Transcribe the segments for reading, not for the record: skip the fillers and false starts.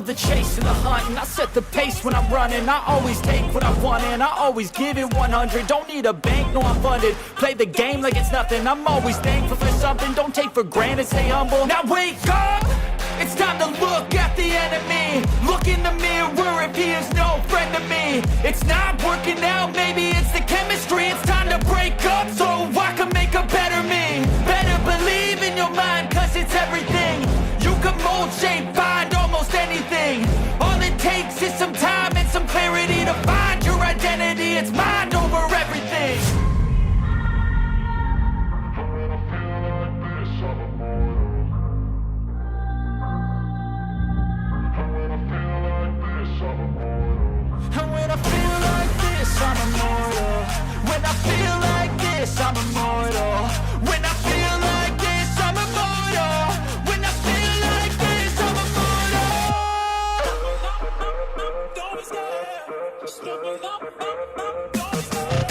love the chase and the hunt, and I set the pace when I'm running. I always take what I want and I always give it 100. Don't need a bank, no I'm funded. Play the game like it's nothing. I'm always thankful for something. Don't take for granted, stay humble. Now wake up! It's time to look at the enemy. Look in the mirror if he is no friend to me. It's not working out, maybe it's the chemistry. It's time to break up so I can make a better me. Better believe in your mind, cause it's everything. You can mold, shape, find almost anything. All it takes is some time and some clarity to find your identity. It's mind over everything. And when I feel like this, I'm immortal. When I feel like this, I'm immortal. When I feel like this, I'm immortal. When I feel like this, I'm immortal. Don't be scared. Just look up. Don't be scared.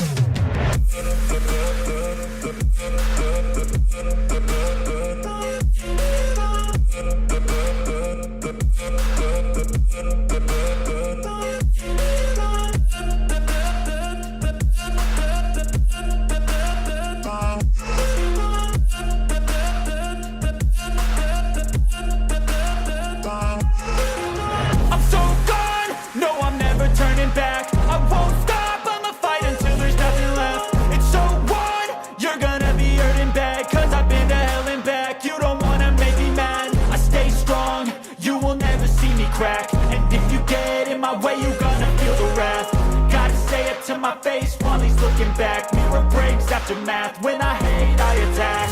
Back. I won't stop, I'ma fight until there's nothing left. It's so on, you're gonna be hurting bad, cause I've been to hell and back. You don't wanna make me mad, I stay strong, you will never see me crack. And if you get in my way, you're gonna feel the wrath. Gotta say it to my face while he's looking back. Mirror breaks after math, when I hate I attack.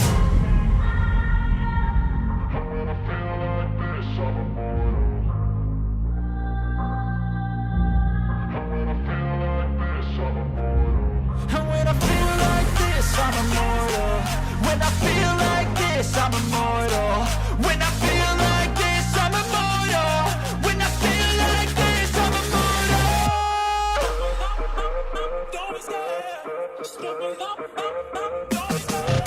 I'm immortal. When I feel like this, I'm immortal. When I feel like this, I'm immortal. When I feel like this, I'm immortal. Don't be scared. Just look up. Don't be scared.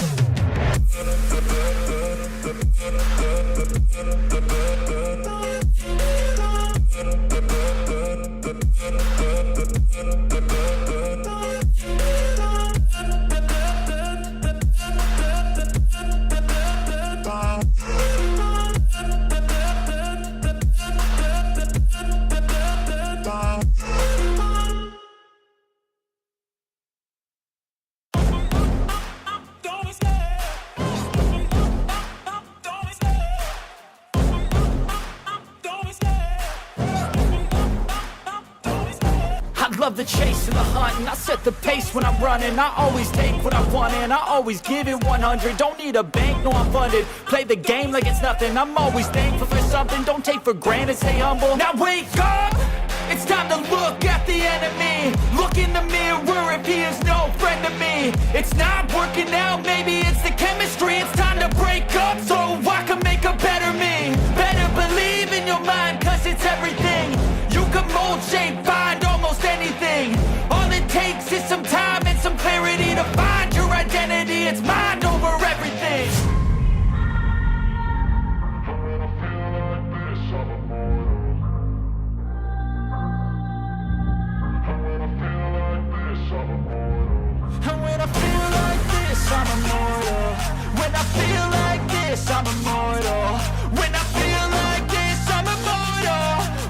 Love the chase and the hunt, and I set the pace when I'm running. I always take what I want and I always give it 100. Don't need a bank, no I'm funded. Play the game like it's nothing. I'm always thankful for something. Don't take for granted, stay humble. Now wake up! It's time to look at the enemy. Look in the mirror if he is no friend to me. It's not working out, maybe it's the chemistry. It's time to break up so I can make a better me. Better believe in your mind, cause it's everything. You can mold, shape, find almost anything. All it takes is some time and some clarity to find your identity. It's mind over everything. And when I feel like this, I'm immortal. When I feel like this, I'm immortal. When I feel like this, I'm immortal.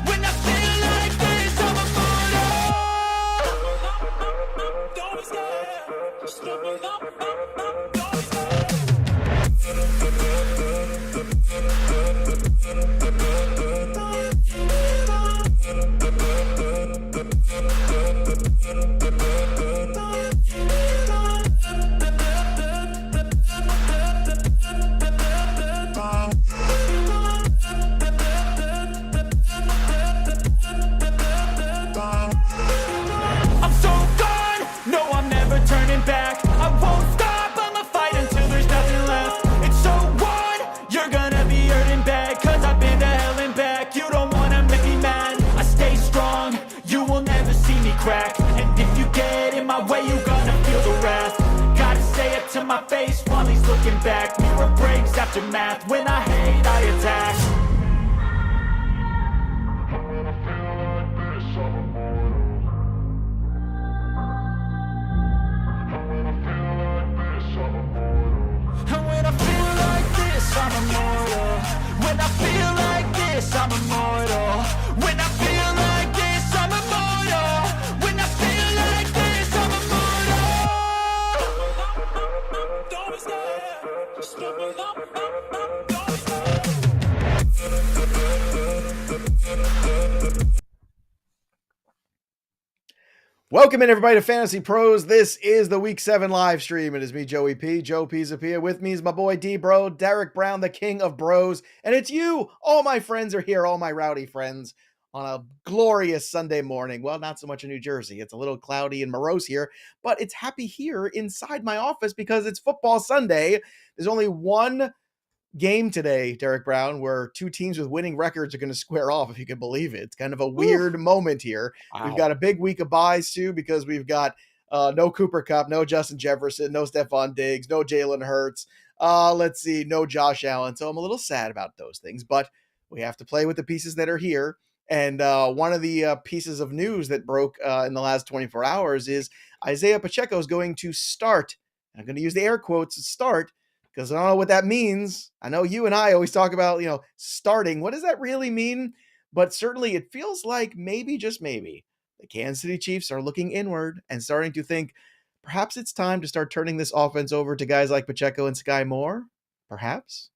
When I feel like this, I'm immortal. Don't be scared. Just look up. Don't be scared. Back. I won't stop, I'ma fight until there's nothing left. It's so on, you're gonna be hurting bad, cause I've been to hell and back. You don't wanna make me mad, I stay strong, you will never see me crack. And if you get in my way, you're gonna feel the wrath. Gotta say it to my face while he's looking back. Mirror breaks after math, when I hate I attack. Welcome in, everybody, to Fantasy Pros. This is the Week 7 live stream. It is me, Joey P, Joe Pisapia. With me is my boy D-Bro, Derek Brown, the king of bros. And it's you. All my friends are here, all my rowdy friends, on a glorious Sunday morning. Well, not so much in New Jersey. It's a little cloudy and morose here, but it's happy here inside my office because it's football Sunday. There's only one game today, Derek Brown, where two teams with winning records are going to square off, if you can believe it. It's kind of a weird moment here. Wow. We've got a big week of buys, too, because we've got no Cooper Kupp, no Justin Jefferson, no Stephon Diggs, no Jalen Hurts. Let's see, no Josh Allen. So I'm a little sad about those things, but we have to play with the pieces that are here. And one of the pieces of news that broke in the last 24 hours is Isaiah Pacheco is going to start. I'm going to use the air quotes, start, because I don't know what that means. I know you and I always talk about, starting. What does that really mean? But certainly it feels like maybe, just maybe, the Kansas City Chiefs are looking inward and starting to think perhaps it's time to start turning this offense over to guys like Pacheco and Sky Moore. Perhaps.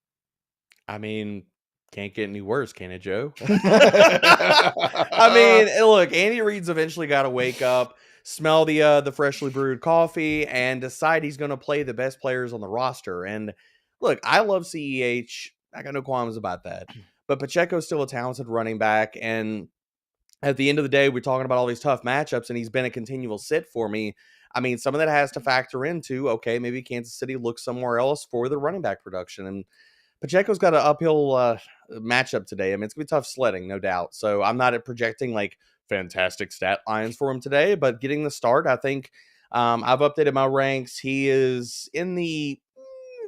I mean, can't get any worse, can it, Joe? I mean, look, Andy Reid's eventually got to wake up, smell the freshly brewed coffee, and decide he's going to play the best players on the roster. And look, I love CEH. I got no qualms about that. But Pacheco's still a talented running back, and at the end of the day, we're talking about all these tough matchups, and he's been a continual sit for me. I mean, some of that has to factor into, okay, maybe Kansas City looks somewhere else for the running back production. And Pacheco's got an uphill matchup today. I mean, it's going to be tough sledding, no doubt. So I'm not projecting like fantastic stat lines for him today, but getting the start, I think I've updated my ranks. He is in the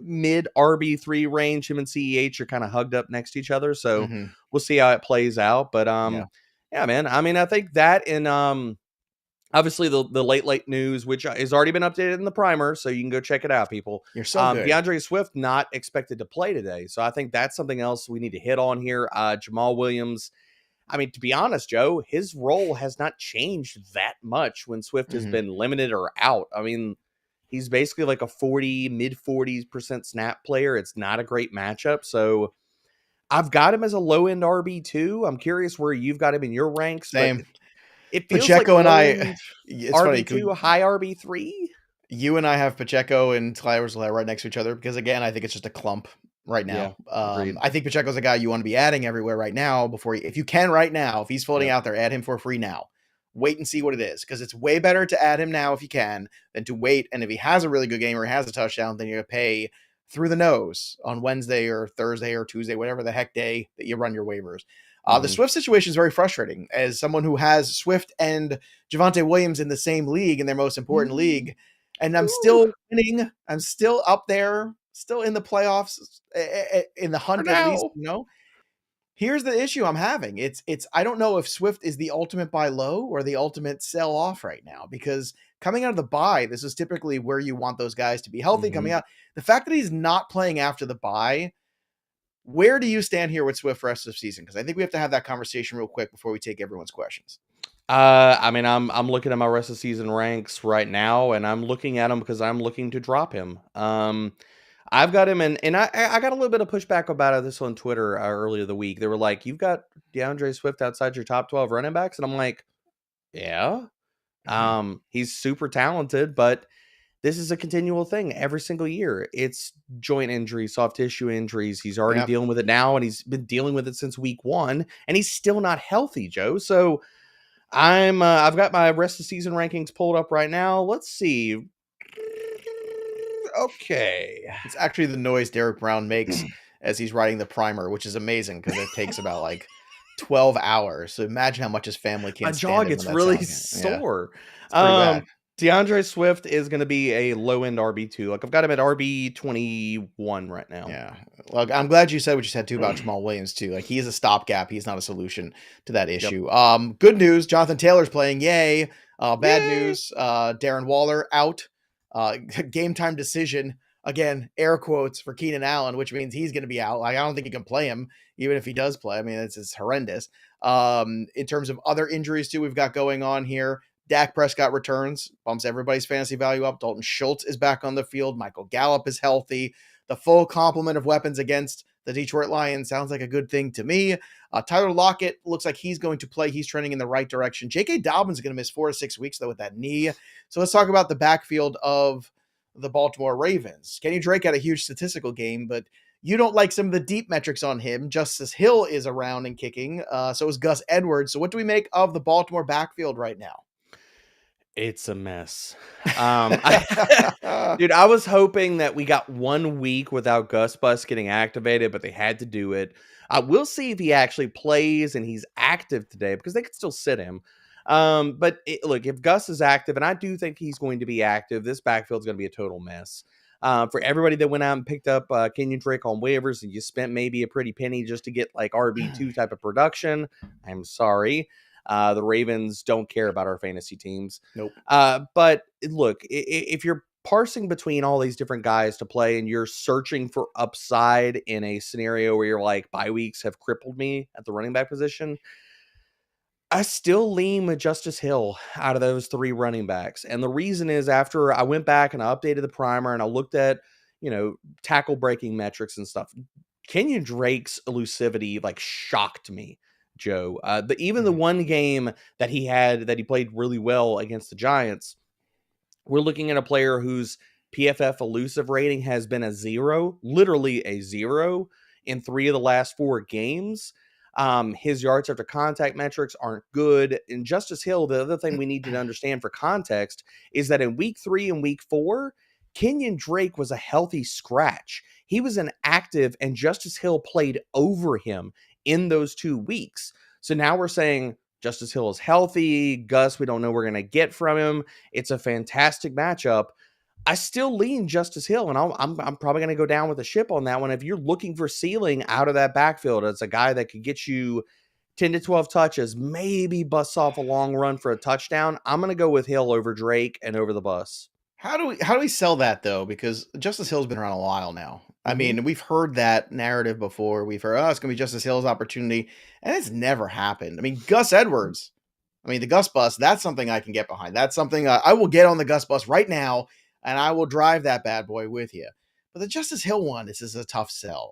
mid RB3 range. Him and CEH are kind of hugged up next to each other. So we'll see how it plays out. But yeah, man. I mean, I think that in obviously the late news, which has already been updated in the primer, so you can go check it out, people. You're so good. DeAndre Swift not expected to play today, so I think that's something else we need to hit on here. Jamal Williams, I mean, to be honest, Joe, his role has not changed that much when Swift has been limited or out. I mean, he's basically like a mid 40% snap player. It's not a great matchup, so I've got him as a low-end RB2. I'm curious where you've got him in your ranks. Same. But it feels Pacheco like and I, it's RB2, funny, high RB3. You and I have Pacheco and Tyler's right next to each other because, again, I think it's just a clump right now. I think Pacheco's a guy you want to be adding everywhere right now before, if you can right now, if he's floating out there, add him for free now. Wait and see what it is, because it's way better to add him now if you can than to wait. And if he has a really good game or he has a touchdown, then you're going to pay through the nose on Wednesday or Thursday or Tuesday, whatever the heck day that you run your waivers. The Swift situation is very frustrating as someone who has Swift and Javonte Williams in the same league, in their most important league. And I'm still winning. I'm still up there, still in the playoffs, in the hunt at least, Here's the issue I'm having. It's I don't know if Swift is the ultimate buy low or the ultimate sell off right now, because coming out of the bye, this is typically where you want those guys to be healthy coming out. The fact that he's not playing after the bye, where do you stand here with Swift rest of the season? Because I think we have to have that conversation real quick before we take everyone's questions. I mean, I'm looking at my rest of season ranks right now, and I'm looking at him because I'm looking to drop him. I've got him in, and I got a little bit of pushback about this on Twitter earlier the week. They were like, "You've got DeAndre Swift outside your top 12 running backs," and I'm like, "Yeah." He's super talented, but this is a continual thing every single year. It's joint injuries, soft tissue injuries. He's already dealing with it now, and he's been dealing with it since week 1, and he's still not healthy, Joe. So I've got my rest of season rankings pulled up right now. Let's see. Okay. It's actually the noise Derek Brown makes as he's writing the primer, which is amazing because it takes about like 12 hours. So imagine how much his family can't stand. My jaw gets really sore. DeAndre Swift is going to be a low-end RB2. Like, I've got him at RB21 right now. Yeah. Well, I'm glad you said what you said, too, about Jamal Williams, too. Like, he is a stopgap. He's not a solution to that issue. Good news, Jonathan Taylor's playing. Yay. Bad news, Darren Waller out. Game time decision. Again, air quotes for Keenan Allen, which means he's going to be out. Like, I don't think you can play him, even if he does play. I mean, it's horrendous. In terms of other injuries, too, we've got going on here. Dak Prescott returns, bumps everybody's fantasy value up. Dalton Schultz is back on the field. Michael Gallup is healthy. The full complement of weapons against the Detroit Lions sounds like a good thing to me. Tyler Lockett looks like he's going to play. He's trending in the right direction. J.K. Dobbins is going to miss 4 to 6 weeks, though, with that knee. So let's talk about the backfield of the Baltimore Ravens. Kenny Drake had a huge statistical game, but you don't like some of the deep metrics on him. Justice Hill is around and kicking. So is Gus Edwards. So what do we make of the Baltimore backfield right now? It's a mess. Dude, I was hoping that we got 1 week without Gus Bus getting activated, but they had to do it. We'll see if he actually plays and he's active today, because they could still sit him. But look, if Gus is active, and I do think he's going to be active, this backfield is going to be a total mess. For everybody that went out and picked up Kenyon Drake on waivers and you spent maybe a pretty penny just to get like RB2 type of production, I'm sorry. The Ravens don't care about our fantasy teams. Nope. But look, if you're parsing between all these different guys to play and you're searching for upside in a scenario where you're like, bye weeks have crippled me at the running back position, I still lean with Justice Hill out of those 3 running backs. And the reason is, after I went back and I updated the primer and I looked at, tackle breaking metrics and stuff, Kenyon Drake's elusivity like shocked me, Joe. Even the one game that he played really well against the Giants, we're looking at a player whose PFF elusive rating has been a 0, literally a 0 in 3 of the last 4 games. His yards after contact metrics aren't good. And Justice Hill, the other thing we need to understand for context is that in week 3 and week 4, Kenyon Drake was a healthy scratch. He was an active, and Justice Hill played over him in those 2 weeks. So now we're saying Justice Hill is healthy. Gus, we don't know what we're going to get from him. It's a fantastic matchup. I still lean Justice Hill, and I'm probably going to go down with the ship on that one. If you're looking for ceiling out of that backfield, it's a guy that could get you 10 to 12 touches, maybe busts off a long run for a touchdown. I'm going to go with Hill over Drake and over the bus. How do we sell that, though? Because Justice Hill's been around a while now. I mean, we've heard that narrative before. We've heard, it's going to be Justice Hill's opportunity, and it's never happened. I mean, Gus Edwards, the Gus bus, that's something I can get behind. That's something I will get on the Gus bus right now, and I will drive that bad boy with you. But the Justice Hill one, this is a tough sell.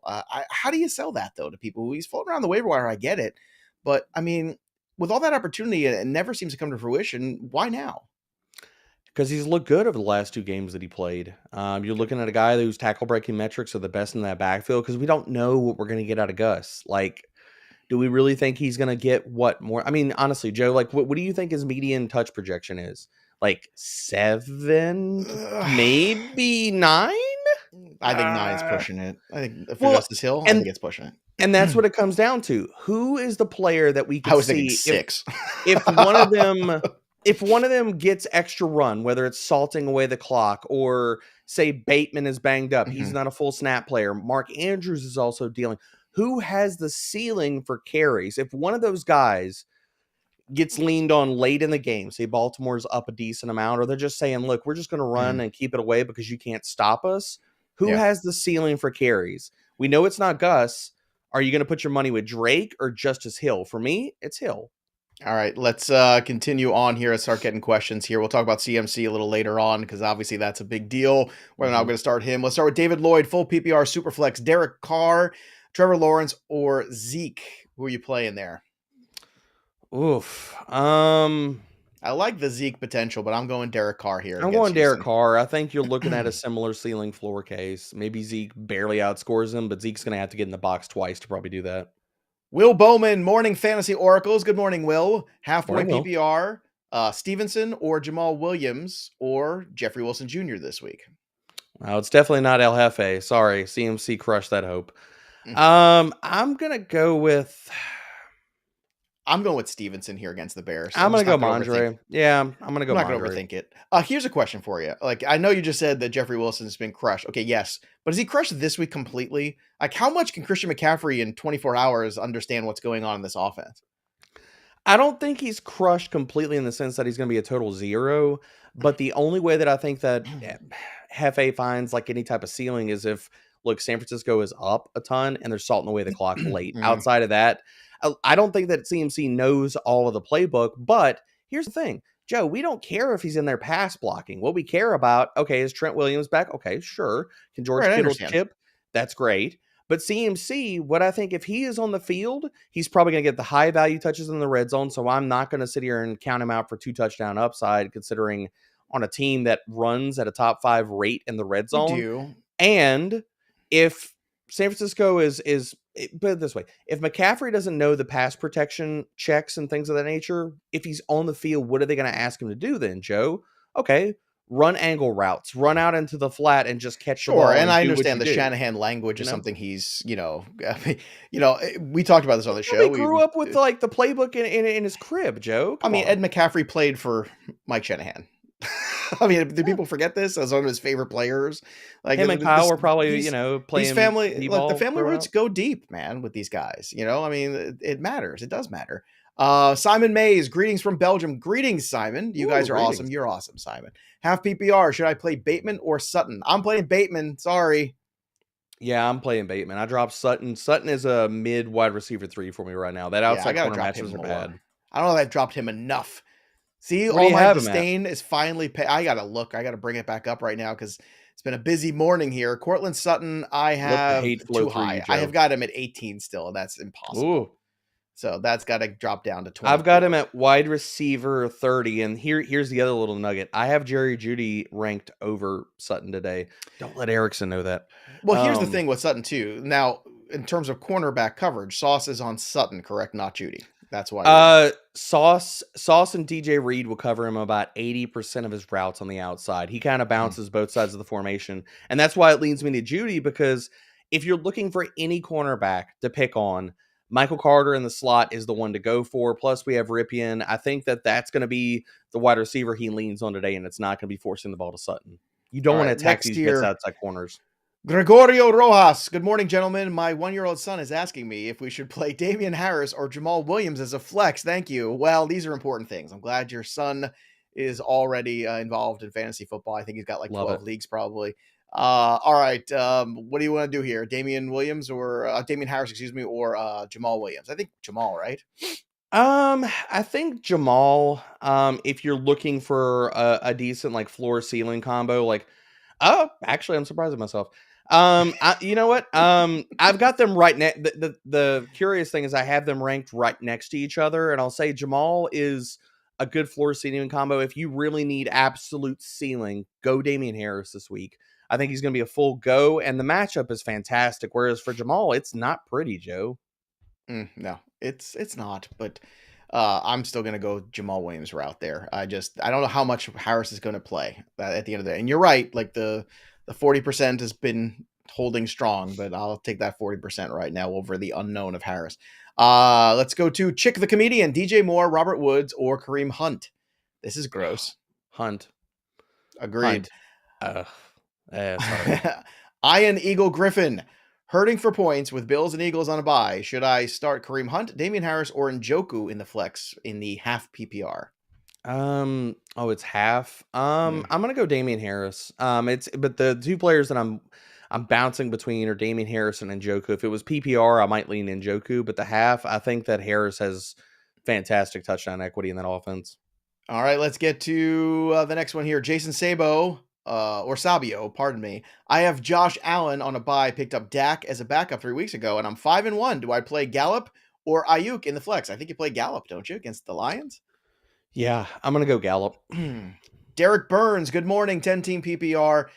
How do you sell that, though, to people? He's floating around the waiver wire, I get it. But, with all that opportunity, it never seems to come to fruition. Why now? Because he's looked good over the last 2 games that he played. You're looking at a guy whose tackle breaking metrics are the best in that backfield, because we don't know what we're going to get out of Gus. Like, do we really think he's going to get what more? Honestly, Joe, like, what do you think his median touch projection is? Like 7, maybe 9? I think 9's pushing it. I think for Justice Hill, I think it's pushing it. And that's what it comes down to. Who is the player that we can see? I was thinking 6. If one of them gets extra run, whether it's salting away the clock, or say Bateman is banged up, he's not a full snap player, Mark Andrews is also dealing, who has the ceiling for carries? If one of those guys gets leaned on late in the game, say Baltimore's up a decent amount, or they're just saying, look, we're just going to run and keep it away because you can't stop us, who has the ceiling for carries? We know it's not Gus. Are you going to put your money with Drake or Justice Hill? For me, it's Hill. All right, let's continue on here and start getting questions here. We'll talk about CMC a little later on, because obviously that's a big deal. We're not going to start him. Let's start with David Lloyd, full PPR, Superflex, Derek Carr, Trevor Lawrence, or Zeke. Who are you playing there? Oof. I like the Zeke potential, but I'm going Derek Carr here. I'm going Derek Carr. I think you're looking at a similar ceiling floor case. Maybe Zeke barely outscores him, but Zeke's going to have to get in the box twice to probably do that. Will Bowman, Morning Fantasy Oracles. Good morning, Will. Half-point PPR, Stevenson or Jamal Williams or Jeffrey Wilson Jr. this week. Well, it's definitely not El Jefe. Sorry, CMC crushed that hope. I'm going to go with... I'm going with Stevenson here against the Bears. I'm going to go Mondre. Yeah, I'm going to go Mondre. I'm not going to overthink it. Here's a question for you. Like, I know you just said that Jeffrey Wilson's been crushed. Okay, yes. But is he crushed this week completely? Like, how much can Christian McCaffrey in 24 hours understand what's going on in this offense? I don't think he's crushed completely in the sense that he's going to be a total 0. But the only way that I think that Hefe finds like any type of ceiling is if, look, San Francisco is up a ton and they're salting away the clock late. Outside of that, I don't think that CMC knows all of the playbook, but here's the thing, Joe, we don't care if he's in there pass blocking. What we care about, okay, is Trent Williams back? Okay, sure. Can George Kittle chip? That's great. But CMC, what I think if he is on the field, he's probably going to get the high value touches in the red zone. So I'm not going to sit here and count him out for 2 touchdown upside, considering on a team that runs at a top 5 rate in the red You zone. do. And if San Francisco is put it this way, if McCaffrey doesn't know the pass protection checks and things of that nature, if he's on the field, what are they going to ask him to do then, Joe? Okay, run angle routes, run out into the flat and just catch the ball. Sure, and I do what understand you the do. Shanahan language is know? something he's, we talked about this on the show. He grew up with like the playbook in his crib, Joe. I mean, Ed McCaffrey played for Mike Shanahan. I mean, do people forget this as one of his favorite players? Like him and Kyle were probably, playing these family. D-ball Look, the family growing roots up. go deep, man, with these guys. I mean, it matters. It does matter. Simon Mays, greetings from Belgium. Greetings, Simon. You guys are awesome. You're awesome, Simon. Half PPR. Should I play Bateman or Sutton? I'm playing Bateman. Sorry. Yeah, I'm playing Bateman. I dropped Sutton. Sutton is a mid wide receiver 3 for me right now. That outside corner matches are bad. I don't know if I've dropped him enough. See, Where all do you my have him disdain is finally I gotta look. I gotta bring it back up right now because it's been a busy morning here. Cortland Sutton, I have hate flow too through you, high. Joe. I have got him at 18 still, and that's impossible. Ooh. So that's got to drop down to 20. I've got him at wide receiver 30, and here's the other little nugget. I have Jerry Jeudy ranked over Sutton today. Don't let Erickson know that. Well, here's the thing with Sutton too. Now, in terms of cornerback coverage, Sauce is on Sutton, correct? Not Jeudy. That's why. Sauce and DJ Reed will cover him about 80% of his routes on the outside. He kind of bounces both sides of the formation, and that's why it leads me to Jeudy, because if you're looking for any cornerback to pick on, Michael Carter in the slot is the one to go for. Plus, we have Ripien. I think that's going to be the wide receiver he leans on today, and it's not going to be forcing the ball to Sutton. You don't want to attack these best outside corners. Gregorio Rojas. Good morning, gentlemen. My 1-year-old son is asking me if we should play Damian Harris or Jamal Williams as a flex. Thank you. Well, these are important things. I'm glad your son is already involved in fantasy football. I think he's got like 12 leagues probably. All right. What do you want to do here? Damian Harris, or Jamal Williams? I think Jamal, right? I think Jamal, if you're looking for a decent like floor ceiling combo, like, actually I'm surprised at myself. You know what? I've got them right next. The curious thing is I have them ranked right next to each other, and I'll say Jamal is a good floor ceiling combo. If you really need absolute ceiling, go Damian Harris this week. I think he's going to be a full go, and the matchup is fantastic. Whereas for Jamal, it's not pretty, Joe. No, it's not. But I'm still going to go Jamal Williams route there. I don't know how much Harris is going to play at the end of the day. And you're right. Like the 40% has been holding strong, but I'll take that 40% right now over the unknown of Harris. Let's go to Chick the Comedian, DJ Moore, Robert Woods, or Kareem Hunt. This is gross. Hunt. Agreed. Sorry. Ian Eagle Griffin, hurting for points with Bills and Eagles on a bye. Should I start Kareem Hunt, Damian Harris, or Njoku in the flex in the half PPR? It's half. I'm gonna go Damian Harris. But the two players that I'm bouncing between are Damian Harris and Njoku. If it was PPR, I might lean Njoku, but the half, I think that Harris has fantastic touchdown equity in that offense. All right, let's get to the next one here. Jason Sabio, pardon me. I have Josh Allen on a bye, picked up Dak as a backup 3 weeks ago, and I'm 5-1. Do I play Gallup or Ayuk in the flex? I think you play Gallup, don't you, against the Lions? Yeah, I'm going to go Gallup. Derek Burns, good morning, 10-team PPR.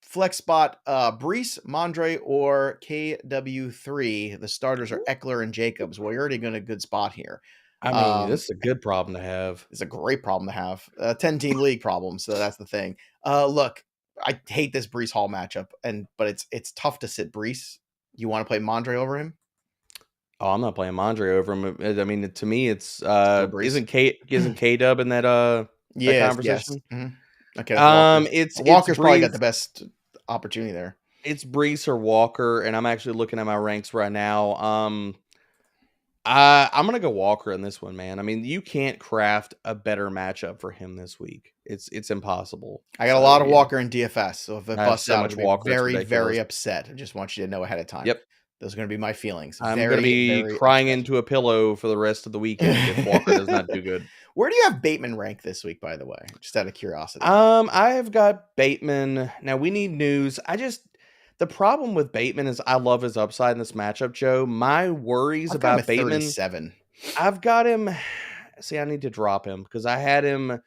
Flex spot, Brees, Mondre, or KW3. The starters are Eckler and Jacobs. Well, you're already in a good spot here. I mean, this is a good problem to have. It's a great problem to have. 10-team league problem, so that's the thing. Look, I hate this Brees Hall matchup, but it's tough to sit Brees. You want to play Mondre over him? Oh, I'm not playing Mondre over him. I mean, to me, it's isn't K-Dub in that conversation? Yes. Mm-hmm. Okay. Walker's probably got the best opportunity there. It's Brees or Walker, and I'm actually looking at my ranks right now. I'm gonna go Walker in this one, man. I mean, you can't craft a better matchup for him this week. It's impossible. I got a lot of Walker in DFS, so if it busts out, much Walker, very, very upset. I just want you to know ahead of time. Yep. Those are going to be my feelings. I'm going to be crying into a pillow for the rest of the weekend if Walker does not do good. Where do you have Bateman rank this week, by the way? Just out of curiosity. I have got Bateman. Now, we need news. The problem with Bateman is I love his upside in this matchup, Joe. My worries I've got him about at Bateman, 37. I've got him. See, I need to drop him because I had him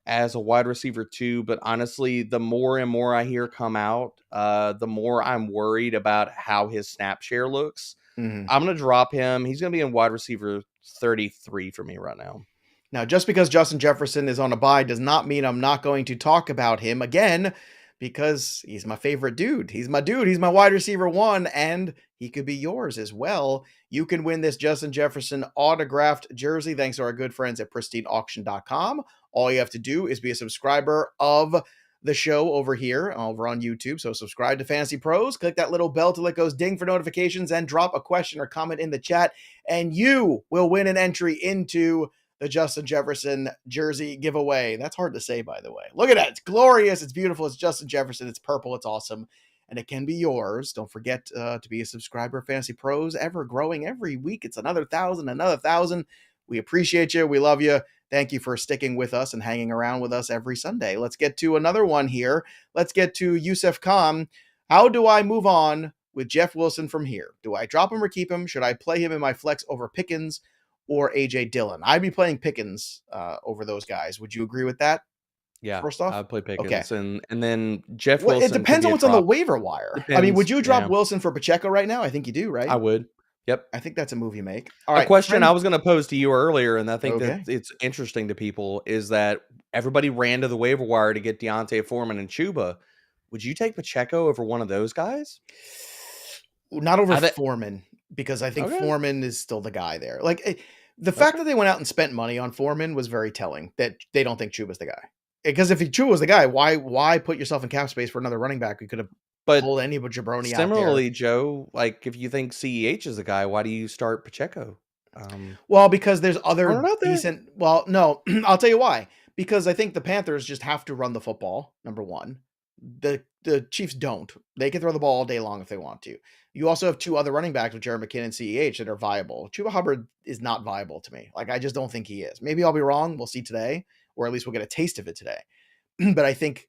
as a wide receiver too. But honestly, the more and more I hear come out, the more I'm worried about how his snap share looks. Mm-hmm. I'm going to drop him. He's going to be in wide receiver 33 for me right now. Now, just because Justin Jefferson is on a bye does not mean I'm not going to talk about him again, because he's my favorite dude. He's my dude. He's my wide receiver 1, and he could be yours as well. You can win this Justin Jefferson autographed jersey thanks to our good friends at pristineauction.com. All you have to do is be a subscriber of the show over here, over on YouTube. So subscribe to Fantasy Pros, click that little bell till it goes ding for notifications, and drop a question or comment in the chat, and you will win an entry into the Justin Jefferson jersey giveaway. That's hard to say, by the way. Look at that. It's glorious. It's beautiful. It's Justin Jefferson. It's purple. It's awesome. And it can be yours. Don't forget to be a subscriber of Fantasy Pros, ever growing every week. It's another 1,000. We appreciate you. We love you. Thank you for sticking with us and hanging around with us every Sunday. Let's get to another one here. Let's get to Yusuf Khan. How do I move on with Jeff Wilson from here? Do I drop him or keep him? Should I play him in my flex over Pickens or AJ Dillon? I'd be playing Pickens over those guys. Would you agree with that? Yeah, First off, I'd play Pickens, okay. and then Jeff Well, Wilson. it depends on what's on the waiver wire. Depends. I mean, would you drop Yeah. Wilson for Pacheco right now? I think you do, right? I would. Yep. I think that's a move you make. All right. A question I was going to pose to you earlier, and I think Okay. that it's interesting to people, is that everybody ran to the waiver wire to get Deontay Foreman and Chuba. Would you take Pacheco over one of those guys? Not over Foreman, because I think Foreman is still the guy there. Like, the fact that they went out and spent money on Foreman was very telling that they don't think Chuba's the guy. Because if Chuba was the guy, why put yourself in cap space for another running back? We could have pulled any but Jabroni out there. Similarly, Joe, like if you think CEH is the guy, why do you start Pacheco? Well, because there's other decent. Well, no, I'll tell you why. Because I think the Panthers just have to run the football. Number one, the Chiefs don't. They can throw the ball all day long if they want to. You also have 2 other running backs with Jared McKinnon and CEH that are viable. Chuba Hubbard is not viable to me. Like, I just don't think he is. Maybe I'll be wrong. We'll see today, or at least we'll get a taste of it today. But I think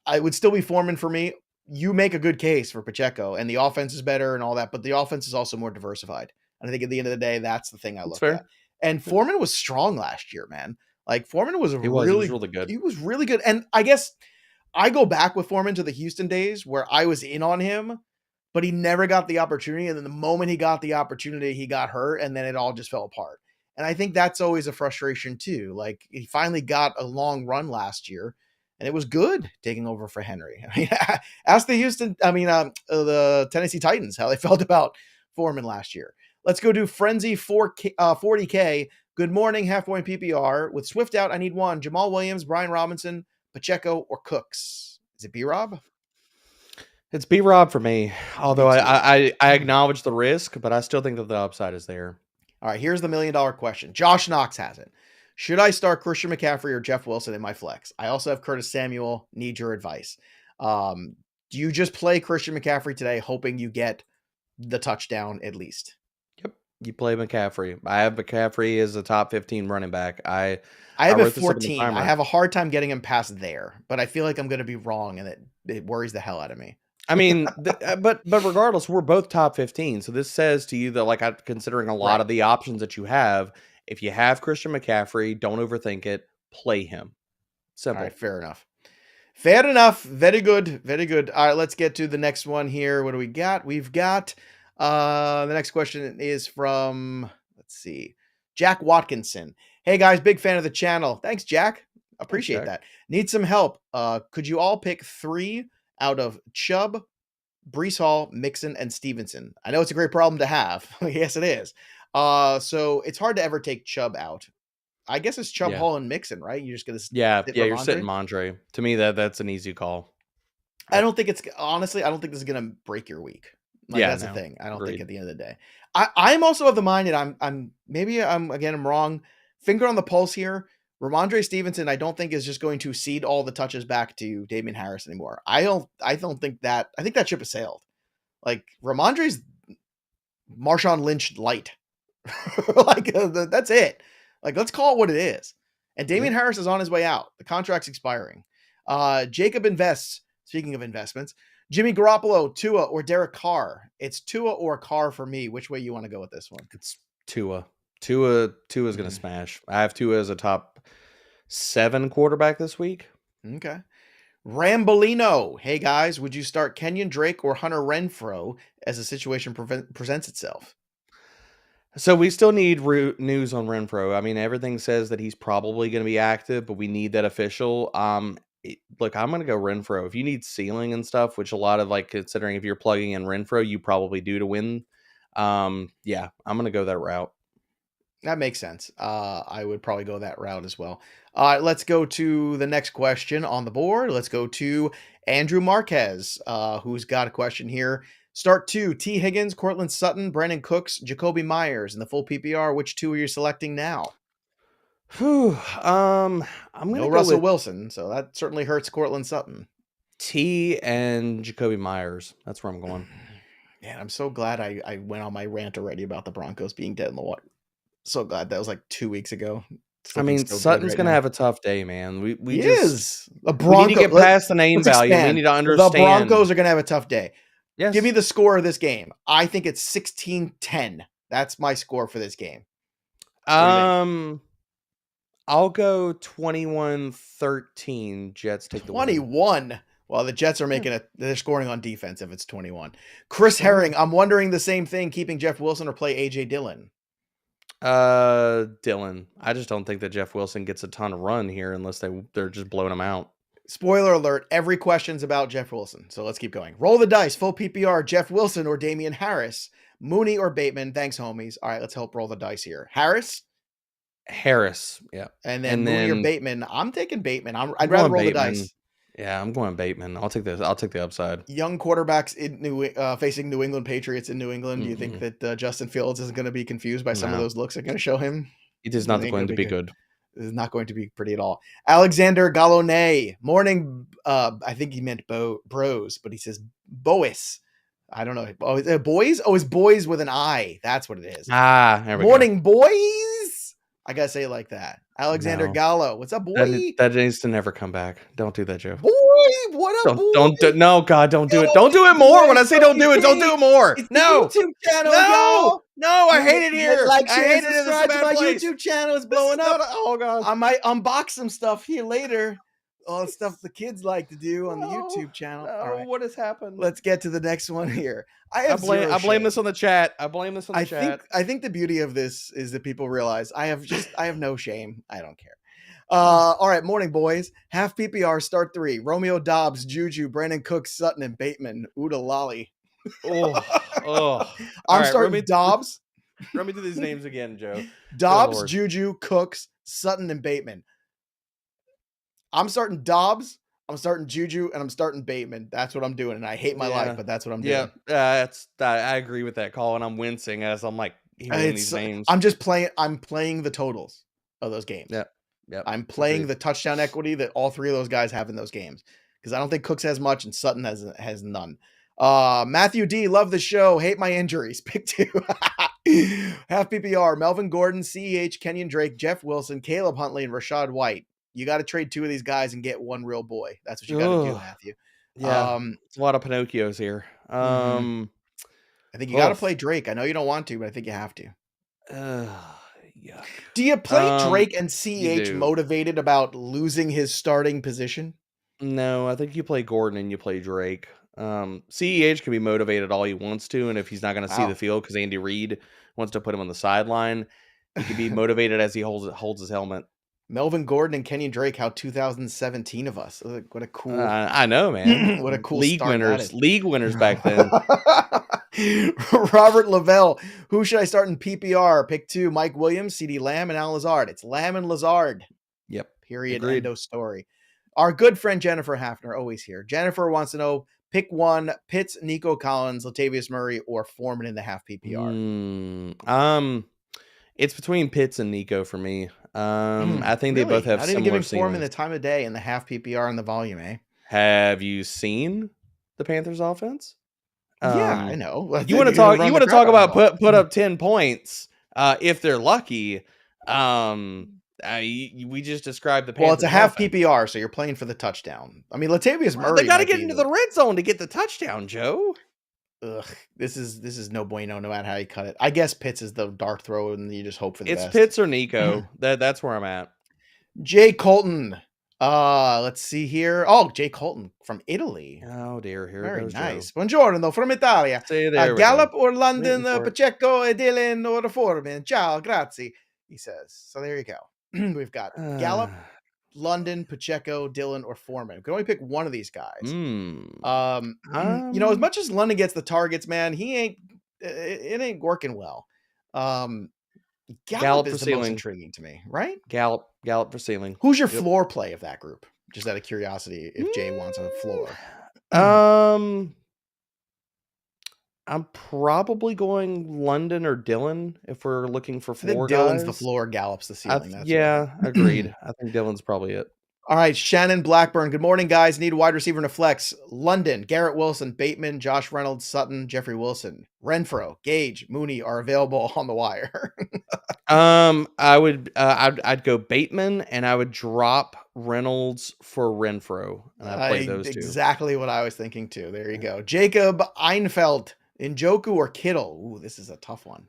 I would still be Foreman for me. You make a good case for Pacheco, and the offense is better and all that, but the offense is also more diversified. And I think at the end of the day, that's the thing I look at. And Foreman was strong last year, man. Like, Foreman was really good. He was really good. And I guess I go back with Foreman to the Houston days where I was in on him, but he never got the opportunity. And then the moment he got the opportunity, he got hurt, and then it all just fell apart. And I think that's always a frustration too. Like, he finally got a long run last year, and it was good taking over for Henry. I mean, ask the Tennessee Titans how they felt about Foreman last year. Let's go do Frenzy 40K. Good morning, half point PPR. With Swift out, I need one. Jamal Williams, Brian Robinson, Pacheco, or Cooks. Is it B-Rob? It's B-Rob for me. Although I acknowledge the risk, but I still think that the upside is there. All right, here's the $1 million question. Josh Knox has it. Should I start Christian McCaffrey or Jeff Wilson in my flex? I also have Curtis Samuel. Need your advice. Do you just play Christian McCaffrey today, hoping you get the touchdown at least? Yep, you play McCaffrey. I have McCaffrey as a top 15 running back. I have a 14. I have a hard time getting him past there, but I feel like I'm going to be wrong, and it worries the hell out of me. I mean, but regardless, we're both top 15. So this says to you that, like, I'm considering a lot of the options that you have. If you have Christian McCaffrey, don't overthink it. Play him. Simple. All right, fair enough. Fair enough. Very good. Very good. All right, let's get to the next one here. What do we got? We've got the next question is from, let's see, Jack Watkinson. Hey guys, big fan of the channel. Thanks, Jack. Appreciate that. Need some help. Could you all pick 3 out of Chubb, Breece Hall, Mixon, and Stevenson? I know it's a great problem to have. Yes, it is. So it's hard to ever take Chubb out. I guess it's Chubb, Hall, and Mixon, right? You're just gonna you're sitting Mondre. To me, that's an easy call. I don't think honestly, I don't think this is gonna break your week. Like, that's the thing. I don't think at the end of the day. I'm also of the mind that I'm wrong. Finger on the pulse here. Ramondre Stevenson, I don't think is just going to cede all the touches back to Damian Harris anymore. I don't think that. I think that ship has sailed. Like, Ramondre's Marshawn Lynch light. Like, that's it. Like, let's call it what it is. And Damian Harris is on his way out. The contract's expiring. Jacob invests. Speaking of investments, Jimmy Garoppolo, Tua, or Derek Carr? It's Tua or Carr for me. Which way you want to go with this one? It's Tua. Tua's going to smash. I have Tua as a top 7 quarterback this week. Okay. Rambolino. Hey, guys, would you start Kenyon Drake or Hunter Renfrow as the situation presents itself? So we still need news on Renfrow. I mean, everything says that he's probably going to be active, but we need that official. Look, I'm going to go Renfrow. If you need ceiling and stuff, which a lot of considering if you're plugging in Renfrow, you probably do to win. Yeah, I'm going to go that route. That makes sense. I would probably go that route as well. All right, let's go to the next question on the board. Let's go to Andrew Marquez, who's got a question here. Start 2, T. Higgins, Cortland Sutton, Brandon Cooks, Jacoby Myers in the full PPR. Which 2 are you selecting now? I'm going to go Russell with Wilson, so that certainly hurts Cortland Sutton. T and Jacoby Myers. That's where I'm going. Man, I'm so glad I went on my rant already about the Broncos being dead in the water. So glad that was 2 weeks ago. I mean, Sutton's going to have a tough day, man. We need to get past the name value. We need to understand. The Broncos are going to have a tough day. Yes. Give me the score of this game. I think it's 16-10. That's my score for this game. I'll go 21-13. Jets take the 21. Well, the Jets are they're scoring on defense if it's 21. Chris Herring, I'm wondering the same thing, keeping Jeff Wilson or play AJ Dillon. Dylan. I just don't think that Jeff Wilson gets a ton of run here unless they're just blowing him out. Spoiler alert, every question's about Jeff Wilson. So let's keep going. Roll the dice, full PPR, Jeff Wilson or Damian Harris, Mooney or Bateman. Thanks, homies. All right, let's help roll the dice here. Harris, yeah. And then Mooney or Bateman. I'm taking Bateman. I'd rather roll Bateman. The dice. Yeah, I'm going Bateman. I'll take this. I'll take the upside. Young quarterbacks in facing New England Patriots in New England. Do you think that Justin Fields is going to be confused by some of those looks they're going to show him? It is not going to be good. It is not going to be pretty at all. Alexander Gallonay. Morning. I think he meant bros, but he says boys. I don't know. Oh, is it boys? Oh, it's boys with an I. That's what it is. There we Morning, go. Boys. I got to say it like that. Alexander Gallo. What's up, boy? That needs to never come back. Don't do that, Joe. Boy, what up, boy? No, God, don't do it. Don't do it more. When I say don't do it, don't do it more. It's no. YouTube channel, y'all. No, I hate it here. Like, I hate it in this bad my place. YouTube channel is blowing up. Oh, God. I might unbox some stuff here later. All the stuff the kids like to do on the YouTube channel. All right. What has happened? Let's get to the next one here. I blame this on the chat. I think the beauty of this is that people realize I have no shame. I don't care. All right, morning, boys. Half PPR, start 3. Romeo Dobbs, Juju, Brandon Cooks, Sutton, and Bateman. Ooda lolly. I'm starting Dobbs. Let me do these names again, Joe. Dobbs, Juju, Cooks, Sutton, and Bateman. I'm starting Dobbs, I'm starting Juju, and I'm starting Bateman. That's what I'm doing, and I hate my life, but that's what I'm doing. Yeah, I agree with that call, and I'm wincing as I'm like hearing these names. I'm just playing. I'm playing the totals of those games. Yeah. I'm playing the touchdown equity that all 3 of those guys have in those games because I don't think Cooks has much and Sutton has none. Matthew D, love the show. Hate my injuries. Pick 2. Half PPR. Melvin Gordon, CEH, Kenyon Drake, Jeff Wilson, Caleb Huntley, and Rashad White. You got to trade 2 of these guys and get one real boy. That's what you got to do, Matthew. Yeah, it's a lot of Pinocchios here. I think you got to play Drake. I know you don't want to, but I think you have to. Yeah. Do you play Drake and CH motivated about losing his starting position? No, I think you play Gordon and you play Drake. CEH can be motivated all he wants to, and if he's not going to see the field because Andy Reid wants to put him on the sideline, he can be motivated as he holds his helmet. Melvin Gordon and Kenyon Drake, how 2017 of us. What a cool... I know, man. What a cool league winners back then. Robert Lavelle. Who should I start in PPR? Pick 2, Mike Williams, CeeDee Lamb, and Al Lazard. It's Lamb and Lazard. Yep. Period. Agreed. End of story. Our good friend Jennifer Hafner, always here. Jennifer wants to know, pick 1, Pitts, Nico Collins, Latavius Murray, or Foreman in the half PPR. It's between Pitts and Nico for me. I think they both have not similar even giving ceilings. Foreman the time of day in the half PPR and the volume, eh? Have you seen the Panthers offense? Yeah, I know. You want to talk about put up 10 points if they're lucky. we just described the Panthers. Well, it's a half offense. PPR, so you're playing for the touchdown. I mean, Latavius Murray. They got to get into the red zone to get the touchdown, Joe. Ugh, this is no bueno, no matter how you cut it. I guess Pitts is the dart throw, and you just hope for the best. It's Pitts or Nico. That's where I'm at. Jay Colton. Let's see here. Oh, Jay Colton from Italy. Oh dear, here Very goes nice. Joe. Buongiorno from Italia. See, there Gallup or London, Waiting for it. Pacheco, Dylan or Foreman. Ciao, grazie. He says. So there you go. We've got Gallup, London, Pacheco, Dylan, or Foreman. We can only pick one of these guys. You know, as much as London gets the targets, man, it ain't working well. Gallup is the most intriguing to me, right? Gallup for ceiling. Who's your floor play of that group? Just out of curiosity, if Jay wants a floor. I'm probably going London or Dylan if we're looking for floor guys. Dylan's the floor, Gallup's the ceiling. Agreed. I think Dylan's probably it. All right, Shannon Blackburn. Good morning, guys. Need a wide receiver in a flex. London, Garrett Wilson, Bateman, Josh Reynolds, Sutton, Jeffrey Wilson, Renfro, Gage, Mooney are available on the wire. I'd go Bateman and I would drop Reynolds for Renfro. And I'd play those two. Exactly what I was thinking too. There you go. Jacob Einfeld, Njoku or Kittle. Ooh, this is a tough one.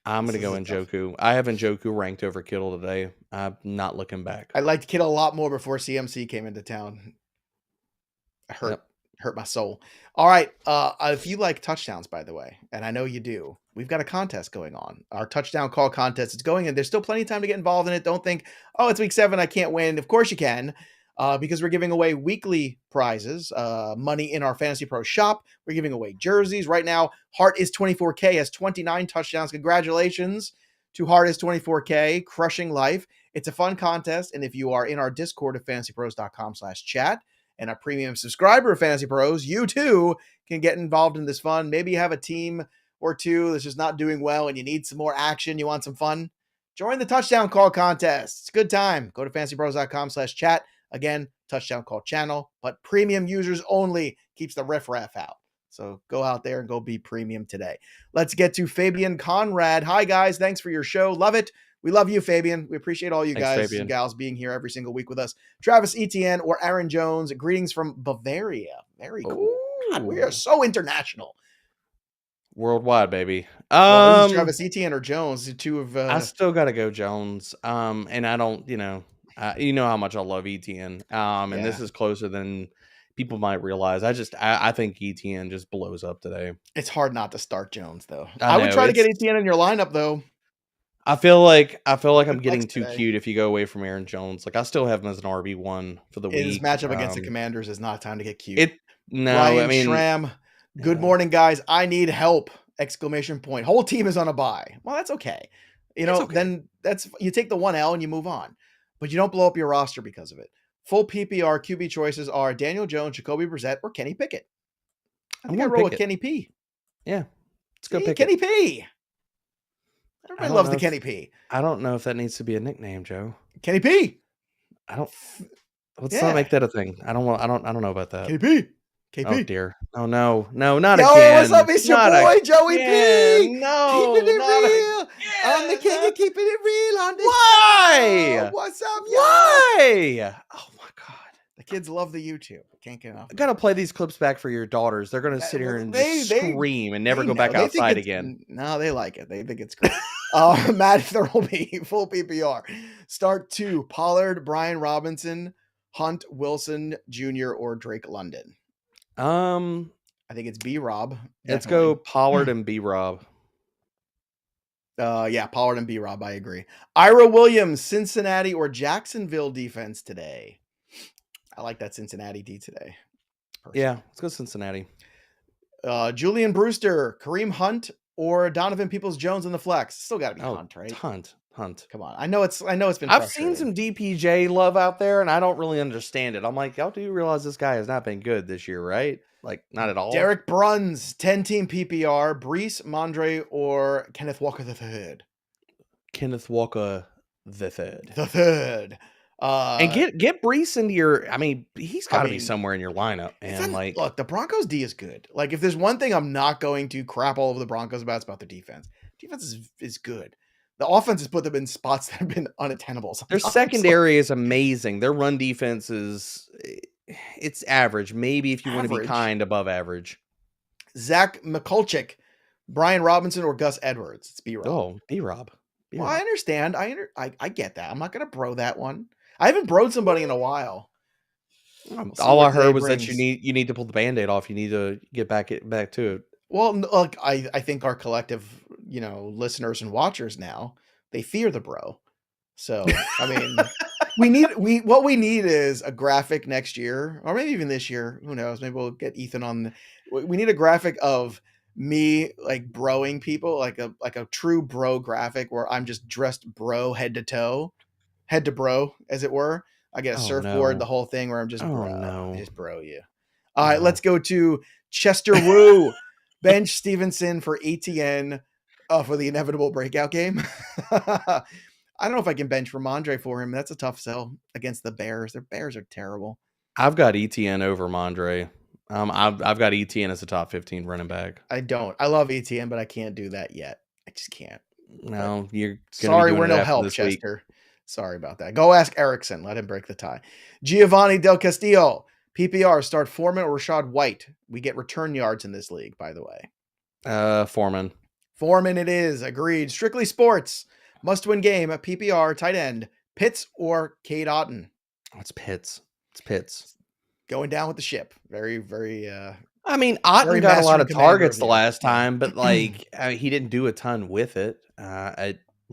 I'm going to go Njoku. I have Njoku ranked over Kittle today. I'm not looking back. I liked Kittle a lot more before CMC came into town. Hurt my soul. All right. If you like touchdowns, by the way, and I know you do, we've got a contest going on. Our touchdown call contest is going, and there's still plenty of time to get involved in it. Don't think, oh, it's week 7, I can't win. Of course you can. Because we're giving away weekly prizes, money in our Fantasy Pro shop. We're giving away jerseys. Right now, Hart is 24K, has 29 touchdowns. Congratulations to Hart is 24K, crushing life. It's a fun contest, and if you are in our Discord at fantasypros.com/chat and a premium subscriber of Fantasy Pros, you too can get involved in this fun. Maybe you have a team or two that's just not doing well and you need some more action, you want some fun. Join the touchdown call contest. It's a good time. Go to fantasypros.com/chat. Again, touchdown call channel, but premium users only, keeps the riffraff out. So go out there and go be premium today. Let's get to Fabian Conrad. Hi, guys. Thanks for your show. Love it. We love you, Fabian. We appreciate all you guys and gals being here every single week with us. Travis Etienne or Aaron Jones, greetings from Bavaria. Very cool. God, we are so international. Worldwide, baby. Well, this is Travis Etienne or Jones, the two of... I still got to go Jones. And I don't, you know how much I love Etienne. And this is closer than people might realize. I think Etienne just blows up today. It's hard not to start Jones, though. I would try to get Etienne in your lineup, though. I feel like I'm getting too cute if you go away from Aaron Jones. Like, I still have him as an RB1 for the week. His matchup against the Commanders is not time to get cute. Ryan Schramm, good morning, guys. I need help! ! Whole team is on a bye. Well, that's okay. Then you take the 1 L and you move on. But you don't blow up your roster because of it. Full PPR QB choices are Daniel Jones, Jacoby Brissett, or Kenny Pickett. I think I roll with Kenny P. Yeah, let's go pick Kenny P. Everybody loves the Kenny P. I don't know if that needs to be a nickname, Joe. Kenny P. Let's not make that a thing. I don't know about that. Kenny P. KP. Oh dear. Oh no, not Yo, again. What's up? It's your boy Joey P. No, keeping it real. I'm the king of keeping it real on this Why? show. What's up, y'all? Why? Oh my god. The kids love the YouTube. Can't get enough. I gotta play these clips back for your daughters. They're gonna sit here and scream and never go back outside again. No, they like it. They think it's great. Matt Thurlby, full PPR. Start 2: Pollard, Brian Robinson, Hunt, Wilson Jr., or Drake London. I think it's B-Rob. Let's go Pollard and B-Rob. Pollard and B-Rob. I agree. Ira Williams, Cincinnati or Jacksonville defense today. I like that Cincinnati D today. Personally. Yeah, let's go Cincinnati. Julian Brewster, Kareem Hunt, or Donovan Peoples-Jones in the flex. Still got to be Hunt, right? Hunt. Come on. I know it's been. I've seen some DPJ love out there, and I don't really understand it. I'm like, y'all do realize this guy has not been good this year, right? Like, not at all. Derek Bruns, 10-team PPR, Brees, Mondre, or Kenneth Walker III. Kenneth Walker III. The third. And get Brees into your. I mean, he's got to be somewhere in your lineup. And look, the Broncos D is good. Like, if there's one thing I'm not going to crap all over the Broncos about, it's about their defense. Defense is good. The offense has put them in spots that have been unattainable sometimes. Their secondary is amazing. Their run defense it's average. Maybe if you want to be kind, above average. Zach McCulchick, Brian Robinson, or Gus Edwards. It's B-Rob. Oh, B-Rob. Well, I understand. I get that. I'm not going to bro that one. I haven't broed somebody in a while. All I heard was that you need to pull the Band-Aid off. You need to get back to it. Well, look, I think our collective, listeners and watchers now, they fear the bro. So, I mean, what we need is a graphic next year, or maybe even this year. Who knows? Maybe we'll get Ethan on. We need a graphic of me like broing people, like a true bro graphic where I'm just dressed bro head to bro, as it were. I get a surfboard, the whole thing where I'm just just bro you. All right, let's go to Chester Wu. Bench Stevenson for ATN for the inevitable breakout game. I don't know if I can bench Ramondre for him. That's a tough sell against the Bears. Their Bears are terrible. I've got ETN over Mondre. I've got ETN as a top 15 running back. I don't. I love ETN, but I can't do that yet. I just can't. No, you're sorry. We're no help, Chester. Sorry about that. Go ask Erickson. Let him break the tie. Giovanni Del Castillo. PPR, start Foreman or Rashad White. We get return yards in this league, by the way. Foreman. Foreman it is. Agreed. Strictly Sports. Must-win game at PPR, tight end. Pitts or Cade Otton? Oh, it's Pitts. It's Pitts. Going down with the ship. Very, very... I mean, Otton got a lot of targets the last time, but he didn't do a ton with it. We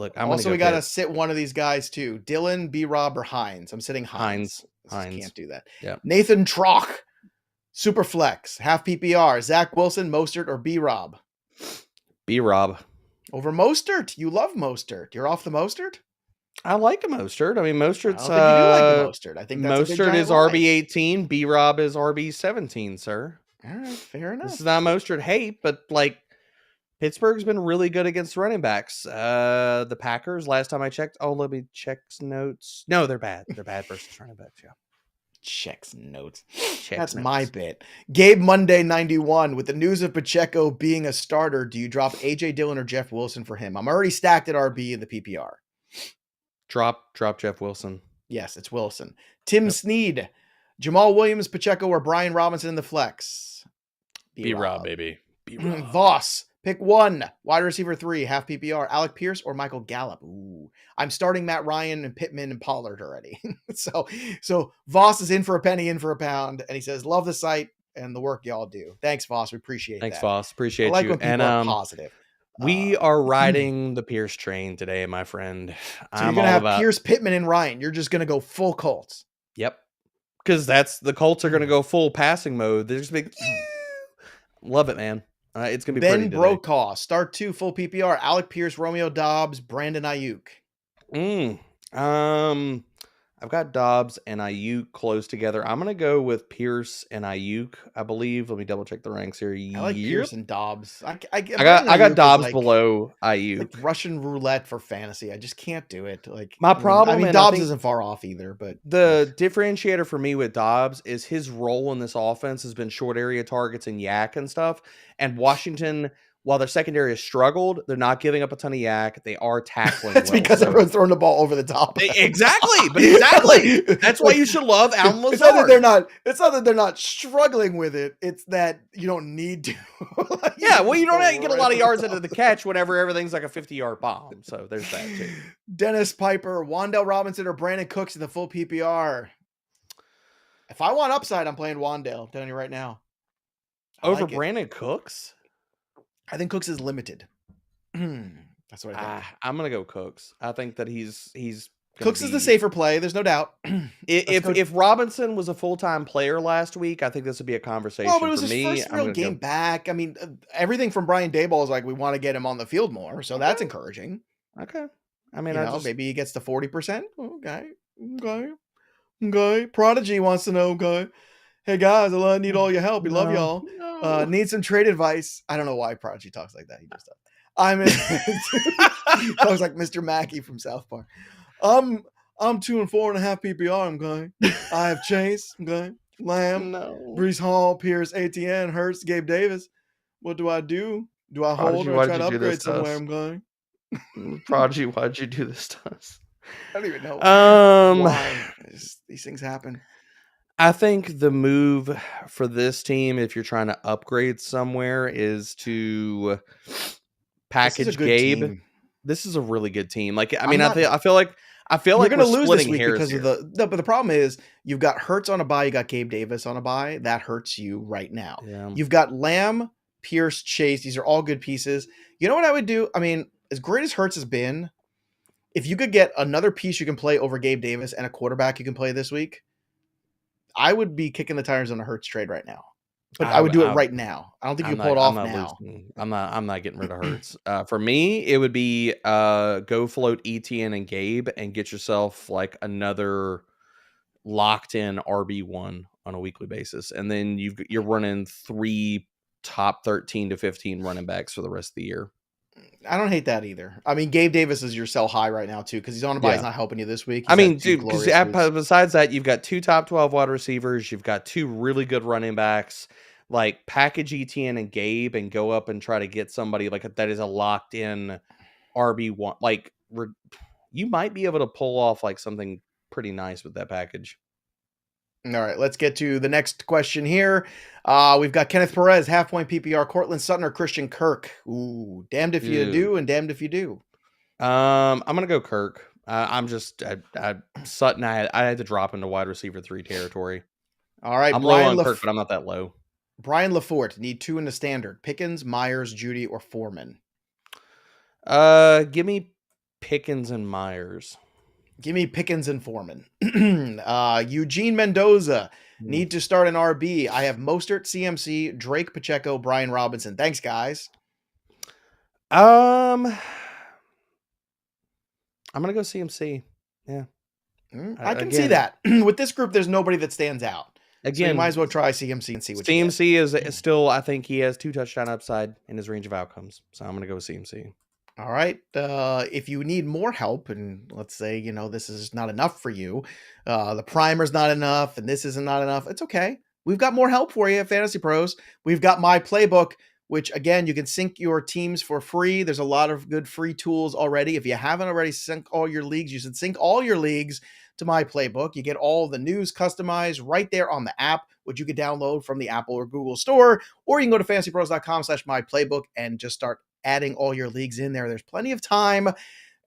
got to sit one of these guys too. Dylan, B-Rob, or Hines. I'm sitting Hines. Can't do that. Yeah. Nathan Troch, super flex, half PPR. Zach Wilson, Mostert, or B-Rob? B-Rob. Over Mostert. You love Mostert. You're off the Mostert? I like a Mostert. I mean, Mostert's... I don't think you do like the Mostert. I think that's Mostert is RB18. B-Rob is RB17, sir. All right, fair enough. This is not Mostert hate, but Pittsburgh's been really good against running backs. The Packers, last time I checked. Oh, let me check notes. No, they're bad. They're bad versus running backs, yeah. Checks notes. That's my bit. Gabe Monday 91. With the news of Pacheco being a starter, do you drop AJ Dillon or Jeff Wilson for him? I'm already stacked at RB in the PPR. Drop Jeff Wilson. Yes, it's Wilson. Tim Sneed. Jamal Williams, Pacheco, or Brian Robinson in the flex? B-Rob, baby. B-Rob. Voss. Pick one. Wide receiver 3, half PPR. Alec Pierce or Michael Gallup? Ooh. I'm starting Matt Ryan and Pittman and Pollard already. So Voss is in for a penny, in for a pound. And he says, love the site and the work y'all do. Thanks, Voss. We appreciate Thanks, that. Voss. Appreciate I like you. when people are positive. We are riding the Pierce train today, my friend. So you're going to have Pierce, Pittman, and Ryan. You're just going to go full Colts. Yep. Because the Colts are going to go full passing mode. They're just big. Love it, man. It's going to be Ben Brokaw, start 2, full PPR. Alec Pierce, Romeo Dobbs, Brandon Ayuk. I've got Dobbs and Ayuk close together. I'm going to go with Pierce and Ayuk, I believe. Let me double check the ranks here. I like Pierce and Dobbs. I got Dobbs below Ayuk. Like Russian roulette for fantasy. I just can't do it. My problem. Dobbs isn't far off either, but the differentiator for me with Dobbs is his role in this offense has been short area targets and yak and stuff. And Washington, while their secondary has struggled, they're not giving up a ton of yak. They are tackling. That's because everyone's throwing the ball over the top. Exactly. That's why you should love Allen Lazard. It's not that they're not struggling with it. It's that you don't need to. You don't get a lot of yards into the catch whenever everything's like a 50-yard bomb. So there's that too. Dennis Piper, Wan'Dale Robinson, or Brandon Cooks in the full PPR. If I want upside, I'm playing Wan'Dale. I'm telling you right now. Over Brandon Cooks? I think Cooks is limited. That's what I think. I'm gonna go Cooks. I think that he's Cooks is the safer play. There's no doubt. If Robinson was a full-time player last week, I think this would be a conversation. Well, but it was his first real game back. I mean, everything from Brian Daboll is like we want to get him on the field more, so that's encouraging. Okay. I mean, maybe he gets to 40%. Okay. Prodigy wants to know. Okay. Hey guys, I need all your help. We love y'all. Need some trade advice. I don't know why Prodigy talks like that. He just does. He talks like Mr. Mackey from South Park. I'm 2 and 4.5 PPR. Okay. I have Chase. Okay. Lamb. Brees Hall, Pierce, ATN, Hurts, Gabe Davis. What do I do? Do I hold or try to upgrade somewhere? I'm going. Prodigy, why'd you do this to us? I don't even know why these things happen. I think the move for this team, if you're trying to upgrade somewhere, is to package Gabe. Team. This is a really good team. Like, I I'm mean, not, I feel like you're we're gonna lose this splitting week hairs because here. of but the problem is you've got Hurts on a bye, you got Gabe Davis on a bye. That hurts you right now. Yeah. You've got Lamb, Pierce, Chase. These are all good pieces. You know what I would do? I mean, as great as Hurts has been, if you could get another piece you can play over Gabe Davis and a quarterback you can play this week, I would be kicking the tires on a Hurts trade right now. But I would do it right now. I don't think you can pull it off now. I'm not getting rid of Hurts. For me, it would be go float ETN and Gabe and get yourself like another locked in RB1 on a weekly basis, and then you're running 3 top 13 to 15 running backs for the rest of the year. I don't hate that either. I mean, Gabe Davis is your sell high right now too because he's on a bye. He's not helping you this week. I mean, dude, because besides that, you've got 2 top 12 wide receivers. You've got 2 really good running backs. Like, package ETN and Gabe and go up and try to get somebody like that is a locked in RB1. Like, you might be able to pull off like something pretty nice with that package. All right, let's get to the next question here. We've got Kenneth Perez, half point PPR, Cortland Sutton or Christian Kirk. Ooh, damned if you do and damned if you do. I'm gonna go Kirk. I'm just Sutton. I had to drop into wide receiver 3 territory. All right, I'm low on Kirk, but I'm not that low. Brian LaForte, need 2 in the standard. Pickens, Myers, Judy, or Foreman. Give me Pickens and Myers. Give me Pickens and Foreman. Eugene Mendoza, need to start an RB. I have Mostert, CMC, Drake, Pacheco, Brian Robinson. Thanks, guys. I'm gonna go CMC. Yeah, I can see that. With this group, there's nobody that stands out. Again, so you might as well try CMC and see what CMC you get. is still. I think he has 2 touchdown upside in his range of outcomes. So I'm gonna go with CMC. All right. If you need more help, and let's say, this is not enough for you, the primer's not enough, and this isn't not enough, it's okay. We've got more help for you at Fantasy Pros. We've got my Playbook, which, again, you can sync your teams for free. There's a lot of good free tools already. If you haven't already synced all your leagues, you should sync all your leagues to my Playbook. You get all the news customized right there on the app, which you can download from the Apple or Google store, or you can go to fantasypros.com/myplaybook and just start adding all your leagues in there. There's plenty of time.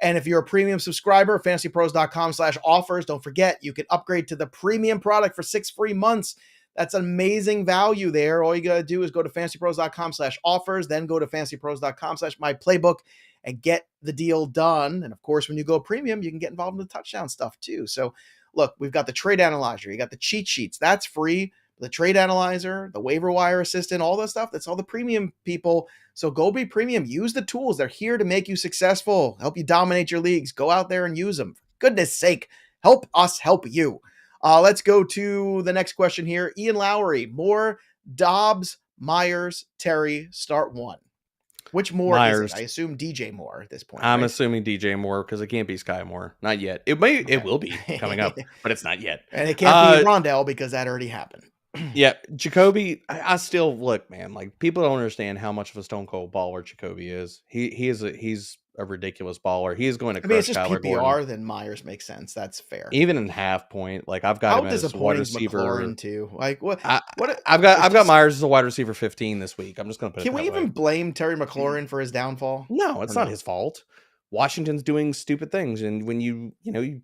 And if you're a premium subscriber, fantasypros.com/offers, don't forget, you can upgrade to the premium product for 6 free months. That's amazing value there. All you got to do is go to fantasypros.com/offers, then go to fantasypros.com/myplaybook and get the deal done. And of course, when you go premium, you can get involved in the touchdown stuff too. So look, we've got the trade analyzer. You got the cheat sheets. That's free. The trade analyzer, the waiver wire assistant, all that stuff. That's all the premium people. So go be premium. Use the tools. They're here to make you successful, help you dominate your leagues. Go out there and use them. For goodness sake, help us help you. Let's go to the next question here. Ian Lowry, Moore, Dobbs, Myers, Terry, start 1. Which Moore is it? I assume DJ Moore at this point. I'm assuming DJ Moore because it can't be Sky Moore. Not yet. It will be coming up, but it's not yet. And it can't be Rondell because that already happened. Yeah, Jacoby, I still look, man, like people don't understand how much of a stone cold baller Jacoby is. He's a ridiculous baller. He is going to crush it's just Kyler PPR, Gordon. Then Myers makes sense. That's fair. Even in half point, like I've got him as a wide receiver. McLaurin too. Like what? I've got Myers as a wide receiver 15 this week. I'm just going to put. Can we even blame Terry McLaurin for his downfall? No, it's not his fault. Washington's doing stupid things, and when you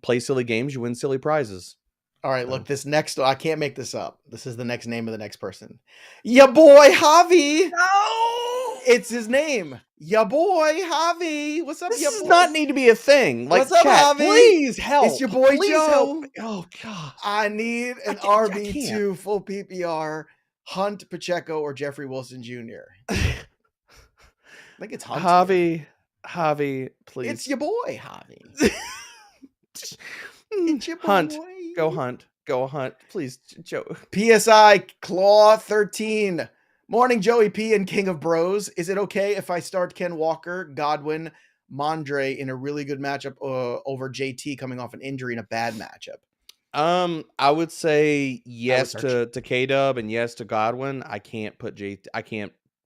play silly games, you win silly prizes. All right, look, this next, I can't make this up. This is the next name of the next person. Ya boy, Javi. No! It's his name. Ya boy, Javi. What's up, this ya does boy? not need to be a thing. Like, what's up, chat, Javi? Please help. It's your boy, please Joe. Help. Oh, God. I need an RB2 full PPR, Hunt, Pacheco, or Jeffrey Wilson Jr. I think it's Hunt. Javi, please. It's your boy, Javi. It's your boy. Hunt. Go Hunt. Please, Joe. PSI Claw 13. Morning, Joey P and King of Bros. Is it okay if I start Ken Walker, Godwin, Mondre in a really good matchup over JT coming off an injury in a bad matchup? I would say yes to K-Dub and yes to Godwin. I can't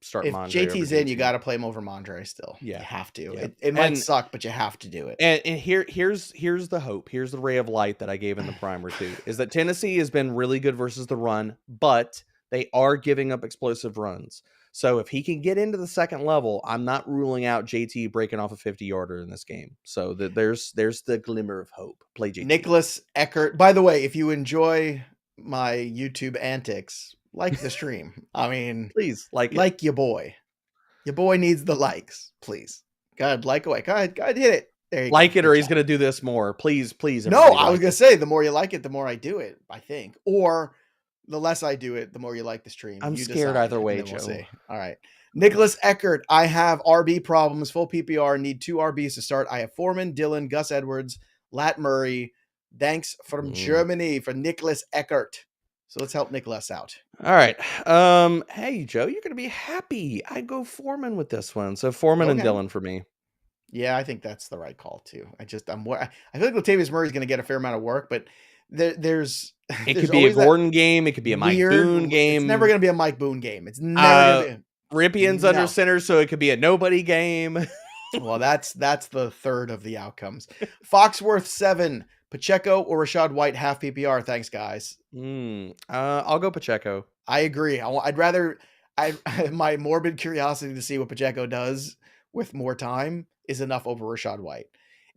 start if Mondre JT's over in, you JT. got to play him over Mondre still. Yeah. You have to. Yeah. It might suck, but you have to do it. And here's the hope. Here's the ray of light that I gave in the primer too, is that Tennessee has been really good versus the run, but they are giving up explosive runs. So if he can get into the second level, I'm not ruling out JT breaking off a 50-yarder in this game. So there's the glimmer of hope. Play JT. Nicholas Eckert. By the way, if you enjoy my YouTube antics, like the stream. I mean, Please like your boy. Your boy needs the likes. Please. Go ahead, like away. Go ahead, hit it. There you like go. it, Good or he's job. gonna do this more. Please. No, I was gonna say the more you like it, the more I do it. I think, or the less I do it, the more you like the stream. I'm you scared decide, either way, and then Joe. We'll see. All right, Nicholas Eckert. I have RB problems. Full PPR. Need 2 RBs to start. I have Foreman, Dillon, Gus Edwards, Lat Murray. Thanks from Germany for Nicholas Eckert. So let's help Nicholas out. All right. Hey Joe, you're gonna be happy. I go Foreman with this one. So Foreman and Dillon for me. Yeah, I think that's the right call too. I feel like Latavius Murray is going to get a fair amount of work, but there's it could be a Gordon game. It could be a Mike Boone game. It's never going to be a Mike Boone game. It's never going to be. Rypien's under center, so it could be a nobody game. Well, that's the third of the outcomes. Foxworth 7, Pacheco or Rashad White half PPR. Thanks, guys. I'll go Pacheco. I agree. I'd rather. My morbid curiosity to see what Pacheco does with more time is enough over Rashad White.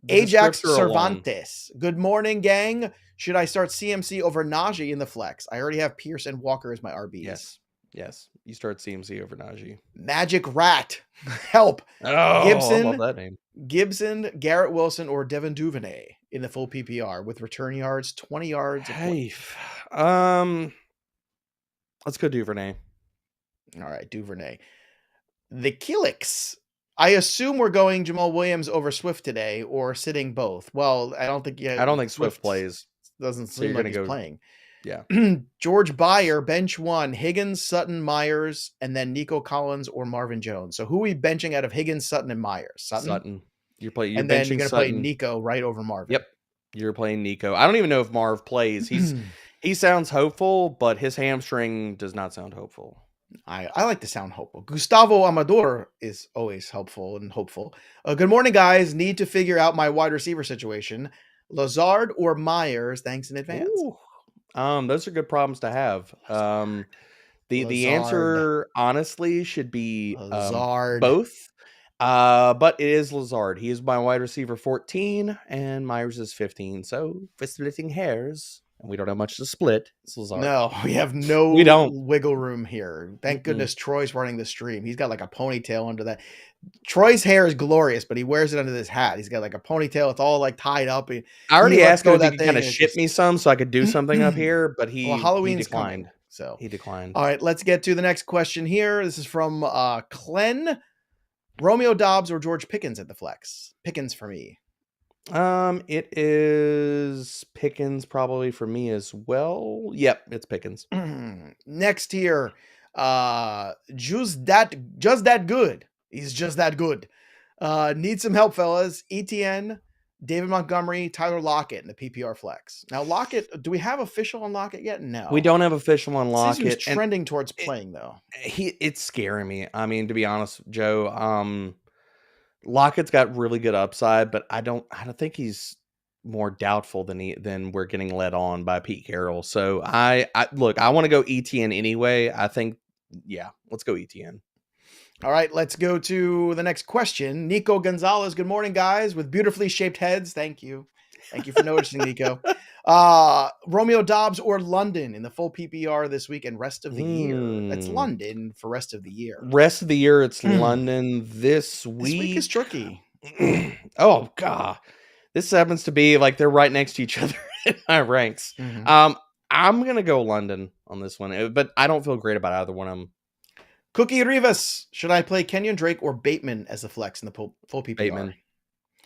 Ajax Cervantes. Good morning, gang. Should I start CMC over Najee in the flex? I already have Pierce and Walker as my RBs. Yes. You start CMC over Najee. Magic Rat. Help. Oh, Gibson. I love that name. Gibson, Garrett Wilson, or Devin Duvernay in the full PPR with return yards, 20 yards. Hey, let's go Duvernay. All right, Duvernay. The Killicks. I assume we're going Jamal Williams over Swift today, or sitting both. Well, I don't think yet. I don't think Swift plays. Doesn't seem like he's playing. Yeah. George Byer, bench 1. Higgins, Sutton, Myers, and then Nico Collins or Marvin Jones. So who are we benching out of Higgins, Sutton, and Myers? Sutton. You're and then you're going to play Nico right over Marvin. Yep. You're playing Nico. I don't even know if Marv plays. He sounds hopeful, but his hamstring does not sound hopeful. I like to sound hopeful. Gustavo Amador is always helpful and hopeful. Good morning, guys. Need to figure out my wide receiver situation. Lazard or Myers? Thanks in advance. Ooh. Those are good problems to have. The answer honestly should be Lazard. Both. But it is Lazard. He is my wide receiver 14, and Myers is 15. So for splitting hairs, and we don't have much to split, it's Lazard. No, we have wiggle room here. Thank goodness Troy's running the stream. He's got like a ponytail under that. Troy's hair is glorious, but he wears it under this hat. He's got like a ponytail. It's all like tied up. I already asked him if he kind of ship me some so I could do something up here, but he declined. Coming, so he declined. All right, let's get to the next question here. This is from Clen. Romeo Dobbs or George Pickens at the flex? Pickens for me. It is Pickens probably for me as well. Yep, it's Pickens. Next here, just that good. He's just that good. Need some help, fellas. ETN, David Montgomery, Tyler Lockett in the PPR flex. Now, Lockett, do we have official on Lockett yet? No, we don't have official on Lockett. He's trending towards playing though. It's scaring me. I mean, to be honest, Joe, Lockett's got really good upside, but I don't think he's more doubtful than we're getting led on by Pete Carroll. So I want to go ETN anyway. I think, let's go ETN. All right, let's go to the next question. Nico Gonzalez. Good morning, guys, with beautifully shaped heads. Thank you for noticing, Nico. Romeo Dobbs or London in the full PPR this week and rest of the year. That's London for rest of the year. Rest of the year, it's London this week. This week is tricky. Oh God, this happens to be like they're right next to each other in my ranks. I'm gonna go London on this one, but I don't feel great about either one of them. Cookie Rivas. Should I play Kenyon Drake or Bateman as a flex in the full PPR?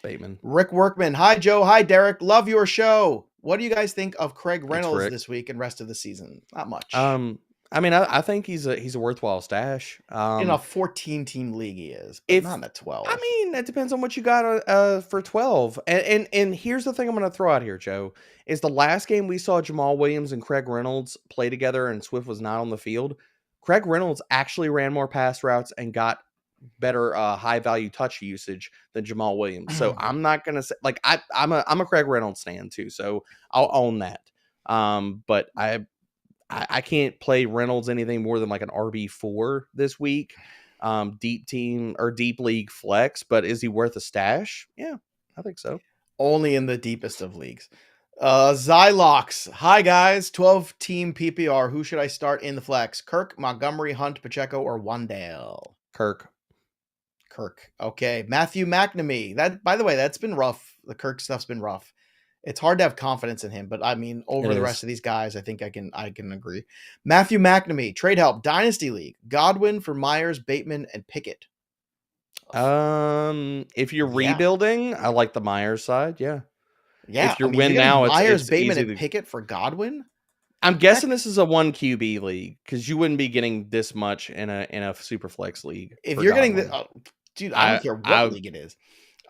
Bateman. Rick Workman. Hi, Joe. Hi, Derek. Love your show. What do you guys think of Craig Reynolds this week and rest of the season? Not much. I mean, I think he's a worthwhile stash. In a 14-team league, he is, but not in a 12. I mean, it depends on what you got for 12. And here's the thing I'm going to throw out here, Joe, is the last game we saw Jamal Williams and Craig Reynolds play together and Swift was not on the field Craig Reynolds actually ran more pass routes and got better high value touch usage than Jamal Williams. So I'm not gonna say like I'm a Craig Reynolds fan too, so I'll own that. But I can't play Reynolds anything more than like an RB4 this week. Deep team or deep league flex, but is he worth a stash? Yeah, I think so. Only in the deepest of leagues. Zylox. Hi guys, 12 team PPR. Who should I start in the flex? Kirk, Montgomery, Hunt, Pacheco, or Wandale? Kirk. Okay. Matthew McNamee. That, by the way, that's been rough. The Kirk stuff's been rough. It's hard to have confidence in him, but I mean, over the rest of these guys, I think I can agree. Matthew McNamee, trade help, Dynasty League, Godwin for Myers, Bateman, and Pickett. If you're rebuilding, I like the Myers side. Yeah. If you're win now, Myers, it's Bateman, easy and Pickett for Godwin. I'm guessing this is a 1 QB league because you wouldn't be getting this much in a super flex league. If you're getting the dude, I don't care what league it is.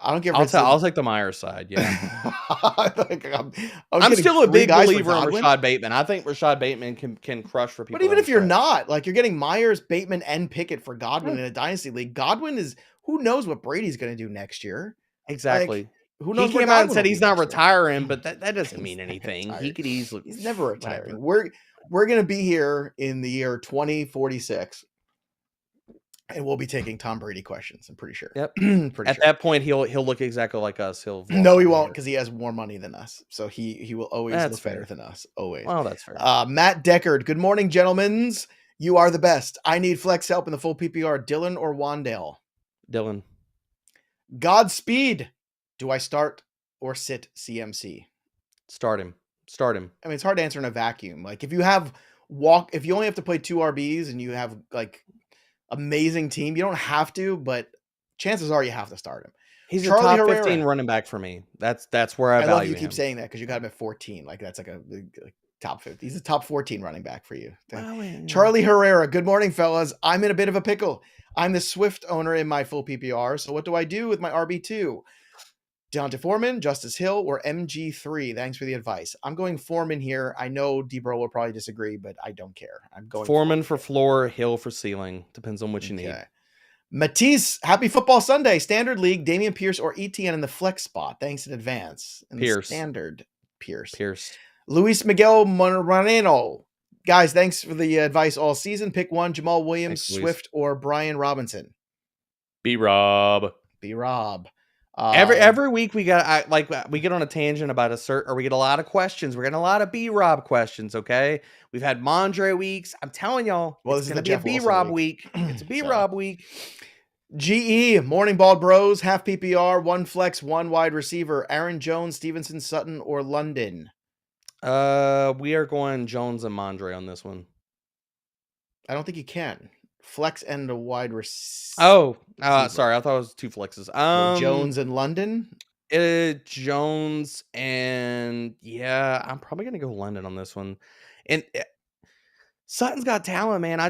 I don't care. I'll take the Myers side. Yeah, I'm still a big believer in Rashad Bateman. I think Rashad Bateman can crush for people. But even if you're not, like, you're getting Myers, Bateman, and Pickett for Godwin in a dynasty league. Godwin is, who knows what Brady's going to do next year? Exactly. Like, who knows? He came out and said he's not retiring, but that doesn't mean anything. He could easily. He's never retiring. We're going to be here in the year 2046. And we'll be taking Tom Brady questions, I'm pretty sure. Yep. At that point, he'll look exactly like us. No, he won't, because he has more money than us. So he will always look better than us. Always. Well, that's fair. Matt Deckard. Good morning, gentlemen. You are the best. I need flex help in the full PPR. Dylan or Wandale? Dylan. Godspeed. Do I start or sit CMC? Start him. I mean, it's hard to answer in a vacuum. Like, if you only have to play 2 RBs and you have like amazing team, you don't have to, but chances are you have to start him. He's a top 15 running back for me. That's where I value love you him. Keep saying that because you got him at 14. Like, that's like a top 50. He's a top 14 running back for you. Charlie Herrera. Good morning, fellas. I'm in a bit of a pickle. I'm the Swift owner in my full PPR. So what do I do with my RB2? Deontay Foreman, Justice Hill, or MG3? Thanks for the advice. I'm going Foreman here. I know Debro will probably disagree, but I don't care. I'm going Foreman for floor, Hill for ceiling. Depends on what you need. Matisse, happy football Sunday. Standard League, Damian Pierce or ETN in the flex spot. Thanks in advance. Pierce. Standard, Pierce. Luis Miguel Moreno. Guys, thanks for the advice all season. Pick one, Jamal Williams, Swift, or Brian Robinson. B-Rob. Every week we got we get on a tangent about or we get a lot of questions. We're getting a lot of B-Rob questions. Okay, we've had Mondre weeks. I'm telling y'all, it's gonna be a B-Rob week. It's a B-Rob week. GE Morning Bald Bros, half PPR, 1 flex, 1 wide receiver. Aaron Jones, Stevenson, Sutton, or London. We are going Jones and Mondre on this one. I don't think you can. Flex and a wide receiver. Sorry. I thought it was 2 flexes. Jones and London. Jones and I'm probably gonna go London on this one. And Sutton's got talent, man. I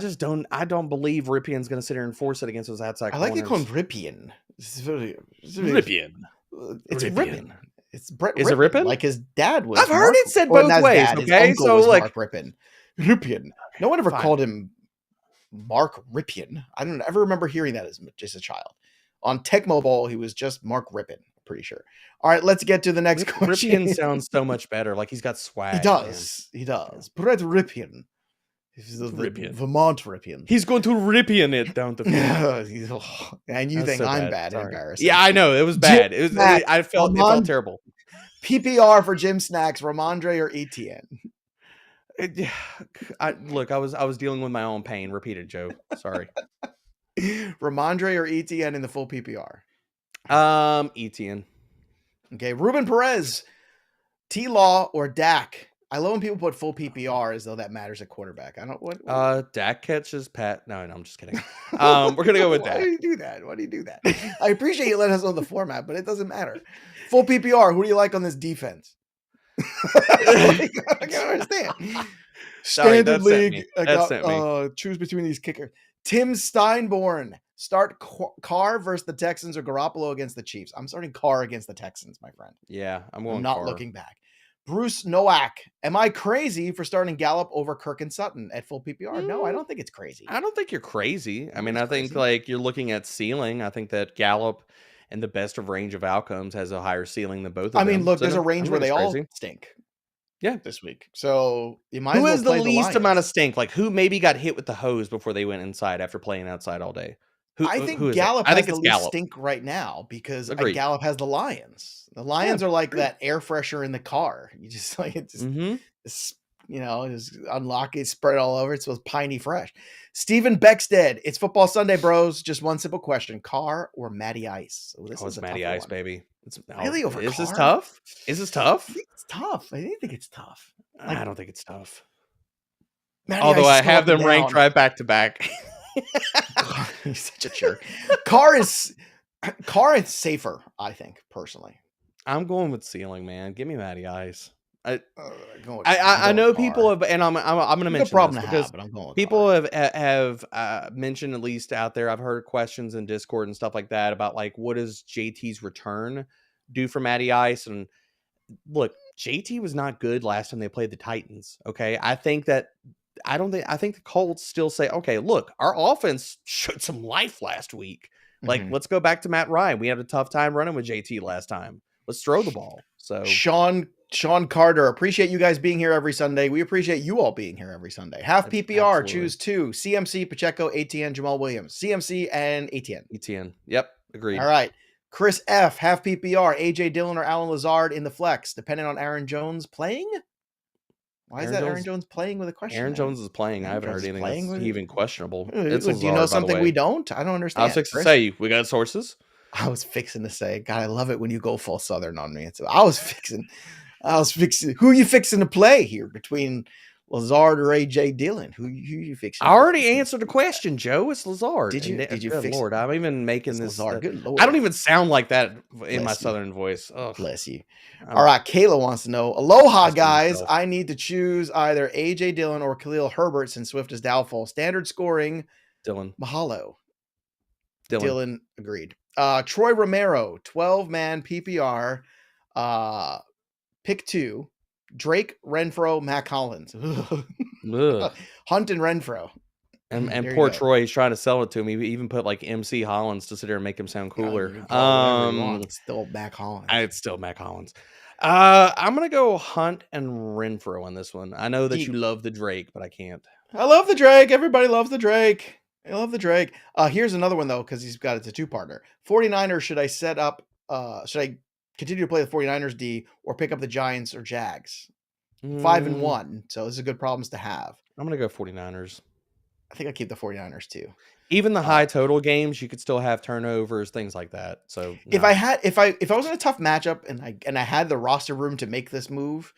don't believe Rippion's gonna sit here and force it against those outside corners. I like to call him Ripien. Ripien. It's Ripien. It's Brett. Is it Ripien? Like his dad was. I've heard it said both ways. Okay, so like Mark Ripien. No one ever called him Mark Ripien. I don't ever remember hearing that as just a child. On Tecmo Bowl, he was just Mark Ripien, pretty sure. All right, let's get to the next question. Ripien sounds so much better. Like he's got swag. He does. Man. He does. Brett Ripien. He's the Vermont Ripien. He's going to Ripien it down the field. And you think so I'm bad and embarrassing. Yeah, I know. It was bad. I felt terrible. PPR for Jim Snacks, Ramondre or ETN? I was dealing with my own pain. Repeat it, Joe. Sorry. Ramondre or ETN in the full PPR? ETN. Okay. Ruben Perez, T-Law or Dak? I love when people put full PPR as though that matters at quarterback. I don't what Dak catches Pat. No, I'm just kidding. We're gonna go with Dak. Why do you do that? I appreciate you letting us know the format, but it doesn't matter. Full PPR. Who do you like on this defense? I can't understand. Standard League. Choose between these kickers. Tim Steinborn. Start Carr versus the Texans or Garoppolo against the Chiefs. I'm starting Carr against the Texans, my friend. Yeah, I'm not looking back. Bruce Nowak, am I crazy for starting Gallup over Kirk and Sutton at full PPR? No, I don't think it's crazy. I don't think you're crazy. I mean, I think crazy. like you're looking at ceiling. I think that Gallup and the best of range of outcomes has a higher ceiling than both of them. I mean, look, So there's no, a range I where think they it's all crazy. stink. Yeah, this week. So you might who as has well the play least amount of Lions. stink? Like who maybe got hit with the hose before they went inside after playing outside all day? I think who is Gallup it? I has think the it's least Gallup. stink right now because Agreed. Gallup has the Lions. The Lions are like that air freshener in the car. You just like it just, it's, you know, just unlock it, spread it all over. It's so piney fresh. Stephen Beckstead, it's Football Sunday, bros. Just one simple question: Carr or Matty Ice? Oh, this is Matty Ice, baby. It's really over. Is Carr? this tough? Is this tough? I think it's tough. I think it's tough. Like, I don't think it's tough. Matty Although Ice I have them ranked right back to back. He's such a jerk. Carr is safer, I think, personally. I'm going with ceiling, man. Give me Matty Ice. I Carr. know people have, and I'm going to mention problem this to because have, but I'm going with people Carr. have mentioned, at least out there, I've heard questions in Discord and stuff like that about like what does JT's return do for Matty Ice? And look, JT was not good last time they played the Titans. Okay, I think the Colts still say, okay, look, our offense showed some life last week. Like, let's go back to Matt Ryan. We had a tough time running with JT last time. Let's throw the ball. So Sean Carter, appreciate you guys being here every Sunday. We appreciate you all being here every Sunday. Half PPR, choose two: CMC, Pacheco, ATN, Jamal Williams. CMC and ATN. ETN. Yep, agreed. All right. Chris F, half PPR, AJ Dillon or Alan Lazard in the flex, depending on Aaron Jones playing. Why is that Aaron Jones playing with a question? Aaron Jones is playing. I haven't heard anything that's even questionable. Do you know something we don't? I don't understand. I was fixing to say, we got sources. I was fixing to say, God, I love it when you go full Southern on me. I was fixing. Who are you fixing to play here between Lazard or AJ Dillon? Who you fixing? I already answered the question, Joe. It's Lazard. Did you? Good Lord, I'm even making this. Lazard. Good Lord. I don't even sound like that in my Southern voice. Ugh. Bless you. All right, Kayla wants to know, aloha, guys. I need to choose either AJ Dillon or Khalil Herbert since Swift is doubtful. Standard scoring. Dillon. Mahalo. Dillon agreed. Troy Romero, 12-man PPR. Pick 2. Drake, Renfro, Mac Hollins. Hunt and Renfro. And poor Troy, he's trying to sell it to me. We even put like MC Hollins to sit there and make him sound cooler. It's still Mac Hollins. It's still Mac Hollins. I'm gonna go Hunt and Renfro on this one. I know that you love the Drake, but I can't. I love the Drake. Everybody loves the Drake. I love the Drake. Here's another one though, because it's a two-parter. 49ers, should I set up? Should I continue to play the 49ers D or pick up the Giants or Jags? 5-1. So this is good problems to have. I'm gonna go 49ers. I think I keep the 49ers too. Even the high total games, you could still have turnovers, things like that. So if I was in a tough matchup and I had the roster room to make this move,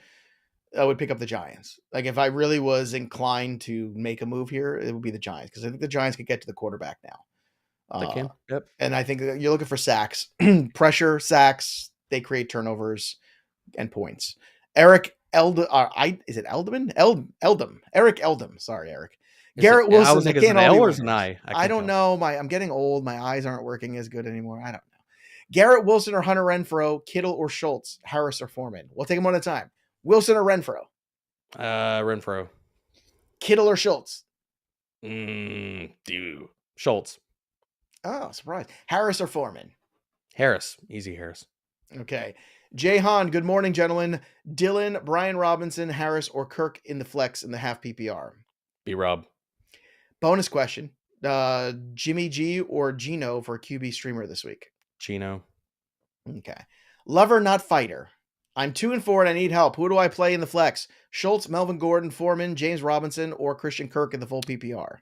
I would pick up the Giants. Like if I really was inclined to make a move here, it would be the Giants because I think the Giants could get to the quarterback now. They can. Yep. And I think you're looking for sacks, pressure, sacks. They create turnovers and points. Eric Eldam. Is it Eldman? Eldam. Eric Eldam. Sorry, Eric. Garrett Wilson. I was thinking it's an L or an I. I don't know. I'm getting old. My eyes aren't working as good anymore. I don't know. Garrett Wilson or Hunter Renfro, Kittle or Schultz, Harris or Foreman. We'll take them one at a time. Wilson or Renfro? Renfro. Kittle or Schultz? Schultz. Oh, surprise. Harris or Foreman? Harris. Easy Harris. Okay. Jay Hahn, good morning, gentlemen. Dillon, Brian Robinson, Harris, or Kirk in the flex in the half PPR? B-Rob. Bonus question. Jimmy G or Gino for QB streamer this week? Gino. Okay. Lover, not fighter. I'm 2-4 and I need help. Who do I play in the flex? Schultz, Melvin Gordon, Foreman, James Robinson, or Christian Kirk in the full PPR?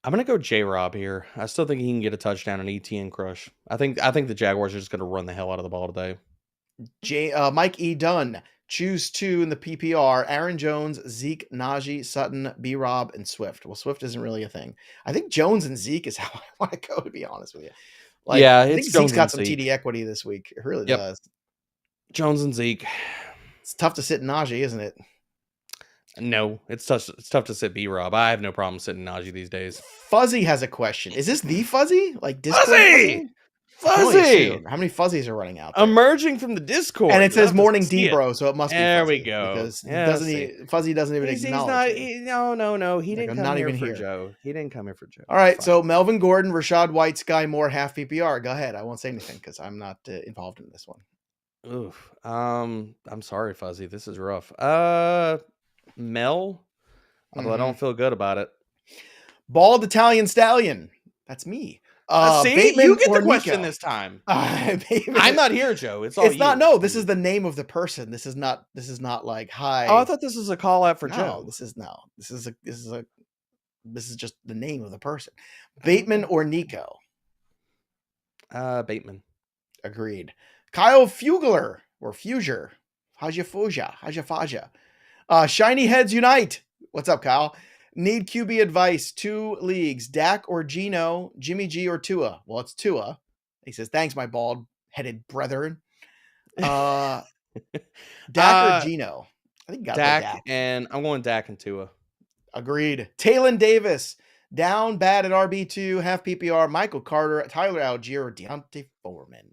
I'm going to go J-Rob here. I still think he can get a touchdown and ETN crush. I think the Jaguars are just going to run the hell out of the ball today. Mike E. Dunn. Choose 2 in the PPR. Aaron Jones, Zeke, Najee, Sutton, B-Rob, and Swift. Well, Swift isn't really a thing. I think Jones and Zeke is how I want to go, to be honest with you. I think Zeke's got some TD equity this week. It really does. Jones and Zeke. It's tough to sit Najee, isn't it? No, it's tough to sit B-Rob. I have no problem sitting Najee these days. Fuzzy has a question. Is this the Fuzzy? Like Discord Fuzzy? Fuzzy. How many fuzzies are running out there? Emerging from the Discord. And it says morning D-bro, so it must be There Fuzzy. we go. Because Fuzzy doesn't even acknowledge it. No. He didn't come here for here. Joe. He didn't come here for Joe. All right, so Melvin Gordon, Rashad White, Sky Moore, half PPR. Go ahead. I won't say anything because I'm not involved in this one. Oof. I'm sorry, Fuzzy. This is rough. Mel, although I don't feel good about it. Bald Italian Stallion. That's me. See, Bateman you get the or question Nico? this time. Bateman. I'm not here, Joe. It's not. No, this is the name of the person. This is not like hi. Oh, I thought this was a call out for Joe. This is just the name of the person. Bateman or Nico? Bateman. Agreed. Kyle Fugler or Fuger. Haja Faja. Shiny Heads Unite. What's up, Kyle? Need QB advice. 2 leagues. Dak or Geno, Jimmy G or Tua. Well, it's Tua. He says, thanks, my bald-headed brethren. Dak or Geno? I think Dak, and I'm going Dak and Tua. Agreed. Taylon Davis. Down bad at RB2. Half PPR. Michael Carter. Tyler Algier or Deontay Foreman.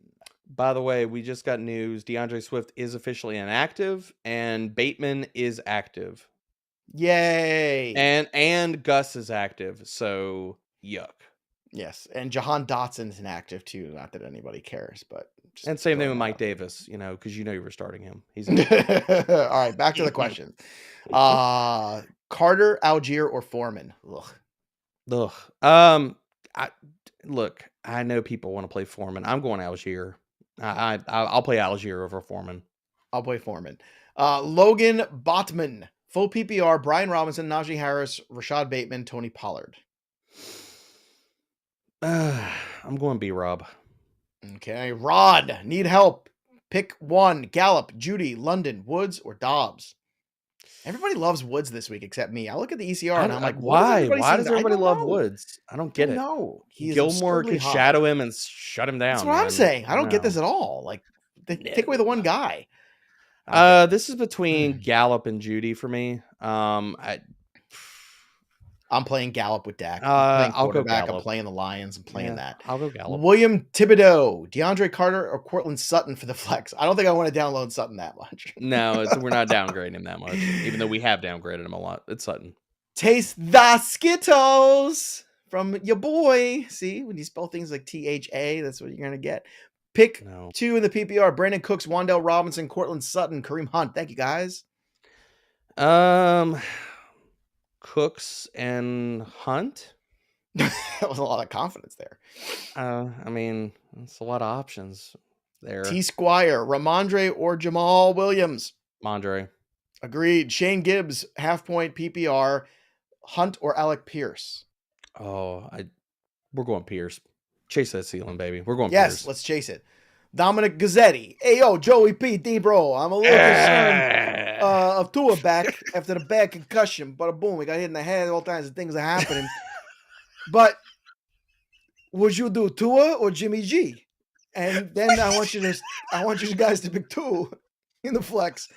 By the way, we just got news. DeAndre Swift is officially inactive, and Bateman is active. Yay! And Gus is active, so yuck. Yes, and Jahan Dotson's inactive too. Not that anybody cares, but and same thing with Mike Davis, because you were starting him. He's all right. Back to the question. Carter, Algier, or Foreman? Ugh. I know people want to play Foreman. I'm going Algier. I'll play Algier over Foreman. I'll play Foreman. Logan Botman. Full PPR, Brian Robinson, Najee Harris, Rashad Bateman, Tony Pollard. I'm going B-Rob. Okay. Rod, need help. Pick one. Gallup, Judy, London, Woods, or Dobbs. Everybody loves Woods this week except me. I look at the ECR and I'm like, why? Why does everybody love Woods? I don't get it. No. Gilmore could shadow him and shut him down. That's what I'm saying. I don't get this at all. Like, take away the one guy. This is between Gallup and Judy for me. I'm playing Gallup with Dak. I'll go Gallup. I'm playing the Lions. I'm playing that. I'll go Gallup. William Thibodeau, DeAndre Carter, or Cortland Sutton for the flex. I don't think I want to download Sutton that much. No, we're not downgrading him that much, even though we have downgraded him a lot. It's Sutton. Taste the Skittles from your boy. See, when you spell things like THA, that's what you're going to get. Pick 2 in the PPR. Brandon Cooks, Wan'Dale Robinson, Cortland Sutton, Kareem Hunt. Thank you, guys. Cooks and Hunt. That was a lot of confidence there. I mean, it's a lot of options there. T. Squire, Ramondre or Jamal Williams. Mondre. Agreed. Shane Gibbs, half point PPR. Hunt or Alec Pierce. We're going Pierce. Chase that ceiling, baby. We're going Yes, Pierce. let's chase it. Dominic Gazzetti. Hey, yo, Joey P. D-Bro. I'm a little concerned of Tua back after the bad concussion. But boom, we got hit in the head. All kinds of things are happening. But would you do Tua or Jimmy G? And then I want you guys to pick 2 in the flex.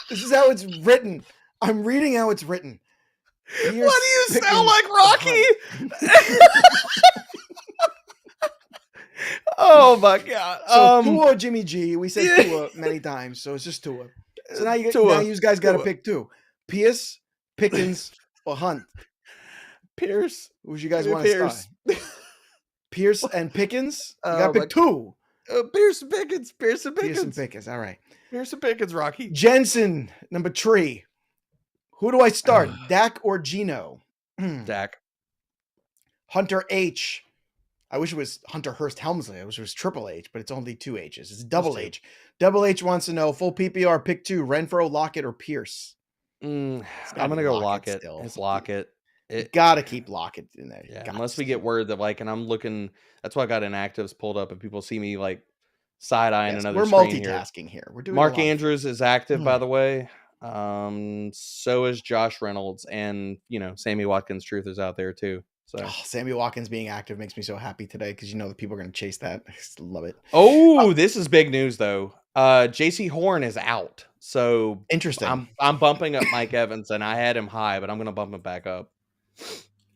This is how it's written. I'm reading how it's written. Why do you sound like Rocky? Oh my God! So Tua or Jimmy G? We said Tua many times, so it's just Tua. So now you guys got to pick 2: Pierce, Pickens, or Hunt. Pierce. Who you guys want to start? Pierce and Pickens. You got to pick 2. Pierce and Pickens. Pierce and Pickens. All right. Pierce and Pickens. Rocky. Jensen, number 3. Who do I start? Dak or Geno? Dak. Hunter H. I wish it was Hunter Hurst Helmsley. I wish it was Triple H, but it's only 2 H's. It's Double H. Double H wants to know, full PPR, pick 2, Renfro, Lockett, or Pierce? I'm going to go Lockett. It's Lockett. Got to keep Lockett in there. Yeah, unless we get word that, and I'm looking, that's why I got inactives pulled up, and people see me, side-eyeing another We're multitasking here. We're doing Mark Andrews is active, by the way. So is Josh Reynolds, and, Sammy Watkins Truth is out there, too. So Sammy Watkins being active makes me so happy today because the people are going to chase that. I just love it. This is big news though. JC Horn is out. So interesting. I'm bumping up Mike Evans and I had him high, but I'm going to bump him back up.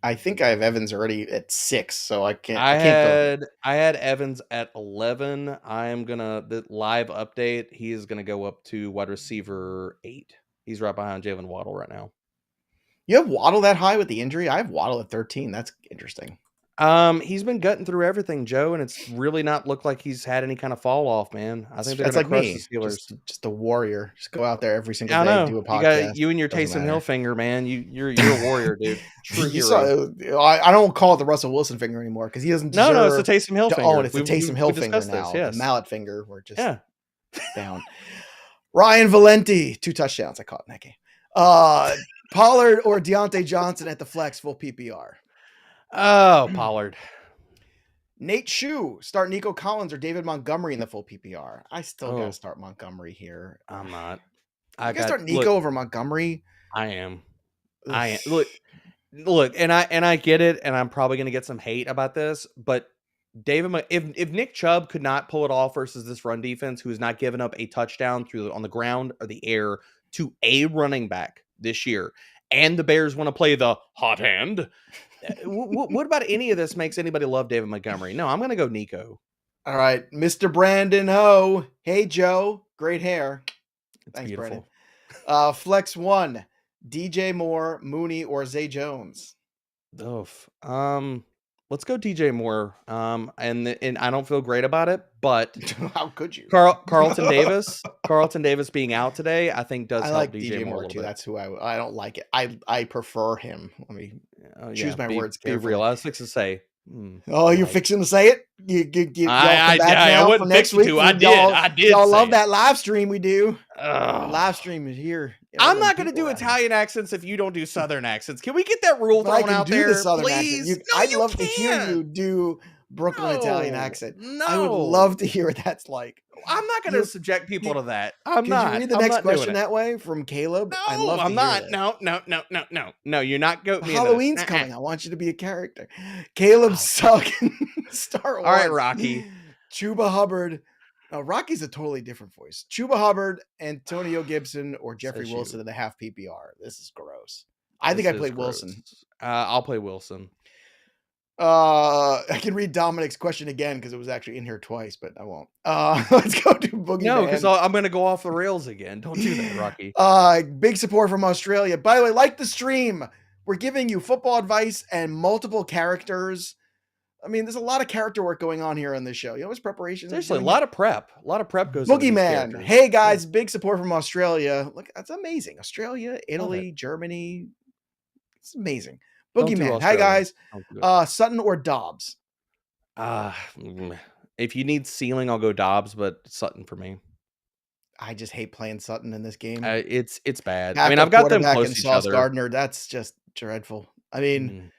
I think I have Evans already at 6, so I can't go. I had Evans at 11. I am the live update. He is gonna go up to wide receiver 8. He's right behind Jalen Waddle right now. You have Waddle that high with the injury? I have Waddle at 13. That's interesting. He's been gutting through everything, Joe, and it's really not looked like he's had any kind of fall off, man. I think they're That's gonna like crush me, the Steelers. just a warrior. Just go out there every single I day, know do a you podcast. got you and your Doesn't Taysom Hill matter. finger, man. You're a warrior, dude. True You hero. saw, I don't call it the Russell Wilson finger anymore because he doesn't deserve. No, it's the Taysom Hill to finger. own. It's the Taysom Hill finger now. Yes. The mallet finger. We're just Yeah. down. Ryan Valenti, 2 touchdowns I caught in that game. Pollard or Deontay Johnson at the flex, full PPR. Oh, Pollard. Nate Shue, start Nico Collins or David Montgomery in the full PPR. I still got to start Montgomery here. I'm not. I got to start Nico over Montgomery. I am. Look, and I get it, and I'm probably going to get some hate about this, but if Nick Chubb could not pull it off versus this run defense, who has not given up a touchdown on the ground or the air to a running back this year, and the Bears want to play the hot hand, what about any of this makes anybody love David Montgomery? No, I'm going to go Nico. All right, Mr. Brandon Ho. Hey, Joe. Great hair. Thanks, beautiful. Brandon. Flex 1, DJ Moore, Mooney, or Zay Jones. Let's go DJ Moore. And I don't feel great about it, but how could you? Carlton Davis being out today, I think does help like DJ Moore too. That's who I don't like it. I prefer him. Let me choose my words carefully. Be real. I was fixing to say. You're fixing to say it? I wouldn't next week. I did. Y'all love that live stream we do. Live stream is here. I'm not going to do Italian accents if you don't do Southern accents. Can we get that rule thrown out there, please? I'd love to hear you do Brooklyn Italian accent. No, I would love to hear what that's like. I'm not going to subject people to that. Could you read the next question that way from Caleb? No, I'm not. No, you're not goating me. Halloween's coming. I want you to be a character. Caleb Suck. Star Wars. All right, Rocky. Chuba Hubbard. Rocky's a totally different voice. Chuba Hubbard, Antonio Gibson, or Jeffrey Wilson in the half PPR. This is gross. I think I played Wilson. I'll play Wilson. I can read Dominic's question again because it was actually in here twice, but I won't. Let's go to Boogie. No, because I'm going to go off the rails again. Don't do that, Rocky. Big support from Australia. By the way, like the stream. We're giving you football advice and multiple characters. I mean, there's a lot of character work going on here on this show. You know, it's preparation. Seriously, a lot of prep. A lot of prep goes into Boogeyman. Hey, guys, big support from Australia. Look, that's amazing. Australia, Italy, Germany. It's amazing. Boogeyman. Hi, guys. Sutton or Dobbs? If you need ceiling, I'll go Dobbs, but Sutton for me. I just hate playing Sutton in this game. It's bad. I mean, I've got them close to each other. Gardner, that's just dreadful. I mean,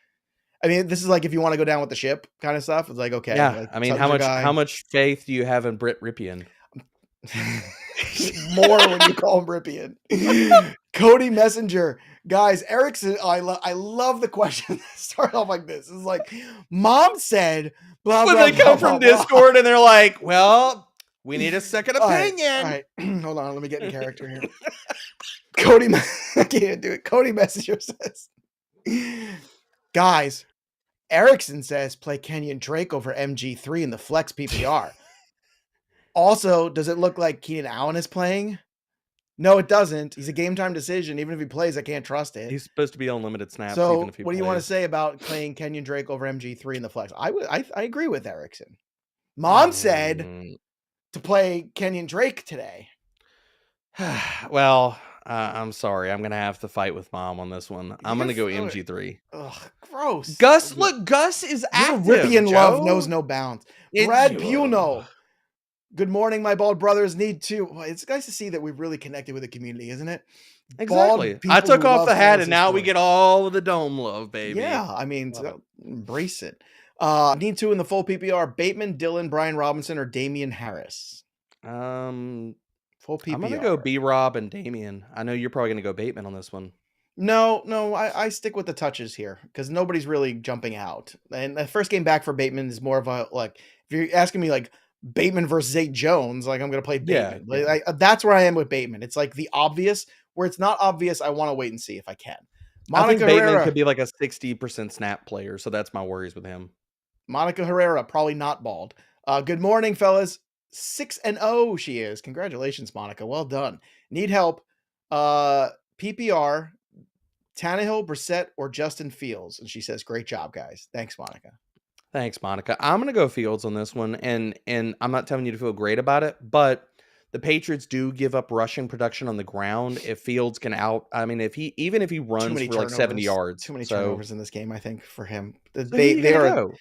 this is like if you want to go down with the ship kind of stuff. It's like, okay. Yeah. Like, I mean, how much faith do you have in Britt Ripien? More when you call him Ripien. Cody Messenger. Guys, Erickson, I love the question that started off like this. It's like, Mom said, blah, blah, blah. When they come from Discord and they're like, well, we need a second opinion. All right. Hold on. Let me get in character here. Cody, I can't do it. Cody Messenger says, guys, Erickson says play Kenyon Drake over MG3 in the flex PPR. Also, does it look like Keenan Allen is playing? No, it doesn't. He's a game time decision. Even if he plays, I can't trust it. He's supposed to be on limited snaps. So, even if he what do plays. you want to say about playing Kenyon Drake over MG3 in the flex? I agree with Erickson. Mom said to play Kenyon Drake today. Well, I'm sorry. I'm going to have to fight with Mom on this one. I'm going to go MG3. Ugh, gross. Gus is active. Ripien love knows no bounds. Brad Puno. Good morning, my bald brothers. Need to. Well, it's nice to see that we've really connected with the community, isn't it? Exactly. I took off the hat and now we get all of the dome love, baby. Yeah, I mean, embrace it. Need to in the full PPR. Bateman, Dillon, Brian Robinson, or Damian Harris? Full PPR. I'm going to go B-Rob and Damian. I know you're probably going to go Bateman on this one. No, I stick with the touches here because nobody's really jumping out. And the first game back for Bateman is more of a, like, if you're asking me, like, Bateman versus Zay Jones, like I'm going to play Bateman. Yeah. That's where I am with Bateman. It's like the obvious, where it's not obvious, I want to wait and see if I can. I think Monica Bateman Herrera. could be like a 60% snap player, so that's my worries with him. Monica Herrera, probably not bald. Good morning, fellas. 6-0 she is. Congratulations, Monica. Well done. Need help. PPR, Tannehill, Brissett, or Justin Fields. And she says, great job, guys. Thanks, Monica. Thanks, Monica. I'm going to go Fields on this one, and I'm not telling you to feel great about it, but the Patriots do give up rushing production on the ground. If Fields can if he runs for like 70 yards. Too many turnovers in this game, I think, for him. So go?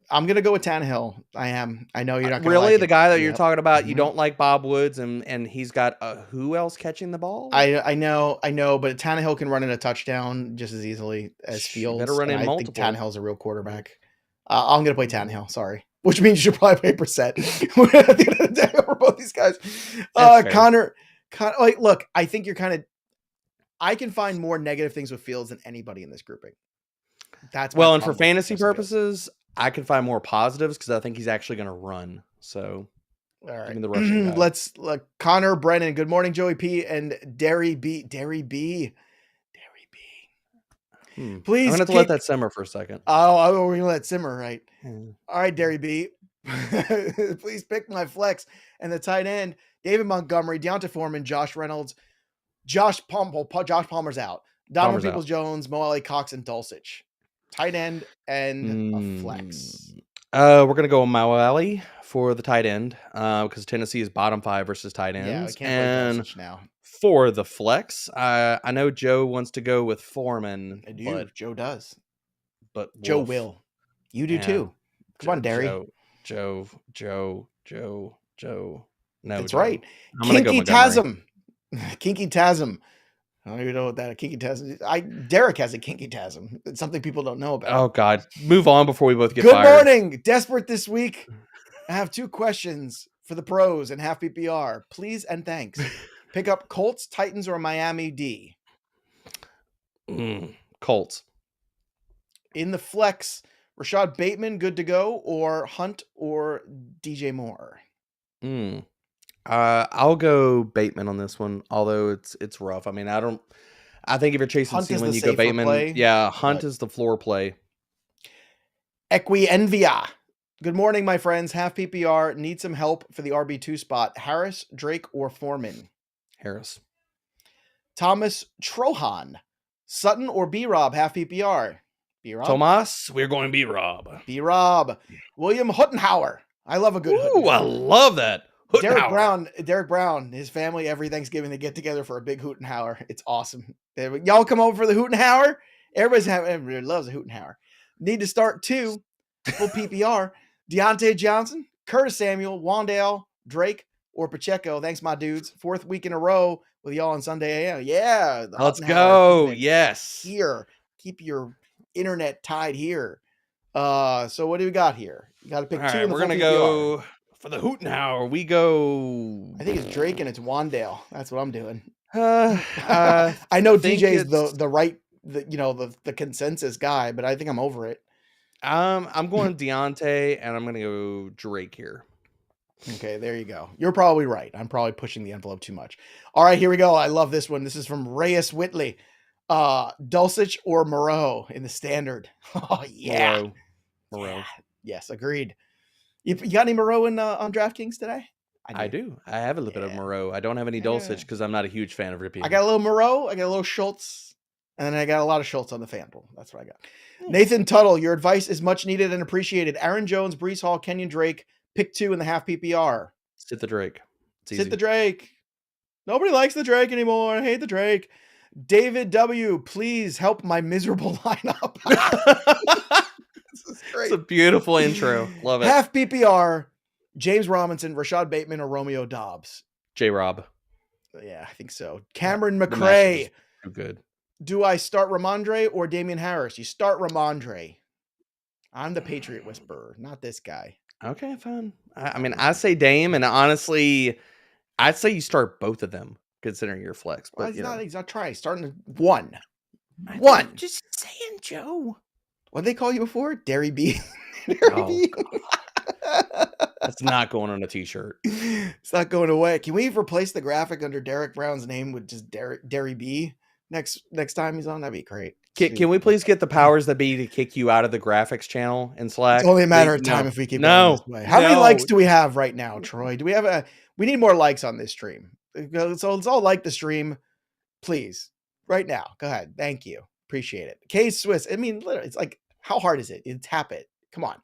I'm going to go with Tannehill. I am. I know you're not going to really like the it. guy that you're talking about. You don't like Bob Woods, and he's got who else catching the ball? I know, but Tannehill can run in a touchdown just as easily as Fields. Better run in multiple. I think Tannehill's a real quarterback. I'm going to play Tannehill. Sorry, which means you should probably play Brissett at the end of the day over both these guys. Connor, look, I think you're kind of. I can find more negative things with Fields than anybody in this grouping. That's well, and for fantasy purposes, I can find more positives because I think he's actually going to run. So, all right, give me the rushing guy. Let's look. Connor, Brennan. Good morning, Joey P and Derry B. Please, I'm going to let that simmer for a second. Oh, we're going to let it simmer, right? All right, Derry B. Please pick my flex and the tight end. David Montgomery, Deonta Foreman, Josh Reynolds, Josh Palmer's out. Donovan Peoples-Jones, Mo Alley, Cox, and Dulcich. Tight end and a flex. We're going to go with Mo Alley for the tight end because Tennessee is bottom 5 versus tight ends. Yeah, we can't play Dulcich now. For the flex, I know Joe wants to go with Foreman. I do. Joe does. But Joe will. You do too. Come on, Derry. Joe. No, that's Joe. right. Kinky Tasm. Kinky Tasm. I don't even know what that kinky tasm. Derek has a kinky tasm. It's something people don't know about. Oh God, move on before we both get Good fired. morning. Desperate this week. I have 2 questions for the pros and half PPR. Please and thanks. Pick up Colts, Titans, or Miami D. Colts. In the flex, Rashad Bateman, good to go, or Hunt or DJ Moore. I'll go Bateman on this one, although it's rough. I mean, I think if you're chasing ceiling, you go Bateman. Play, Hunt is the floor play. Equienvia. Good morning, my friends. Half PPR. Need some help for the RB2 spot. Harris, Drake, or Foreman? Harris. Thomas Trohan. Sutton or B-Rob, half PPR? B-Rob. Tomas, we're going B-Rob. B-Rob. William Huttenhauer. I love a good Huttenhauer. I love that. Derek Brown, his family, every Thanksgiving, they get together for a big Huttenhauer. It's awesome. Y'all come over for the Huttenhauer? Everybody loves a Huttenhauer. Need to start 2. Full PPR. Deontay Johnson, Curtis Samuel, Wandale, Drake, or Pacheco. Thanks, my dudes. 4th week in a row with y'all on Sunday AM. Yeah. Let's go. Yes. Here. Keep your internet tied here. So what do we got here? You got to pick 2. Right, we're going to go for the Huttenhauer. We go. I think it's Drake and it's Wandale. That's what I'm doing. I know DJ's the consensus guy, but I think I'm over it. I'm going Deontay, and I'm going to go Drake here. Okay, there you go. You're probably right. I'm probably pushing the envelope too much. All right, here we go. I love this one. This is from Reyes Whitley. Dulcich or Moreau in the standard. Oh, yeah. Moreau. Yeah. Yes, agreed. You got any Moreau on DraftKings today? I do. I have a little bit of Moreau. I don't have any Dulcich because I'm not a huge fan of Rippy. I got a little Moreau. I got a little Schultz. And then I got a lot of Schultz on the FanDuel. That's what I got. Nathan Tuttle, your advice is much needed and appreciated. Aaron Jones, Breece Hall, Kenyon Drake, pick 2 in the half PPR. Sit the Drake. Sit the Drake. Nobody likes the Drake anymore. I hate the Drake. David W., please help my miserable lineup. This is great. It's a beautiful intro. Love it. Half PPR, James Robinson, Rashad Bateman, or Romeo Dobbs? J-Rob. Yeah, I think so. Cameron McRae. Too good. Do I start Ramondre or Damian Harris? You start Ramondre. I'm the Patriot Whisperer, not this guy. Okay, fine. I mean, I say Dame, and honestly, I'd say you start both of them, considering your flex. But he's not trying. Starting 1. Just saying, Joe. What did they call you before? Derry B. That's not going on a t-shirt. It's not going away. Can we replace the graphic under Derek Brown's name with just Derry B? next time he's on, that'd be great. Can we please get the powers that be to kick you out of the graphics channel in Slack? It's only a matter of time if we keep going this way. How many likes do we have right now, Troy? We need more likes on this stream. So let's all like the stream, please. Right now. Go ahead. Thank you. Appreciate it. K Swiss. I mean, literally, it's like, how hard is it? You tap it. Come on.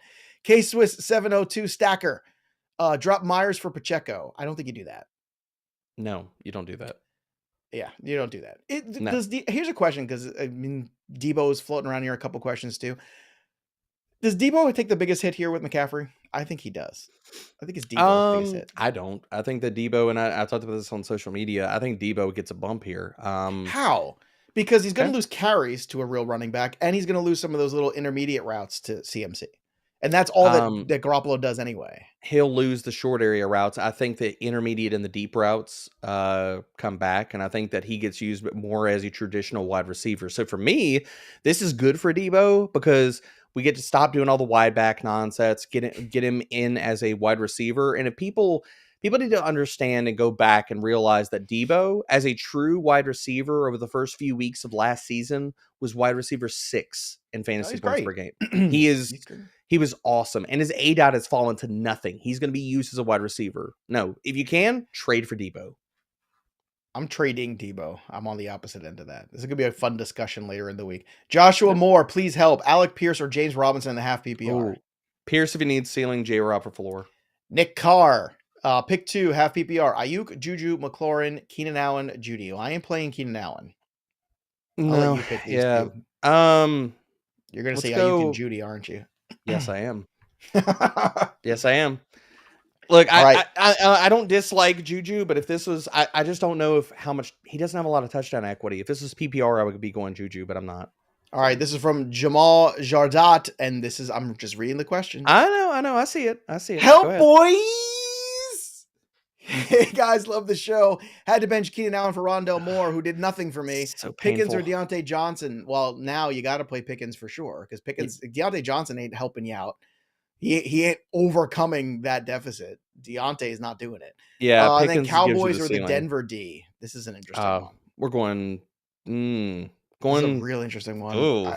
K Swiss 702 Stacker. Drop Myers for Pacheco. I don't think you do that. No, you don't do that. Yeah, you don't do that. No. Here's a question, because I mean, Debo is floating around here. A couple questions too. Does Debo take the biggest hit here with McCaffrey? I think he does. I think it's Debo's biggest hit. I don't. I think that Debo, and I talked about this on social media, I think Debo gets a bump here. How? Because he's going to lose carries to a real running back, and he's going to lose some of those little intermediate routes to CMC. And that's all that Garoppolo does anyway. He'll lose the short area routes. I think the intermediate and the deep routes come back, and I think that he gets used more as a traditional wide receiver. So for me, this is good for Debo because we get to stop doing all the wide back nonsense, get him in as a wide receiver. And if people need to understand and go back and realize that Debo, as a true wide receiver over the first few weeks of last season, was wide receiver 6 in fantasy points per game. He was awesome. And his ADOT has fallen to nothing. He's going to be used as a wide receiver. No, if you can, trade for Debo. I'm trading Debo. I'm on the opposite end of that. This is going to be a fun discussion later in the week. Joshua Moore, please help. Alec Pierce or James Robinson in the half PPR. Ooh. Pierce if you need ceiling, J-Rob for floor. Nick Carr, pick 2, half PPR. Ayuk, Juju, McLaurin, Keenan Allen, Judy. I ain't playing Keenan Allen. I'll let you pick these two. You're going to say Ayuk and Judy, aren't you? Yes, I am. Yes, I am. Look, I don't dislike Juju, but if this was, I just don't know how much, he doesn't have a lot of touchdown equity. If this was PPR, I would be going Juju, but I'm not. All right, this is from Jamal Jardat, and I'm just reading the question. I know. I see it. Help, boys! Hey, guys, love the show. Had to bench Keenan Allen for Rondell Moore, who did nothing for me. So Pickens or Deontay Johnson? Well, now you got to play Pickens for sure, because Deontay Johnson ain't helping you out. He ain't overcoming that deficit. Deontay is not doing it. Yeah, and then Cowboys or the Denver D. This is an interesting one. We're going. This is a real interesting one. Ooh.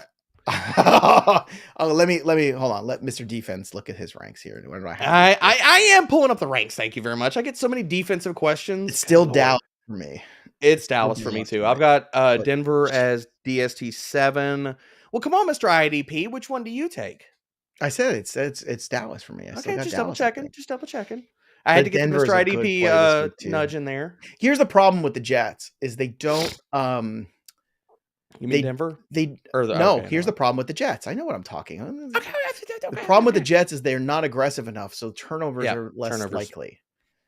Let me hold on. Let Mr. Defense look at his ranks here. What do I have? I am pulling up the ranks. Thank you very much. I get so many defensive questions. It's still Dallas for me. It's Dallas for me too. I've got Denver as DST 7. Well, come on, Mr. IDP. Which one do you take? I said it's Dallas for me. Okay, just double checking. I had to get the Mr. IDP nudge in there. Here's the problem with the Jets is they don't. You mean Denver? Here's the problem with the Jets. I know what I'm talking. The problem with the Jets is they're not aggressive enough, so turnovers are less likely.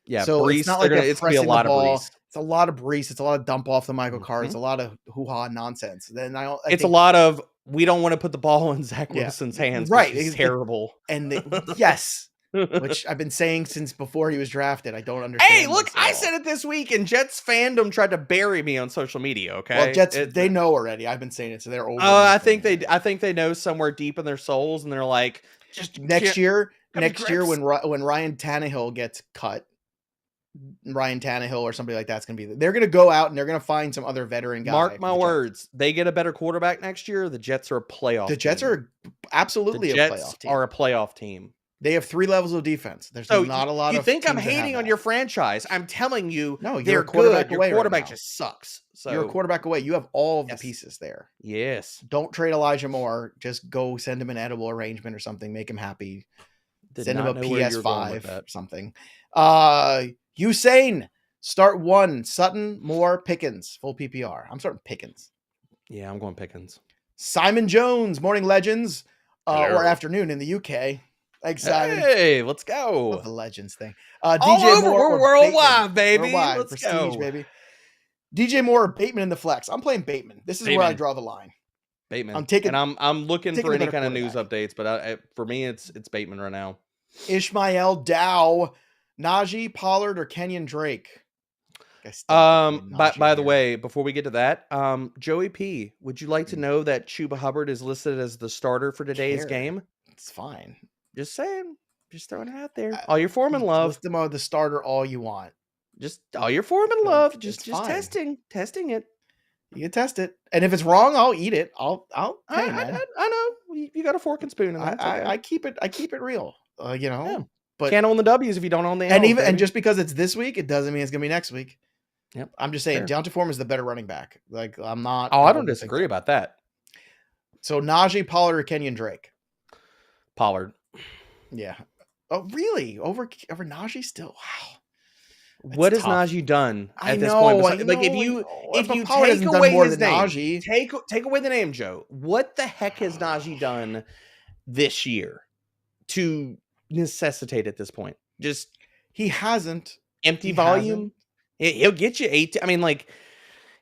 Yeah, so Brees, it's not like it's gonna be a lot of Brees. It's a lot of Brees. It's a lot of dump off the Michael Carter. It's a lot of hoo-ha nonsense. Then it's a lot of we don't want to put the ball in Zach Wilson's hands. Right, it's terrible. And yes. Which I've been saying since before he was drafted. I don't understand. Hey, look, I said it this week, and Jets fandom tried to bury me on social media. Okay, well, Jets they know already. I've been saying it, so they're over. I think they know somewhere deep in their souls, and they're like, just next year when Ryan Tannehill gets cut, Ryan Tannehill or somebody like that's going to be. They're going to go out and they're going to find some other veteran guy. Mark my words, they get a better quarterback next year. The Jets are a playoff. The Jets are absolutely a playoff team. Are a playoff team. They have 3 levels of defense. There's not a lot of. You think I'm hating on your franchise? I'm telling you, no, they're good. Your quarterback just sucks. So you're a quarterback away. You have all of the pieces there. Yes. Don't trade Elijah Moore. Just go send him an edible arrangement or something. Make him happy. Send him a PS5 or something. Usain, start 1. Sutton, Moore, Pickens, full PPR. I'm starting Pickens. Yeah, I'm going Pickens. Simon Jones, morning legends, or afternoon in the UK. Excited. Hey, let's go. Love the legends thing. DJ Moore, we're worldwide, baby. Let's prestige, go, baby. DJ Moore or Bateman in the flex. I'm playing Bateman. This is where I draw the line. Bateman. I'm looking for any kind of news updates, but for me, it's Bateman right now. Ishmael Dow, Najee, Pollard, or Kenyon Drake. By the way, before we get to that, Joey P, would you like to know that Chuba Hubbard is listed as the starter for today's game? It's fine. Just saying. Just throwing it out there. All your Foreman love. List them on the starter all you want. Just all your Foreman love. Just testing it. You can test it, and if it's wrong, I'll eat it. Hey, man. I know you got a fork and spoon in that. Okay. I keep it real. Yeah. But Can't own the W's if you don't own the L's. and baby. just because it's this week, it doesn't mean it's gonna be next week. Yep. I'm just saying, Fair. Deontay Foreman is the better running back. Like, I'm not. Oh, I don't disagree about that. So Najee, Pollard, or Kenyon Drake? Pollard. Yeah. Oh, really? Over Najee still? Wow. What has Najee done at this point? Like, if you take away his name, take away the name, Joe. What the heck has Najee done this year to necessitate at this point? Just he hasn't. Empty volume. He'll get you 8. I mean, like,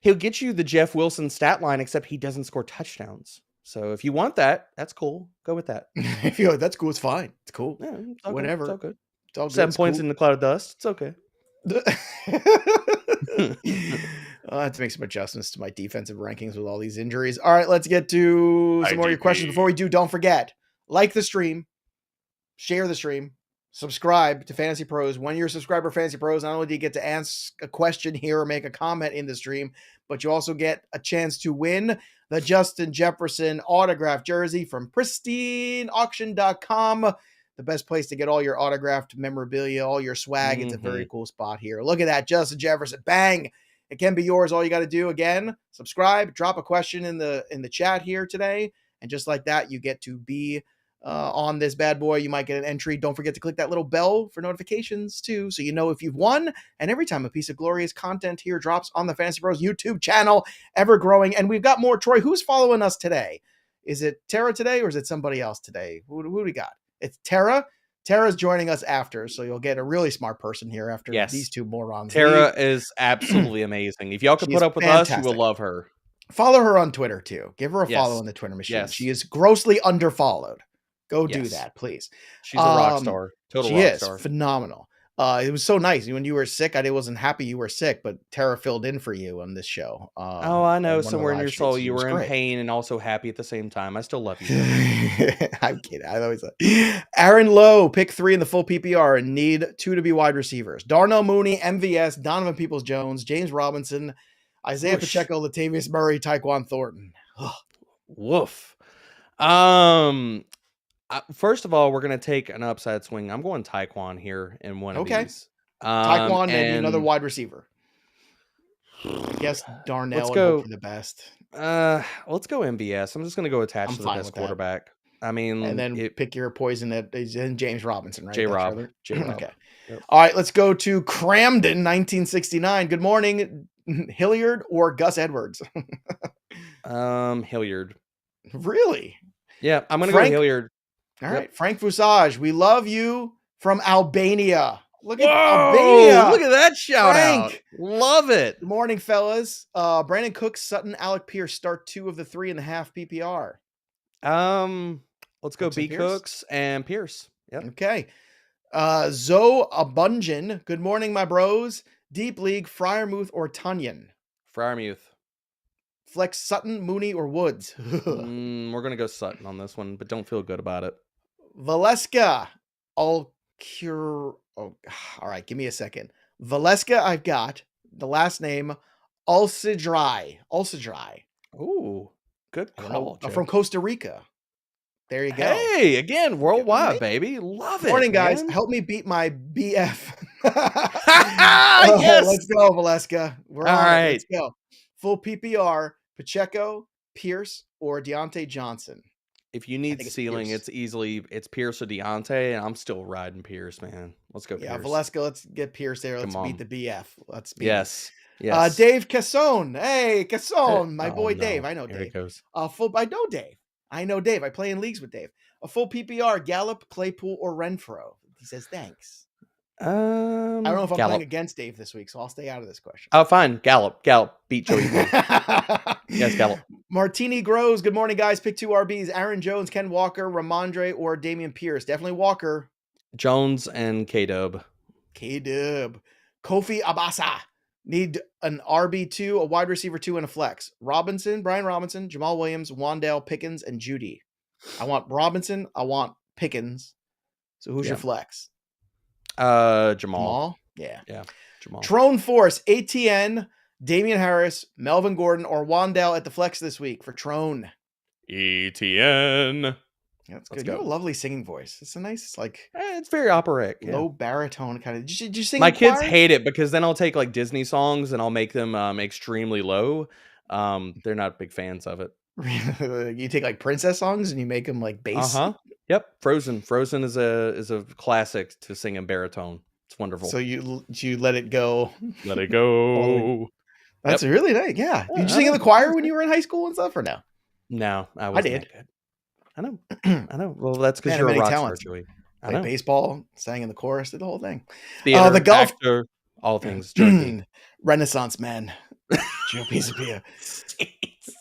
he'll get you the Jeff Wilson stat line, except he doesn't score touchdowns. So if you want that, that's cool. Go with that. If you like, that's cool. It's fine. It's cool. Yeah, it's whatever. It's all good. It's all good. 7 points in the cloud of dust. It's okay. I have to make some adjustments to my defensive rankings with all these injuries. All right, let's get to some more of your questions. Before we do, don't forget, like the stream, share the stream, subscribe to Fantasy Pros. When you're a subscriber to Fantasy Pros, not only do you get to ask a question here or make a comment in the stream, but you also get a chance to win the Justin Jefferson autograph jersey from pristineauction.com. The best place to get all your autographed memorabilia, all your swag. It's a very cool spot here. Look at that, Justin Jefferson. Bang. It can be yours. All you got to do, again, subscribe, drop a question in the chat here today. And just like that, you get to be on this bad boy. You might get an entry. Don't forget to click that little bell for notifications too, so you know if you've won. And every time a piece of glorious content here drops on the Fantasy Pros YouTube channel, ever growing. And we've got more. Troy, who's following us today? Is it Tera today or is it somebody else today? Who do we got? It's Tera. Tera's joining us after, so you'll get a really smart person here after these two morons. Tera is absolutely amazing. If y'all could put up with us, you will love her. Follow her on Twitter too. Give her a follow on the Twitter machine. Yes. She is grossly underfollowed. Go do that, please. She's a rock star. Total rock star. She is phenomenal. It was so nice. When you were sick, I wasn't happy you were sick, but Tera filled in for you on this show. I know. Somewhere in your soul, you were in pain and also happy at the same time. I still love you. I'm kidding. I always Aaron Lowe, pick 3 in the full PPR and need 2 to be wide receivers. Darnell Mooney, MVS, Donovan Peoples-Jones, James Robinson, Isaiah Pacheco, Latavius Murray, Tyquan Thornton. Woof. First of all, we're going to take an upside swing. I'm going Tyquan here in one of these. Tyquan, maybe another wide receiver. I guess Darnell. Let's go for the best. Let's go MVS. I'm just going to go attached to the best quarterback. That. I mean, and then pick your poison at James Robinson, right? J-Rob. Okay. Yep. All right, let's go to Cramden, 1969. Good morning, Hilliard or Gus Edwards? Hilliard. Really? Yeah, I'm going to go Hilliard. All right, Frank Fusage, we love you from Albania. Look at Albania. Look at that shout out. Love it. Good morning, fellas. Brandon Cooks, Sutton, Alec Pierce start 2 of the 3.5 PPR. Let's go B Cooks and Pierce. Yep. Okay. Zoe Abunjan. Good morning, my bros. Deep League, Fryermuth or Tunyon? Fryermuth. Flex Sutton, Mooney, or Woods? We're gonna go Sutton on this one, but don't feel good about it. Valeska. All right, give me a second. Valeska, I've got the last name Ulcidry. Ooh, good call. From Costa Rica. There you go. Hey, again, worldwide, baby. Love it. Morning, guys. Help me beat my BF. Yes. Let's go, Valeska. We're all right. Let's go. Full PPR, Pacheco, Pierce, or Deontay Johnson. If you need ceiling, it's Pierce or Deontay, and I'm still riding Pierce, man. Let's go Pierce. Yeah, Valeska, let's get Pierce there. Let's beat the BF. Let's beat Yes. Dave Casson. Hey, Casson, my boy Dave. I know Dave. Here it goes. I know Dave. I play in leagues with Dave. A full PPR, Gallup, Claypool, or Renfro. He says thanks. I don't know if I'm playing against Dave this week, so I'll stay out of this question. Oh, fine. Gallup. Beat Joey. Yes, Gallup. Martini Grows. Good morning, guys. Pick 2 RBs. Aaron Jones, Ken Walker, Ramondre, or Damian Pierce. Definitely Walker. Jones and K-Dub. Kofi Abasa. Need an RB2, a wide receiver 2, and a flex. Brian Robinson, Jamal Williams, Wandale, Pickens, and Judy. I want Robinson. I want Pickens. So who's your flex? Jamal. Yeah. Jamal. Trone Force, ATN, Damian Harris, Melvin Gordon, or Wandale at the flex this week for Trone. ETN. Yeah, that's good. You have a lovely singing voice. It's a nice, it's very operatic. Low baritone kind of. Did you sing? My kids hate it because then I'll take like Disney songs and I'll make them extremely low. They're not big fans of it. You take like princess songs and you make them like bass. Yep. Frozen is a classic to sing in baritone. It's wonderful. So you let it go. Let it go. That's really nice. Yeah. Did you sing in the choir when you were in high school and stuff, or no? No, I did. Good. I know. I know. Well, that's because you're a rock star, Joey. Played baseball, sang in the chorus, did the whole thing. Theater, the golf, actor, all things jerky. Renaissance man, Joe Pisapia.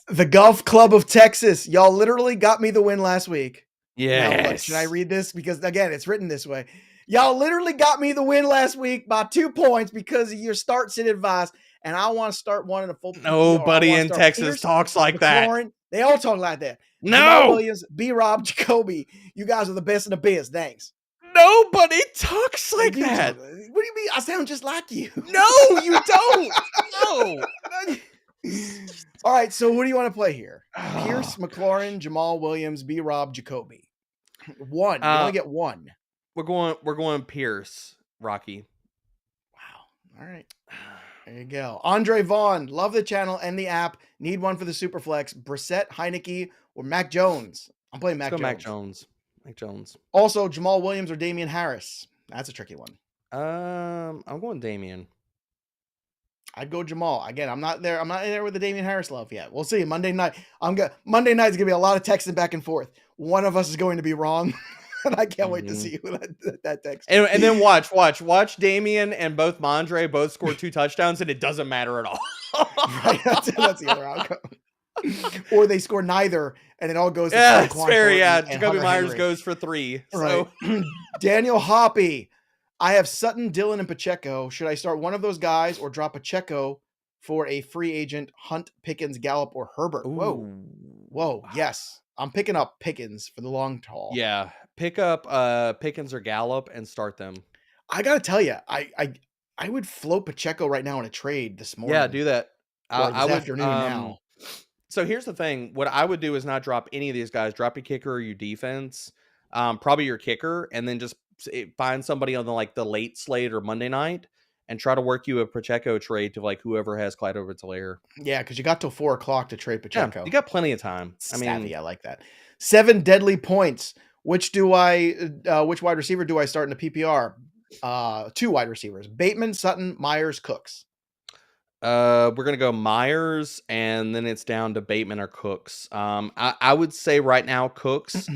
The Golf Club of Texas. Y'all literally got me the win last week. Yeah. Should I read this? Because again, it's written this way. Y'all literally got me the win last week by 2 points because of your start sit advice. And I want to start one in a full. Nobody in Texas talks like that. They all talk like that. No. Jamal Williams, B-Rob, Jacoby. You guys are the best in the biz. Thanks. Nobody talks like that. What do you mean? I sound just like you. No, you don't. No. All right. So what do you want to play here? Pierce, McLaurin, Jamal Williams, B-Rob, Jacoby. One. You only get one. We're going Pierce, Rocky. Wow. All right. There you go. Andre Vaughn, love the channel and the app. Need one for the Superflex. Brissett, Heineke, or Mac Jones. I'm playing Mac Jones. Mac Jones. Also, Jamal Williams or Damian Harris. That's a tricky one. I'm going Damian. I'd go Jamal. Again, I'm not there. I'm not in there with the Damian Harris love yet. We'll see. Monday night. Monday night's gonna be a lot of texting back and forth. One of us is going to be wrong. And I can't wait to see who that text. And then watch Damian and both Mondre both score 2 touchdowns, and it doesn't matter at all. Right, that's the other outcome. Or they score neither, and it all goes. Yeah, it's fair. Yeah, Jacoby Myers goes for 3. Right. So. Daniel Hoppy. I have Sutton, Dillon, and Pacheco. Should I start one of those guys or drop Pacheco for a free agent? Hunt, Pickens, Gallup, or Herbert? Ooh. Whoa. Yes, I'm picking up Pickens for the long haul. Yeah. Pick up Pickens or Gallup and start them. I gotta tell you, I would float Pacheco right now in a trade this morning. Yeah, do that. I would afternoon now. So here's the thing: what I would do is not drop any of these guys. Drop your kicker or your defense, probably your kicker, and then just find somebody on the late slate or Monday night, and try to work you a Pacheco trade to whoever has Clyde Edwards-Helaire. Yeah, because you got till 4 o'clock to trade Pacheco. Yeah, you got plenty of time. Savvy, I like that. 7 deadly points. Which wide receiver do I start in the PPR? 2 wide receivers: Bateman, Sutton, Myers, Cooks. We're gonna go Myers, and then it's down to Bateman or Cooks. I would say right now Cooks,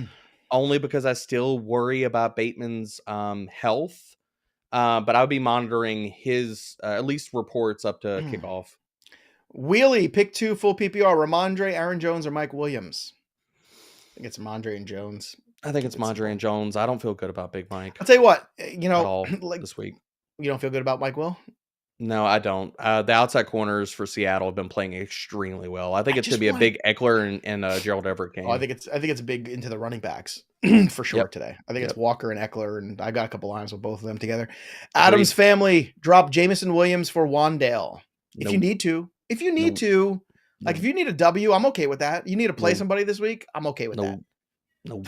only because I still worry about Bateman's health. But I'll be monitoring his at least reports up to kickoff. Wheelie, pick 2 full PPR: Ramondre, Aaron Jones, or Mike Williams. I think it's Ramondre and Jones. I think it's Mondre and Jones. I don't feel good about Big Mike. I'll tell you what, this week. You don't feel good about Mike Will? No, I don't. The outside corners for Seattle have been playing extremely well. I think it's going to be a big Eckler and Gerald Everett game. I think it's big into the running backs for sure today. I think it's Walker and Eckler, and I got a couple lines with both of them together. Adams family, drop Jamison Williams for Wandale. If you need to. If you need a W, I'm okay with that. You need to play somebody this week, I'm okay with that. No.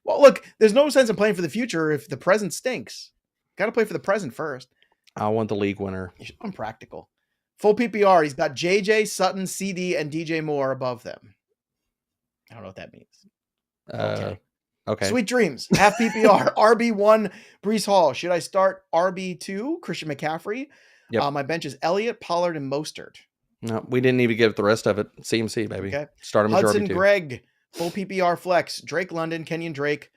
Well, look, there's no sense in playing for the future if the present stinks. Got to play for the present first. I want the league winner. I'm practical. Full PPR. He's got JJ, Sutton, CD, and DJ Moore above them. I don't know what that means. Okay. Sweet dreams. Half PPR. RB1, Breece Hall. Should I start RB2, Christian McCaffrey? Yep. My bench is Elliott, Pollard, and Mostert. No, we didn't even give the rest of it. CMC, baby. Okay. Start him as Hudson RB2. Gregg. Full PPR flex. Drake London, Kenyon Drake,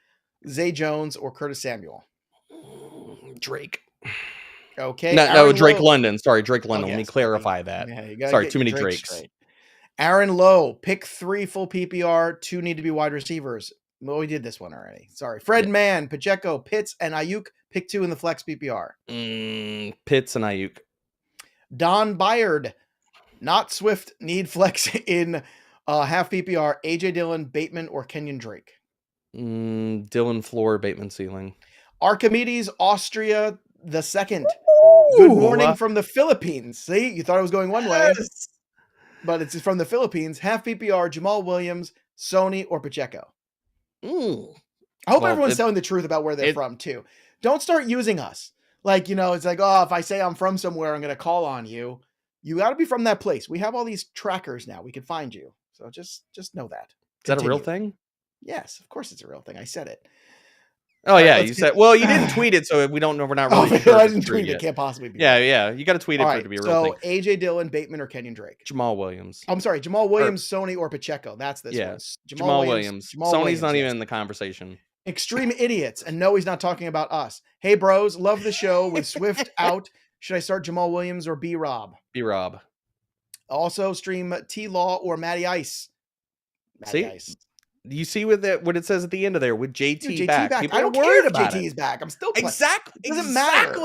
Zay Jones, or Curtis Samuel. Drake. Okay. No, Drake London. Sorry, Drake London. Yes. Let me clarify that. Yeah, sorry, too many Drakes. Straight. Aaron Lowe, pick 3 full PPR. 2 need to be wide receivers. Well, we did this one already. Sorry. Fred Mann, Pacheco, Pitts, and Ayuk. Pick 2 in the flex PPR. Pitts and Ayuk. Don Byard, not Swift, need flex in half PPR. AJ Dillon, Bateman, or Kenyon Drake. Dillon floor, Bateman ceiling. Archimedes, Austria the second. Good morning from the Philippines. See, you thought it was going one way, but it's from the Philippines. Half PPR, Jamal Williams, Sony, or Pacheco. I hope everyone's telling the truth about where they're from, too. Don't start using us. Like, it's like, oh, if I say I'm from somewhere, I'm going to call on you. You got to be from that place. We have all these trackers now. We can find you. So just know that. Is that a real thing? Yes, of course it's a real thing. I said it. Oh, yeah, you said, well, you didn't tweet it, so we don't know. We're not really sure. I didn't tweet it. It can't possibly be. Yeah. You got to tweet it for it to be a real thing. So, AJ Dillon, Bateman, or Kenyon Drake? Jamal Williams. I'm sorry, Jamal Williams, Sony, or Pacheco. That's this one. Jamal Williams. Sony's not even in the conversation. Extreme idiots. And no, he's not talking about us. Hey, bros, love the show. With Swift out, should I start Jamal Williams or B-Rob? B-Rob. Also, stream T-Law or Matty Ice. Ice. You see what it says at the end of there with JT back. I don't care if JT's back. I'm still playing. Exactly. It doesn't matter.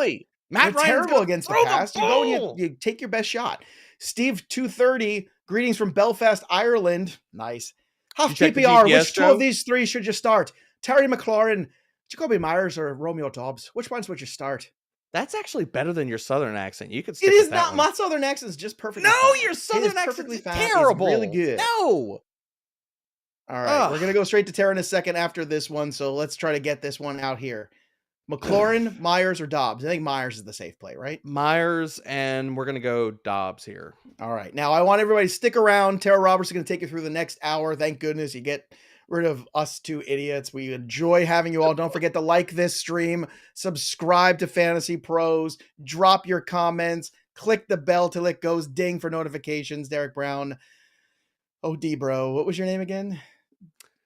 Matt Ryan's terrible against the pass. You go and you take your best shot. Steve 230. Greetings from Belfast, Ireland. Nice. Half PPR. Which two of these three should you start? Terry McLaurin, Jacoby Myers, or Romeo Dobbs? Which ones would you start? That's actually better than your Southern accent. You could. It is not. My Southern accent is just perfect. No, your Southern accent is terrible. It's really good. No. All right, we're going to go straight to Tera in a second after this one, so let's try to get this one out here. McLaurin, Myers, or Dobbs? I think Myers is the safe play, right? Myers, and we're going to go Dobbs here. All right. Now, I want everybody to stick around. Tera Roberts is going to take you through the next hour. Thank goodness you get rid of us two idiots. We enjoy having you all. Don't forget to like this stream, subscribe to Fantasy Pros, drop your comments, click the bell till it goes ding for notifications. Derek Brown. Oh, D-Bro. What was your name again?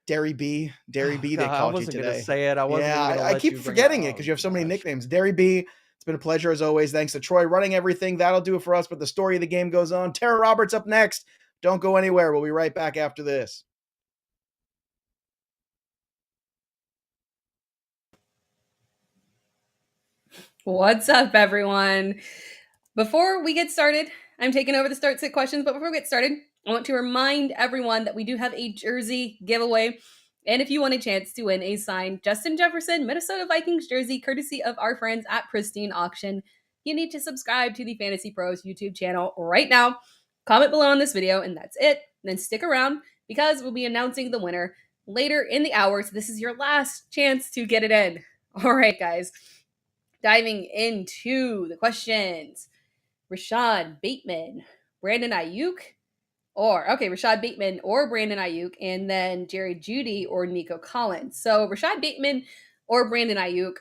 Derry B. They called you today. I wasn't going to say it. I keep forgetting it because you have so many nicknames. Derry B. It's been a pleasure as always. Thanks to Troy running everything. That'll do it for us, but the story of the game goes on. Tera Roberts up next. Don't go anywhere. We'll be right back after this. What's up, everyone? Before we get started, I'm taking over the start sit questions, but before we get started, I want to remind everyone that we do have a jersey giveaway. And if you want a chance to win a signed Justin Jefferson Minnesota Vikings jersey, courtesy of our friends at Pristine Auction, you need to subscribe to the Fantasy Pros YouTube channel right now. Comment below on this video, and that's it. And then stick around because we'll be announcing the winner later in the hour. So this is your last chance to get it in. All right, guys. Diving into the questions. Rashad Bateman, Brandon Ayuk, Rashad Bateman or Brandon Ayuk, and then Jerry Jeudy or Nico Collins. So Rashad Bateman or Brandon Ayuk.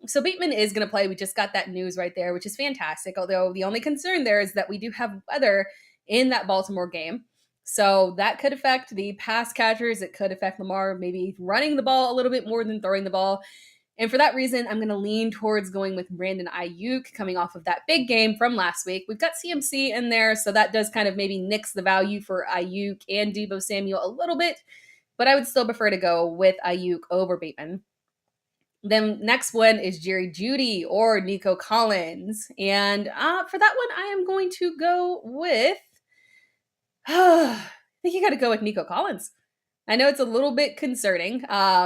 So Bateman is going to play. We just got that news right there, which is fantastic. Although the only concern there is that we do have weather in that Baltimore game. So that could affect the pass catchers. It could affect Lamar maybe running the ball a little bit more than throwing the ball. And for that reason, I'm going to lean towards going with Brandon Ayuk coming off of that big game from last week. We've got CMC in there, so that does kind of maybe nix the value for Ayuk and Deebo Samuel a little bit, but I would still prefer to go with Ayuk over Bateman. Then next one is Jerry Jeudy or Nico Collins. And for that one, I am going to go with, I think you got to go with Nico Collins. I know it's a little bit concerning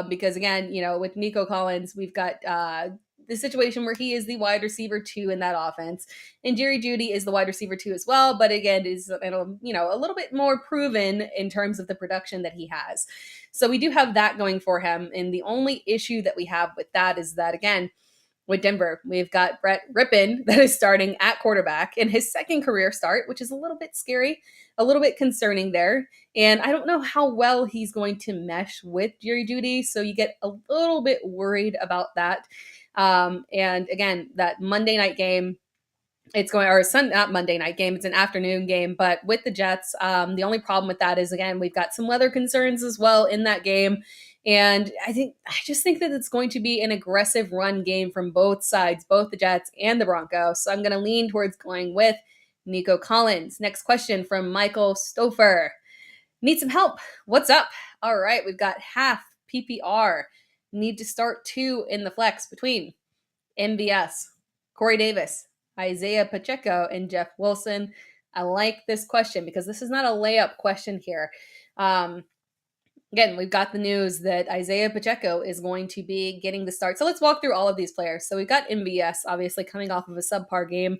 because, again, with Nico Collins, we've got the situation where he is the wide receiver 2 in that offense. And Jerry Jeudy is the wide receiver 2 as well, but again, is a little bit more proven in terms of the production that he has. So we do have that going for him. And the only issue that we have with that is that, again, with Denver, we've got Brett Rippon that is starting at quarterback in his second career start, which is a little bit scary, a little bit concerning there. And I don't know how well he's going to mesh with Jerry Jeudy. So you get a little bit worried about that. And again, that Monday night game, not Monday night game, it's an afternoon game, but with the Jets, the only problem with that is, again, we've got some weather concerns as well in that game. And I just think that it's going to be an aggressive run game from both sides, both the Jets and the Broncos. So I'm going to lean towards going with Nico Collins. Next question from Michael Stouffer. Need some help. What's up? All right, we've got half PPR. Need to start 2 in the flex between MBS, Corey Davis, Isaiah Pacheco, and Jeff Wilson. I like this question because this is not a layup question here. again, we've got the news that Isaiah Pacheco is going to be getting the start. So let's walk through all of these players. So we've got MVS, obviously coming off of a subpar game.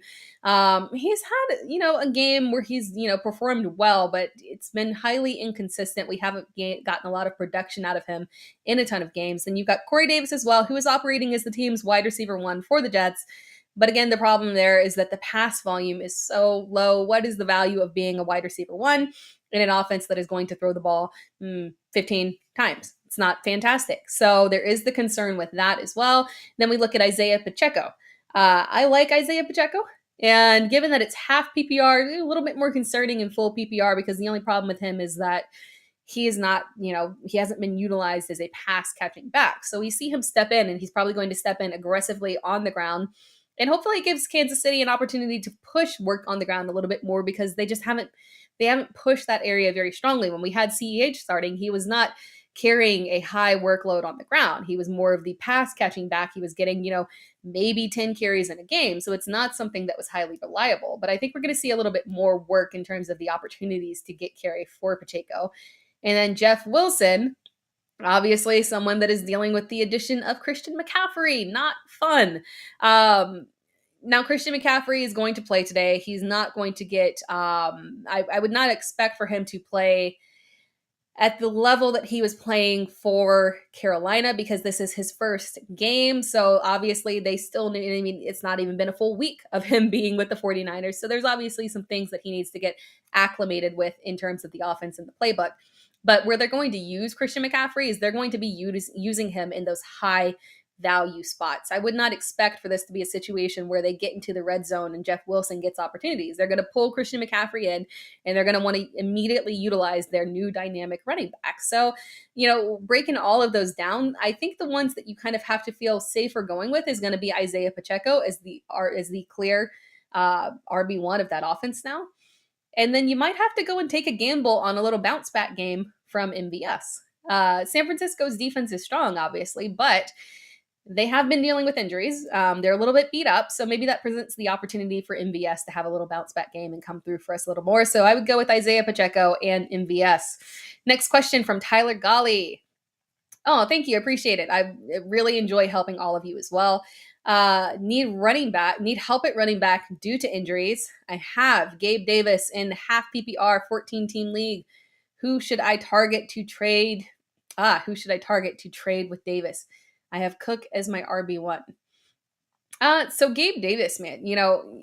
He's had, a game where he's, performed well, but it's been highly inconsistent. We haven't gotten a lot of production out of him in a ton of games. And you've got Corey Davis as well, who is operating as the team's wide receiver 1 for the Jets. But again, the problem there is that the pass volume is so low. What is the value of being a wide receiver 1 in an offense that is going to throw the ball 15 times? It's not fantastic. So there is the concern with that as well. Then we look at Isaiah Pacheco. I like Isaiah Pacheco. And given that it's half PPR, a little bit more concerning in full PPR, because the only problem with him is that he is not, he hasn't been utilized as a pass catching back. So we see him step in, and he's probably going to step in aggressively on the ground. And hopefully it gives Kansas City an opportunity to push work on the ground a little bit more, because they haven't pushed that area very strongly. When we had CEH starting, he was not carrying a high workload on the ground. He was more of the pass catching back. He was getting, maybe 10 carries in a game. So it's not something that was highly reliable. But I think we're going to see a little bit more work in terms of the opportunities to get carry for Pacheco. And then Jeff Wilson, obviously someone that is dealing with the addition of Christian McCaffrey. Not fun. Now, Christian McCaffrey is going to play today. He's not going to get, I would not expect for him to play at the level that he was playing for Carolina, because this is his first game. So obviously they still need, it's not even been a full week of him being with the 49ers. So there's obviously some things that he needs to get acclimated with in terms of the offense and the playbook. But where they're going to use Christian McCaffrey is they're going to be using him in those high value spots. I would not expect for this to be a situation where they get into the red zone and Jeff Wilson gets opportunities. They're going to pull Christian McCaffrey in, and they're going to want to immediately utilize their new dynamic running back. So, breaking all of those down, I think the ones that you kind of have to feel safer going with is going to be Isaiah Pacheco as the clear RB1 of that offense now. And then you might have to go and take a gamble on a little bounce back game from MVS. San Francisco's defense is strong, obviously, but they have been dealing with injuries. They're a little bit beat up, so maybe that presents the opportunity for MVS to have a little bounce back game and come through for us a little more. So I would go with Isaiah Pacheco and MVS. Next question from Tyler Golly. Oh, thank you. Appreciate it. I really enjoy helping all of you as well. Need help at running back due to injuries. I have Gabe Davis in half PPR 14-team league. Who should I target to trade? With Davis? I have Cook as my RB1. So Gabe Davis, man,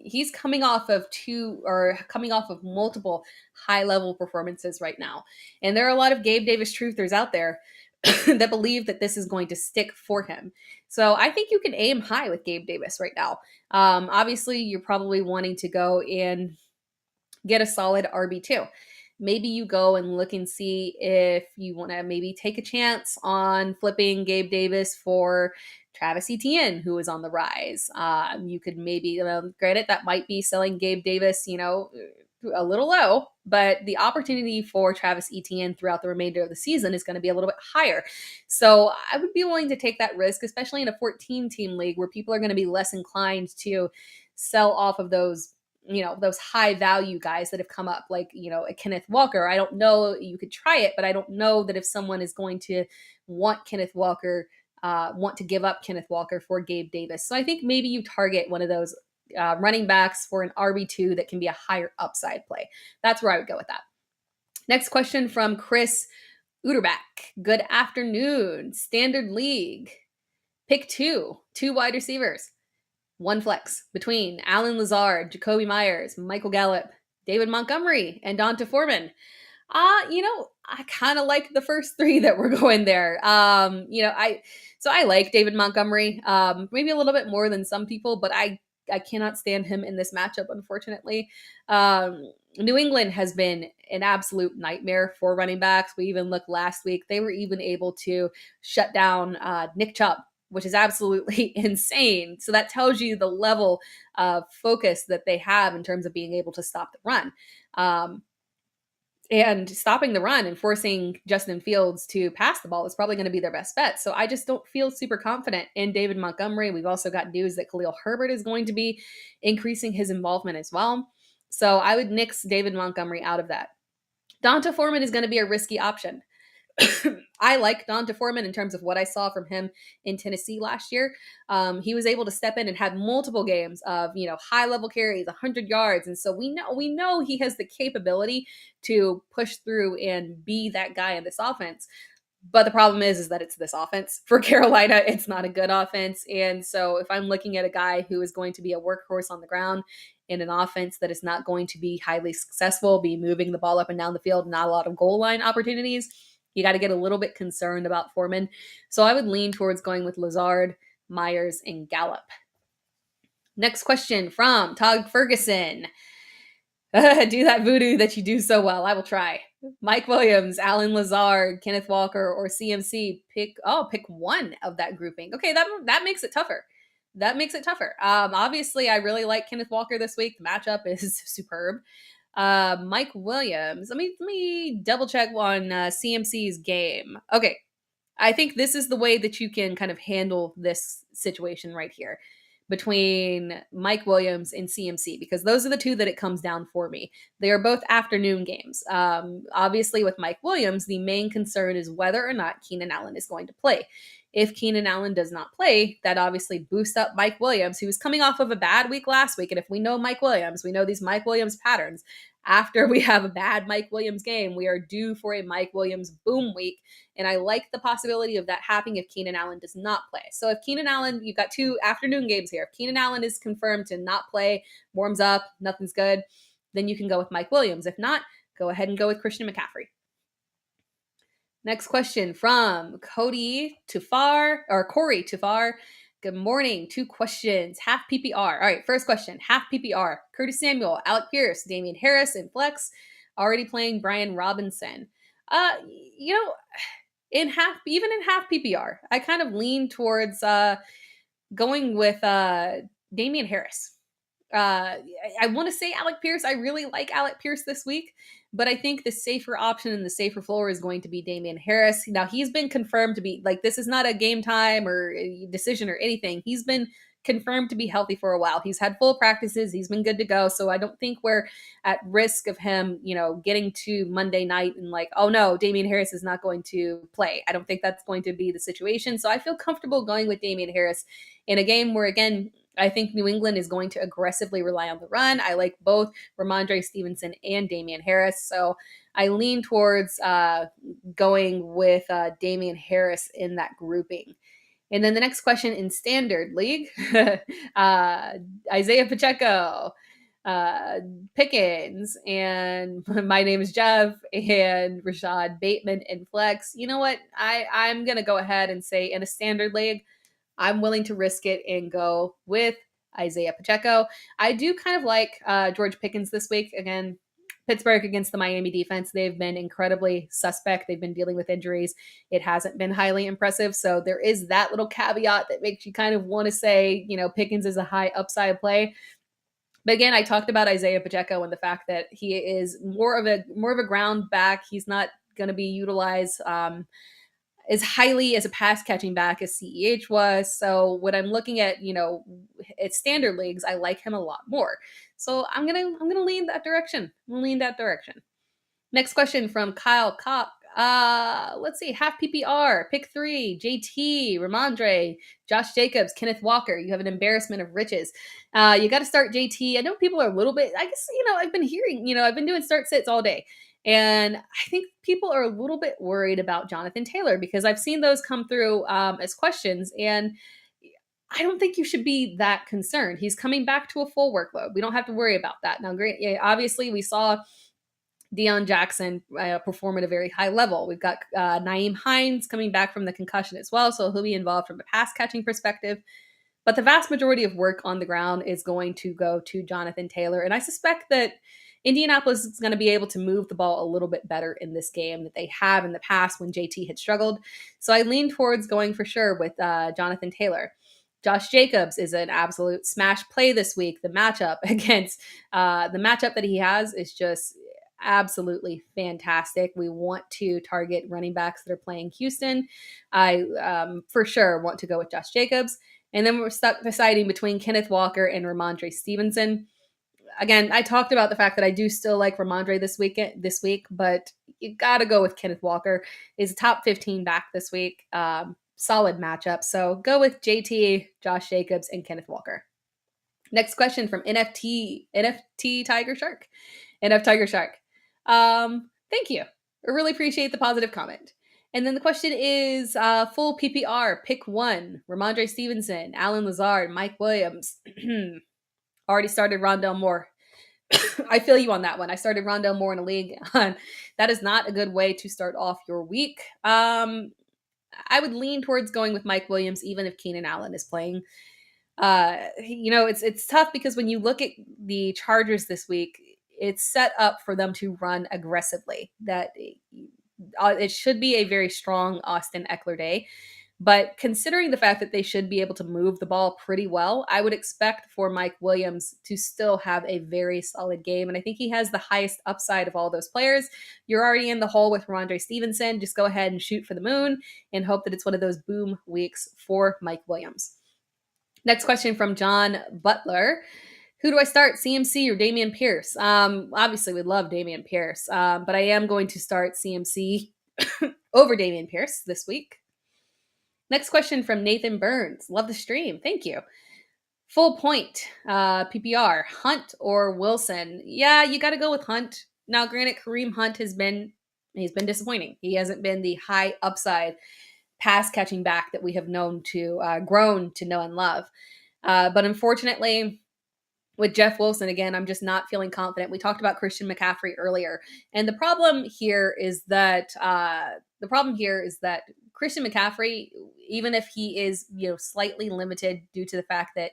he's coming off of multiple high-level performances right now. And there are a lot of Gabe Davis truthers out there that believe that this is going to stick for him. So I think you can aim high with Gabe Davis right now. Obviously, you're probably wanting to go and get a solid RB2. Maybe you go and look and see if you want to maybe take a chance on flipping Gabe Davis for Travis Etienne, who is on the rise. You could maybe, granted, that might be selling Gabe Davis, a little low, but the opportunity for Travis Etienne throughout the remainder of the season is going to be a little bit higher. So I would be willing to take that risk, especially in a 14-team league where people are going to be less inclined to sell off of those high value guys that have come up, like, a Kenneth Walker. I don't know, you could try it, but I don't know that if someone is going to want Kenneth Walker, want to give up Kenneth Walker for Gabe Davis. So I think maybe you target one of those running backs for an RB2 that can be a higher upside play. That's where I would go with that. Next question from Chris Uderback. Good afternoon. Standard league. Pick two wide receivers. One flex between Alan Lazard, Jacoby Myers, Michael Gallup, David Montgomery, and Donta Foreman. I kind of like the first three that were going there. I like David Montgomery, maybe a little bit more than some people, but I cannot stand him in this matchup, unfortunately. New England has been an absolute nightmare for running backs. We even looked last week. They were even able to shut down Nick Chubb, which is absolutely insane. So that tells you the level of focus that they have in terms of being able to stop the run. And stopping the run and forcing Justin Fields to pass the ball is probably going to be their best bet. So I just don't feel super confident in David Montgomery. We've also got news that Khalil Herbert is going to be increasing his involvement as well. So I would nix David Montgomery out of that. Donta Foreman is going to be a risky option. I like Donta Foreman in terms of what I saw from him in Tennessee last year. He was able to step in and had multiple games of, high level carries, 100 yards. And so we know he has the capability to push through and be that guy in this offense. But the problem is that it's this offense for Carolina. It's not a good offense. And so if I'm looking at a guy who is going to be a workhorse on the ground in an offense that is not going to be highly successful, be moving the ball up and down the field, not a lot of goal line opportunities, you got to get a little bit concerned about Foreman. So I would lean towards going with Lazard, Myers, and Gallup. Next question from Todd Ferguson. Do that voodoo that you do so well. I will try. Mike Williams, Alan Lazard, Kenneth Walker, or CMC. Pick one of that grouping. Okay, that makes it tougher. Obviously, I really like Kenneth Walker this week. The matchup is superb. Mike Williams. Let me double check on CMC's game. Okay, I think this is the way that you can kind of handle this situation right here between Mike Williams and CMC, because those are the two that it comes down for me. They are both afternoon games. Obviously, with Mike Williams, the main concern is whether or not Keenan Allen is going to play. If Keenan Allen does not play, that obviously boosts up Mike Williams, who was coming off of a bad week last week. And if we know Mike Williams, we know these Mike Williams patterns. After we have a bad Mike Williams game, we are due for a Mike Williams boom week. And I like the possibility of that happening if Keenan Allen does not play. So if Keenan Allen, you've got 2 afternoon games here. If Keenan Allen is confirmed to not play, warms up, nothing's good, then you can go with Mike Williams. If not, go ahead and go with Christian McCaffrey. Next question from Corey Tufar. Good morning. 2 questions. Half PPR. All right, first question. Half PPR. Curtis Samuel, Alec Pierce, Damian Harris, and Flex. Already playing Brian Robinson. In half PPR, I kind of lean towards going with Damian Harris. I want to say Alec Pierce. I really like Alec Pierce this week, but I think the safer option and the safer floor is going to be Damian Harris. Now, he's been confirmed to be, this is not a game time or a decision or anything. He's been confirmed to be healthy for a while. He's had full practices. He's been good to go. So I don't think we're at risk of him, getting to Monday night and oh no, Damian Harris is not going to play. I don't think that's going to be the situation. So I feel comfortable going with Damian Harris in a game where, again, I think New England is going to aggressively rely on the run. I like both Ramondre Stevenson and Damian Harris. So I lean towards going with Damian Harris in that grouping. And then the next question in Standard League, Isaiah Pacheco, Pickens, and my name is Jeff, and Rashad Bateman and Flex. You know what? I'm going to go ahead and say in a Standard League, I'm willing to risk it and go with Isaiah Pacheco. I do kind of like George Pickens this week. Again, Pittsburgh against the Miami defense, they've been incredibly suspect. They've been dealing with injuries. It hasn't been highly impressive. So there is that little caveat that makes you kind of want to say, Pickens is a high upside play. But again, I talked about Isaiah Pacheco and the fact that he is more of a ground back. He's not going to be utilized as highly as a pass catching back as CEH was. So when I'm looking at, at Standard Leagues, I like him a lot more. So I'm gonna lean that direction. Next question from Kyle Koch. Let's see, half PPR, pick 3, JT, Ramondre, Josh Jacobs, Kenneth Walker. You have an embarrassment of riches. You got to start JT. I know people are a little bit, I guess, I've been hearing, I've been doing start sits all day. And I think people are a little bit worried about Jonathan Taylor because I've seen those come through as questions. And I don't think you should be that concerned. He's coming back to a full workload. We don't have to worry about that. Now, great. Yeah, obviously, we saw Deion Jackson perform at a very high level. We've got Nyheim Hines coming back from the concussion as well, so he'll be involved from a pass-catching perspective. But the vast majority of work on the ground is going to go to Jonathan Taylor. And I suspect that Indianapolis is going to be able to move the ball a little bit better in this game that they have in the past when JT had struggled. So I lean towards going for sure with Jonathan Taylor. Josh Jacobs is an absolute smash play this week. The matchup that he has is just absolutely fantastic. We want to target running backs that are playing Houston. I for sure want to go with Josh Jacobs. And then we're stuck deciding between Kenneth Walker and Ramondre Stevenson. Again, I talked about the fact that I do still like Ramondre this week, but you got to go with Kenneth Walker. He's a top 15 back this week. Solid matchup. So go with JT, Josh Jacobs, and Kenneth Walker. Next question from NFT Tiger Shark. NF Tiger Shark. Thank you. I really appreciate the positive comment. And then the question is full PPR, pick one. Ramondre Stevenson, Alan Lazard, Mike Williams. Already started Rondell Moore. I feel you on that one. I started Rondell Moore in a league. That is not a good way to start off your week. I would lean towards going with Mike Williams, even if Keenan Allen is playing. It's tough because when you look at the Chargers this week, it's set up for them to run aggressively. That it should be a very strong Austin Eckler day. But considering the fact that they should be able to move the ball pretty well, I would expect for Mike Williams to still have a very solid game. And I think he has the highest upside of all those players. You're already in the hole with Ramondre Stevenson. Just go ahead and shoot for the moon and hope that it's one of those boom weeks for Mike Williams. Next question from John Butler. Who do I start, CMC or Dameon Pierce? Obviously, we love Dameon Pierce, but I am going to start CMC over Dameon Pierce this week. Next question from Nathan Burns. Love the stream. Thank you. Full point. PPR. Hunt or Wilson? Yeah, you got to go with Hunt. Now, granted, Kareem Hunt he's been disappointing. He hasn't been the high upside pass catching back that we have known to grown to know and love. But unfortunately, with Jeff Wilson, again, I'm just not feeling confident. We talked about Christian McCaffrey earlier, and the problem here is that Christian McCaffrey, even if he is, slightly limited due to the fact that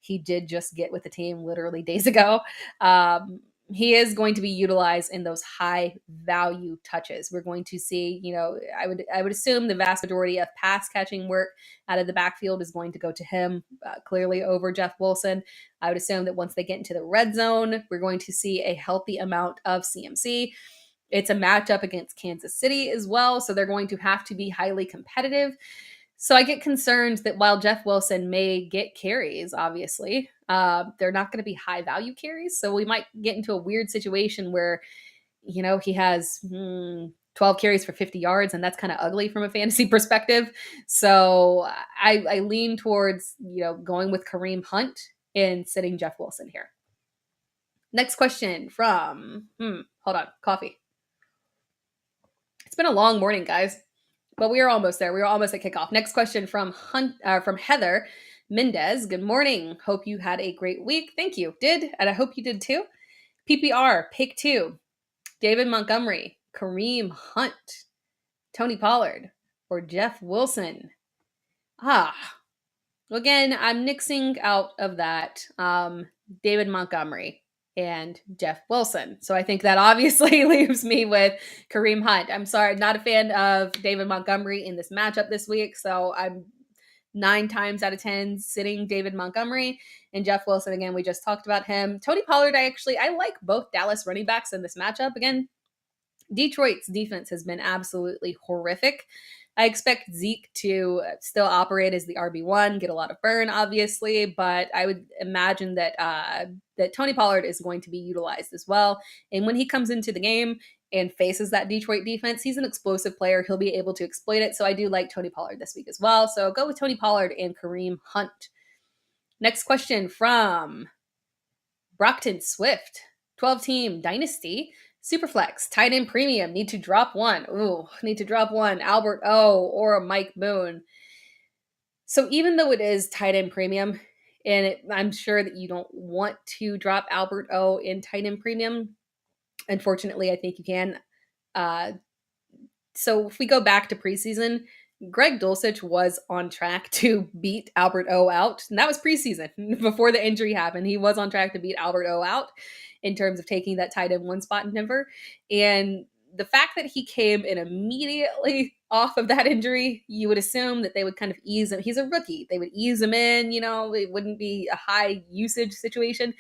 he did just get with the team literally days ago, he is going to be utilized in those high value touches. We're going to see, I would assume the vast majority of pass catching work out of the backfield is going to go to him, clearly over Jeff Wilson. I would assume that once they get into the red zone, we're going to see a healthy amount of CMC. It's a matchup against Kansas City as well, so they're going to have to be highly competitive. So I get concerned that while Jeff Wilson may get carries, obviously, they're not going to be high value carries. So we might get into a weird situation where, he has 12 carries for 50 yards, and that's kind of ugly from a fantasy perspective. So I lean towards, going with Kareem Hunt and sitting Jeff Wilson here. Next question from, hold on, coffee. It's been a long morning, guys. But we are almost there. We are almost at kickoff. Next question from Heather Mendez. Good morning. Hope you had a great week. Thank you. Did, and I hope you did too. PPR, pick two. David Montgomery, Kareem Hunt, Tony Pollard, or Jeff Wilson. Again, I'm nixing out of that David Montgomery and Jeff Wilson. So I think that obviously leaves me with Kareem Hunt. I'm sorry, not a fan of David Montgomery in this matchup this week. So I'm 9 times out of 10 sitting David Montgomery and Jeff Wilson. Again, we just talked about him. Tony Pollard, I like both Dallas running backs in this matchup. Again, Detroit's defense has been absolutely horrific. I expect Zeke to still operate as the RB1, get a lot of burn, obviously, but I would imagine that that Tony Pollard is going to be utilized as well. And when he comes into the game and faces that Detroit defense, he's an explosive player. He'll be able to exploit it. So I do like Tony Pollard this week as well. So go with Tony Pollard and Kareem Hunt. Next question from Brockton Swift, 12-team Dynasty. Superflex, tight end premium, need to drop one. Albert O or a Mike Boone. So even though it is tight end premium, and I'm sure that you don't want to drop Albert O in tight end premium, unfortunately, I think you can. So if we go back to preseason, Greg Dulcich was on track to beat Albert O out. And that was preseason. Before the injury happened, he was on track to beat Albert O out in terms of taking that tight end one spot in Denver. And the fact that he came in immediately off of that injury, you would assume that they would kind of ease him. He's a rookie. They would ease him in, it wouldn't be a high usage situation.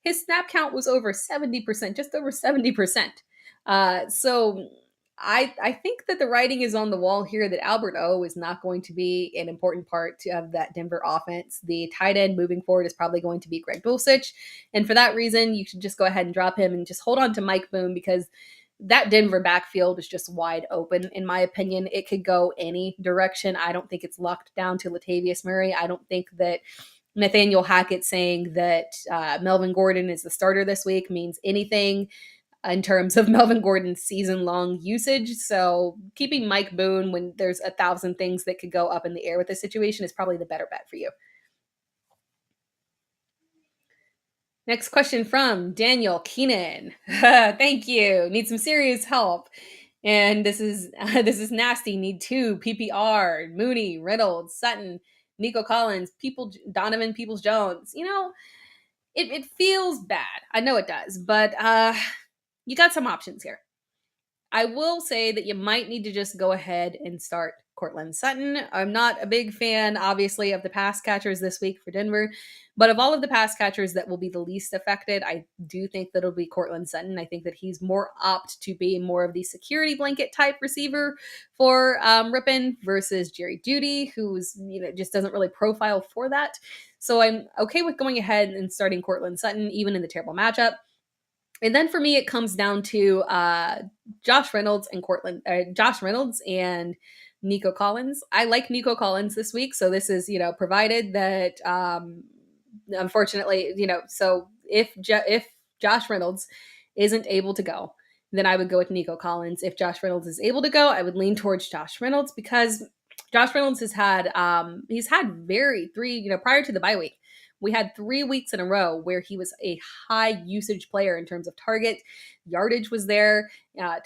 His snap count was over 70%, just over 70%. So I think that the writing is on the wall here that Albert O is not going to be an important part of that Denver offense. The tight end moving forward is probably going to be Greg Dulcich. And for that reason, you should just go ahead and drop him and just hold on to Mike Boone, because that Denver backfield is just wide open, in my opinion. It could go any direction. I don't think it's locked down to Latavius Murray. I don't think that Nathaniel Hackett saying that Melvin Gordon is the starter this week means anything in terms of Melvin Gordon's season-long usage. So keeping Mike Boone when there's 1,000 things that could go up in the air with this situation is probably the better bet for you. Next question from Daniel Keenan. Thank you. Need some serious help. And this is nasty. Need 2 PPR, Mooney, Reynolds, Sutton, Nico Collins, Donovan Peoples-Jones. You know, it feels bad. I know it does, but you got some options here. I will say that you might need to just go ahead and start Courtland Sutton. I'm not a big fan, obviously, of the pass catchers this week for Denver, but of all of the pass catchers that will be the least affected, I do think that it'll be Courtland Sutton. I think that he's more apt to be more of the security blanket type receiver for Rippon versus Jerry Jeudy, who's, just doesn't really profile for that. So I'm okay with going ahead and starting Courtland Sutton, even in the terrible matchup. And then for me, it comes down to Josh Reynolds and Nico Collins. I like Nico Collins this week. So this is, provided that, unfortunately, so if Josh Reynolds isn't able to go, then I would go with Nico Collins. If Josh Reynolds is able to go, I would lean towards Josh Reynolds because Josh Reynolds has had, prior to the bye week, we had 3 weeks in a row where he was a high usage player in terms of target, yardage was there,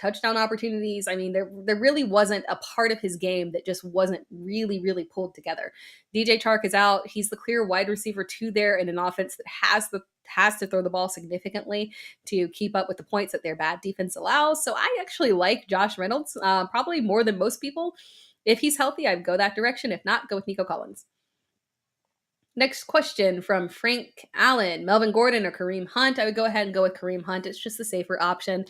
touchdown opportunities. I mean, there really wasn't a part of his game that just wasn't really, really pulled together. DJ Chark is out. He's the clear wide receiver 2 there in an offense that has to throw the ball significantly to keep up with the points that their bad defense allows. So I actually like Josh Reynolds, probably more than most people. If he's healthy, I'd go that direction. If not, go with Nico Collins. Next question from Frank Allen. Melvin Gordon or Kareem Hunt? I would go ahead and go with Kareem Hunt. It's just the safer option.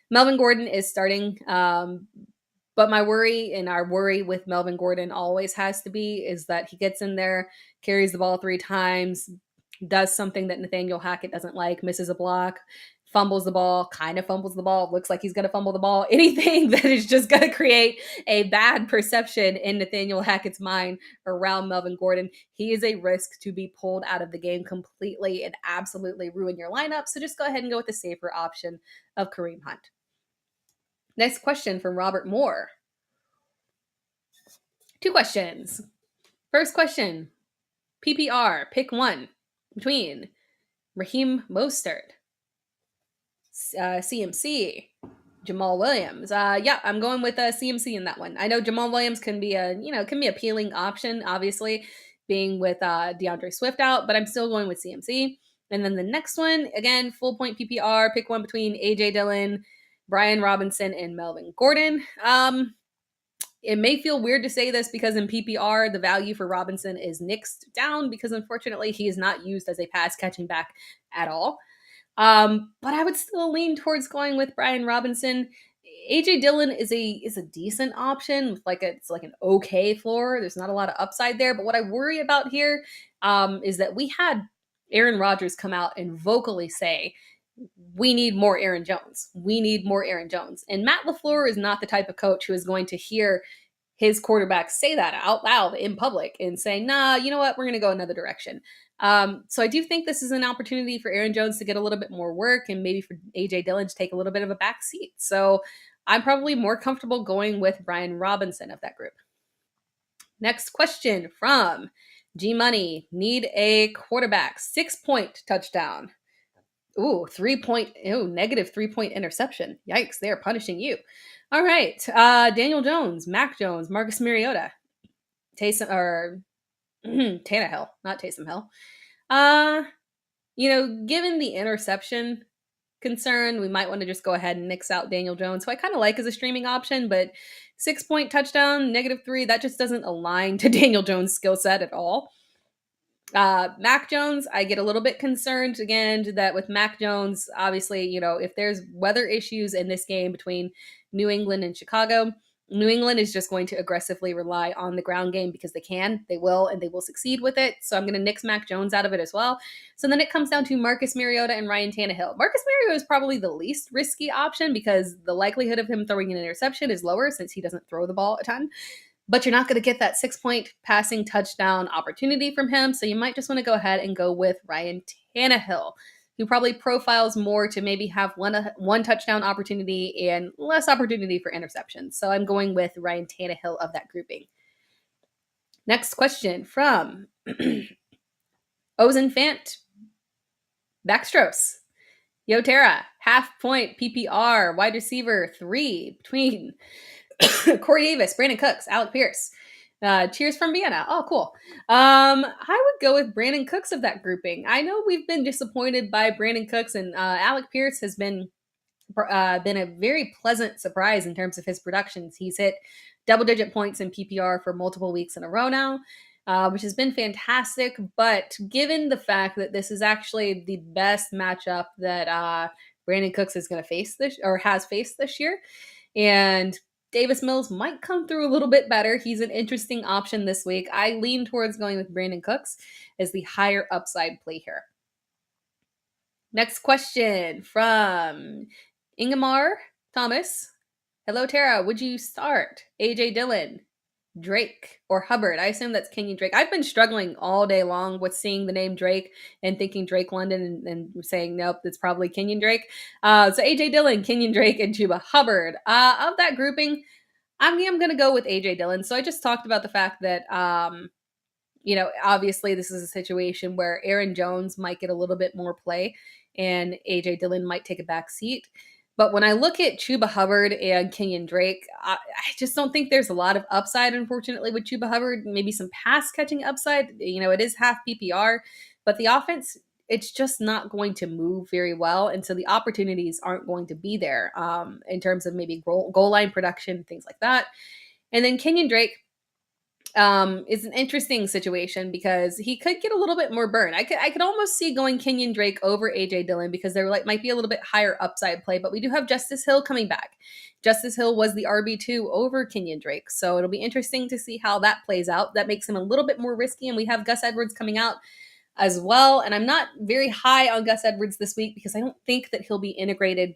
Melvin Gordon is starting, but my worry and our worry with Melvin Gordon always has to be is that he gets in there, carries the ball 3 times, does something that Nathaniel Hackett doesn't like, misses a block, fumbles the ball, looks like he's going to fumble the ball. Anything that is just going to create a bad perception in Nathaniel Hackett's mind around Melvin Gordon. He is a risk to be pulled out of the game completely and absolutely ruin your lineup. So just go ahead and go with the safer option of Kareem Hunt. Next question from Robert Moore. 2 questions. First question, PPR, pick 1 between Raheem Mostert, CMC, Jamal Williams. I'm going with CMC in that one. I know Jamal Williams can be can be appealing option, obviously, being with DeAndre Swift out, but I'm still going with CMC. And then the next one, again, full point PPR, pick 1 between AJ Dillon, Brian Robinson, and Melvin Gordon. It may feel weird to say this because in PPR, the value for Robinson is nixed down because unfortunately he is not used as a pass catching back at all. But I would still lean towards going with Brian Robinson. AJ Dillon is a decent option with it's like an okay floor. There's not a lot of upside there. But what I worry about here is that we had Aaron Rodgers come out and vocally say, we need more Aaron Jones. We need more Aaron Jones. And Matt LaFleur is not the type of coach who is going to hear his quarterback say that out loud in public and saying, nah, you know what? We're going to go another direction. So I do think this is an opportunity for Aaron Jones to get a little bit more work and maybe for AJ Dillon to take a little bit of a back seat. So I'm probably more comfortable going with Brian Robinson of that group. Next question from G Money. Need a quarterback. 6-point touchdown. Ooh, negative 3-point interception. Yikes, they're punishing you. All right. Daniel Jones, Mac Jones, Marcus Mariota, Tannehill, not Taysom Hill. Given the interception concern, we might want to just go ahead and nix out Daniel Jones, who I kind of like as a streaming option, but 6-point touchdown, -3, that just doesn't align to Daniel Jones' skill set at all. Mac Jones, I get a little bit concerned again that with Mac Jones, obviously, if there's weather issues in this game between New England and Chicago, New England is just going to aggressively rely on the ground game because they will, and they will succeed with it. So I'm going to nix Mac Jones out of it as well. So then it comes down to Marcus Mariota and Ryan Tannehill. Marcus Mariota is probably the least risky option because the likelihood of him throwing an interception is lower since he doesn't throw the ball a ton. But you're not going to get that 6-point passing touchdown opportunity from him. So you might just want to go ahead and go with Ryan Tannehill, who probably profiles more to maybe have one touchdown opportunity and less opportunity for interceptions. So I'm going with Ryan Tannehill of that grouping. Next question from Ozen Fant Backstros. Yo, Tera, half-point PPR, wide receiver 3 between Corey Davis, Brandon Cooks, Alec Pierce. Cheers from Vienna. Oh, cool. I would go with Brandon Cooks of that grouping. I know we've been disappointed by Brandon Cooks, and Alec Pierce has been a very pleasant surprise in terms of his productions. He's hit double-digit points in PPR for multiple weeks in a row now, which has been fantastic. But given the fact that this is actually the best matchup that Brandon Cooks is going to face has faced this year, and Davis Mills might come through a little bit better. He's an interesting option this week. I lean towards going with Brandon Cooks as the higher upside play here. Next question from Ingemar Thomas. Hello, Tara. Would you start A.J. Dillon, Drake, or Hubbard? I assume that's Kenyon Drake. I've been struggling all day long with seeing the name Drake and thinking Drake London and saying, nope, it's probably Kenyon Drake. So A.J. Dillon, Kenyon Drake, and Chuba Hubbard. Of that grouping, I'm going to go with A.J. Dillon. So I just talked about the fact that, obviously this is a situation where Aaron Jones might get a little bit more play and A.J. Dillon might take a back seat. But when I look at Chuba Hubbard and Kenyon Drake, I just don't think there's a lot of upside, unfortunately, with Chuba Hubbard. Maybe some pass catching upside. It is half PPR, but the offense, it's just not going to move very well. And so the opportunities aren't going to be there in terms of maybe goal line production, things like that. And then Kenyon Drake is an interesting situation because he could get a little bit more burn. I could almost see going Kenyon Drake over A.J. Dillon because there might be a little bit higher upside play, but we do have Justice Hill coming back. Justice Hill was the RB2 over Kenyon Drake, so it'll be interesting to see how that plays out. That makes him a little bit more risky, and we have Gus Edwards coming out as well. And I'm not very high on Gus Edwards this week because I don't think that he'll be integrated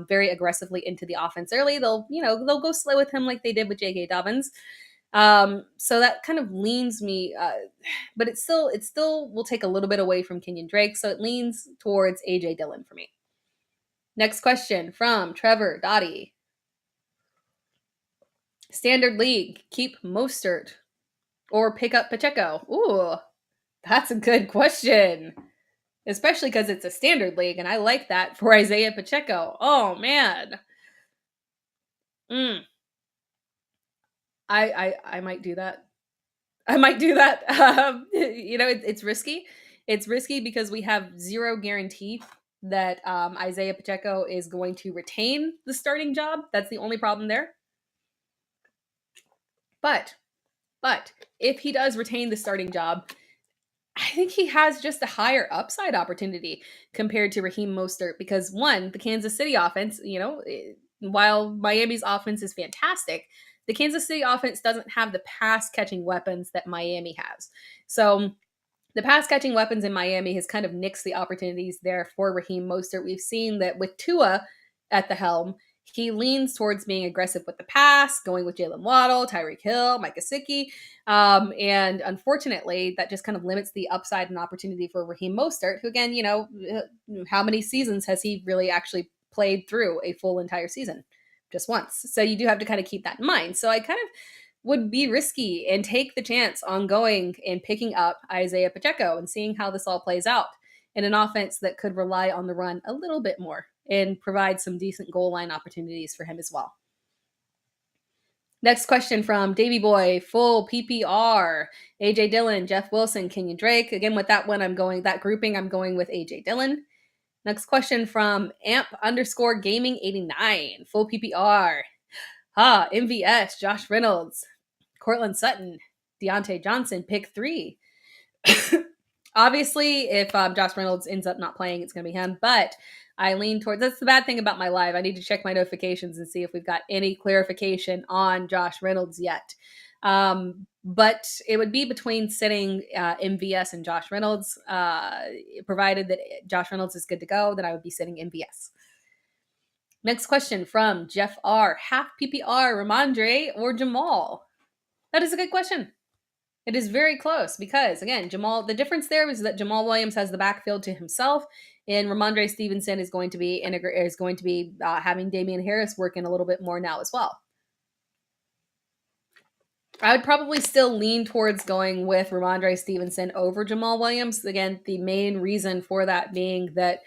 very aggressively into the offense early. They'll go slow with him like they did with J.K. Dobbins. So that kind of leans me, but it still will take a little bit away from Kenyon Drake. So it leans towards A.J. Dillon for me. Next question from Trevor Dottie. Standard League, keep Mostert or pick up Pacheco? Ooh, that's a good question. Especially because it's a Standard League, and I like that for Isaiah Pacheco. Oh, man. I might do that. It's risky. It's risky because we have zero guarantee that Isaiah Pacheco is going to retain the starting job. That's the only problem there. But if he does retain the starting job, I think he has just a higher upside opportunity compared to Raheem Mostert because, one, the Kansas City offense, while Miami's offense is fantastic, the Kansas City offense doesn't have the pass-catching weapons that Miami has. So the pass-catching weapons in Miami has kind of nixed the opportunities there for Raheem Mostert. We've seen that with Tua at the helm, he leans towards being aggressive with the pass, going with Jalen Waddle, Tyreek Hill, Mike Gesicki. And unfortunately, that just kind of limits the upside and opportunity for Raheem Mostert, who, again, how many seasons has he really actually played through a full entire season? Just once. So you do have to kind of keep that in mind. So I kind of would be risky and take the chance on going and picking up Isaiah Pacheco and seeing how this all plays out in an offense that could rely on the run a little bit more and provide some decent goal line opportunities for him as well. Next question from Davey Boy, full PPR, A.J. Dillon, Jeff Wilson, Kenyon Drake. Again, with that one, I'm going with A.J. Dillon. Next question from amp_gaming89, full PPR. MVS, Josh Reynolds, Cortland Sutton, Deontay Johnson, pick 3. Obviously, if Josh Reynolds ends up not playing, it's going to be him. But I lean towards, that's the bad thing about my live. I need to check my notifications and see if we've got any clarification on Josh Reynolds yet. But it would be between sitting MVS and Josh Reynolds. Provided that Josh Reynolds is good to go, then I would be sitting MVS. Next question from Jeff R. Half PPR, Ramondre or Jamal? That is a good question. It is very close because, again, Jamal, the difference there is that Jamal Williams has the backfield to himself, and Ramondre Stevenson is going to be having Damian Harris working a little bit more now as well. I would probably still lean towards going with Ramondre Stevenson over Jamal Williams. Again, the main reason for that being that,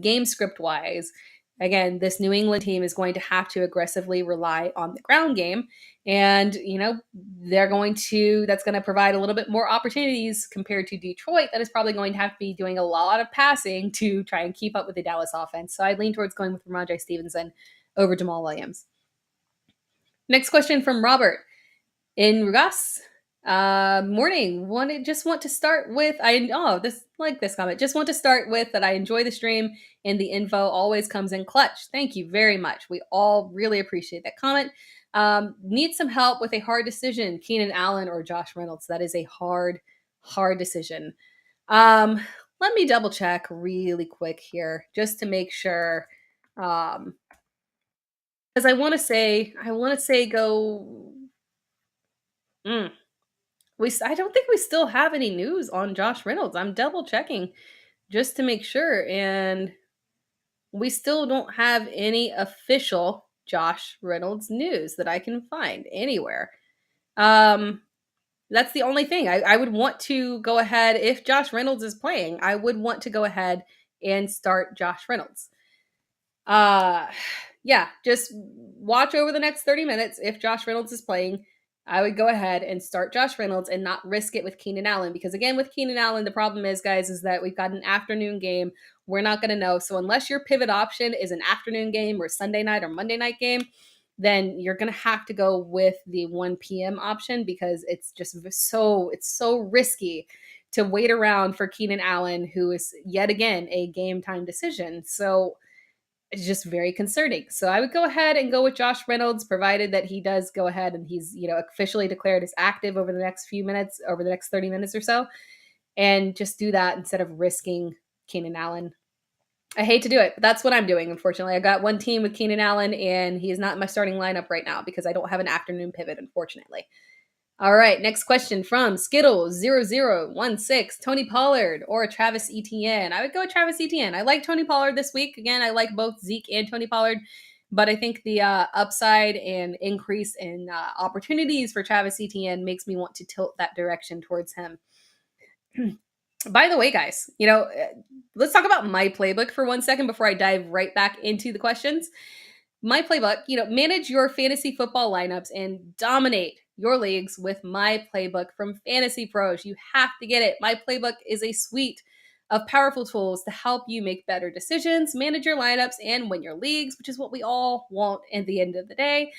game script wise, again, this New England team is going to have to aggressively rely on the ground game. And, that's going to provide a little bit more opportunities compared to Detroit. That is probably going to have to be doing a lot of passing to try and keep up with the Dallas offense. So I'd lean towards going with Ramondre Stevenson over Jamal Williams. Next question from Robert. In Rugas, morning. Just want to start with this comment. Just want to start with that I enjoy the stream and the info always comes in clutch. Thank you very much. We all really appreciate that comment. Need some help with a hard decision, Keenan Allen or Josh Reynolds. That is a hard decision. Let me double check really quick here just to make sure. Because I want to say go. I don't think we still have any news on Josh Reynolds. I'm double checking just to make sure, and we still don't have any official Josh Reynolds news that I can find anywhere. That's the only thing. I would want to go ahead, if Josh Reynolds is playing, I would want to go ahead and start Josh Reynolds. Just watch over the next 30 minutes. If Josh Reynolds is playing, I would go ahead and start Josh Reynolds and not risk it with Keenan Allen. Because again, with Keenan Allen, the problem is, guys, is that we've got an afternoon game. We're not going to know. So unless your pivot option is an afternoon game or Sunday night or Monday night game, then you're going to have to go with the 1 p.m. option because it's just so risky to wait around for Keenan Allen, who is yet again a game time decision. So it's just very concerning. So I would go ahead and go with Josh Reynolds, provided that he does go ahead and he's, officially declared as active over the next 30 minutes or so, and just do that instead of risking Keenan Allen. I hate to do it, but that's what I'm doing. Unfortunately, I got one team with Keenan Allen, and he is not in my starting lineup right now because I don't have an afternoon pivot, unfortunately. All right, next question from Skittle0016. Tony Pollard or Travis Etienne? I would go with Travis Etienne. I like Tony Pollard this week. Again, I like both Zeke and Tony Pollard, but I think the upside and increase in opportunities for Travis Etienne makes me want to tilt that direction towards him. By the way, guys, let's talk about my playbook for 1 second before I dive right back into the questions. My playbook, manage your fantasy football lineups and dominate your leagues with my playbook from FantasyPros. You have to get it. My playbook is a suite of powerful tools to help you make better decisions, manage your lineups, and win your leagues, which is what we all want at the end of the day.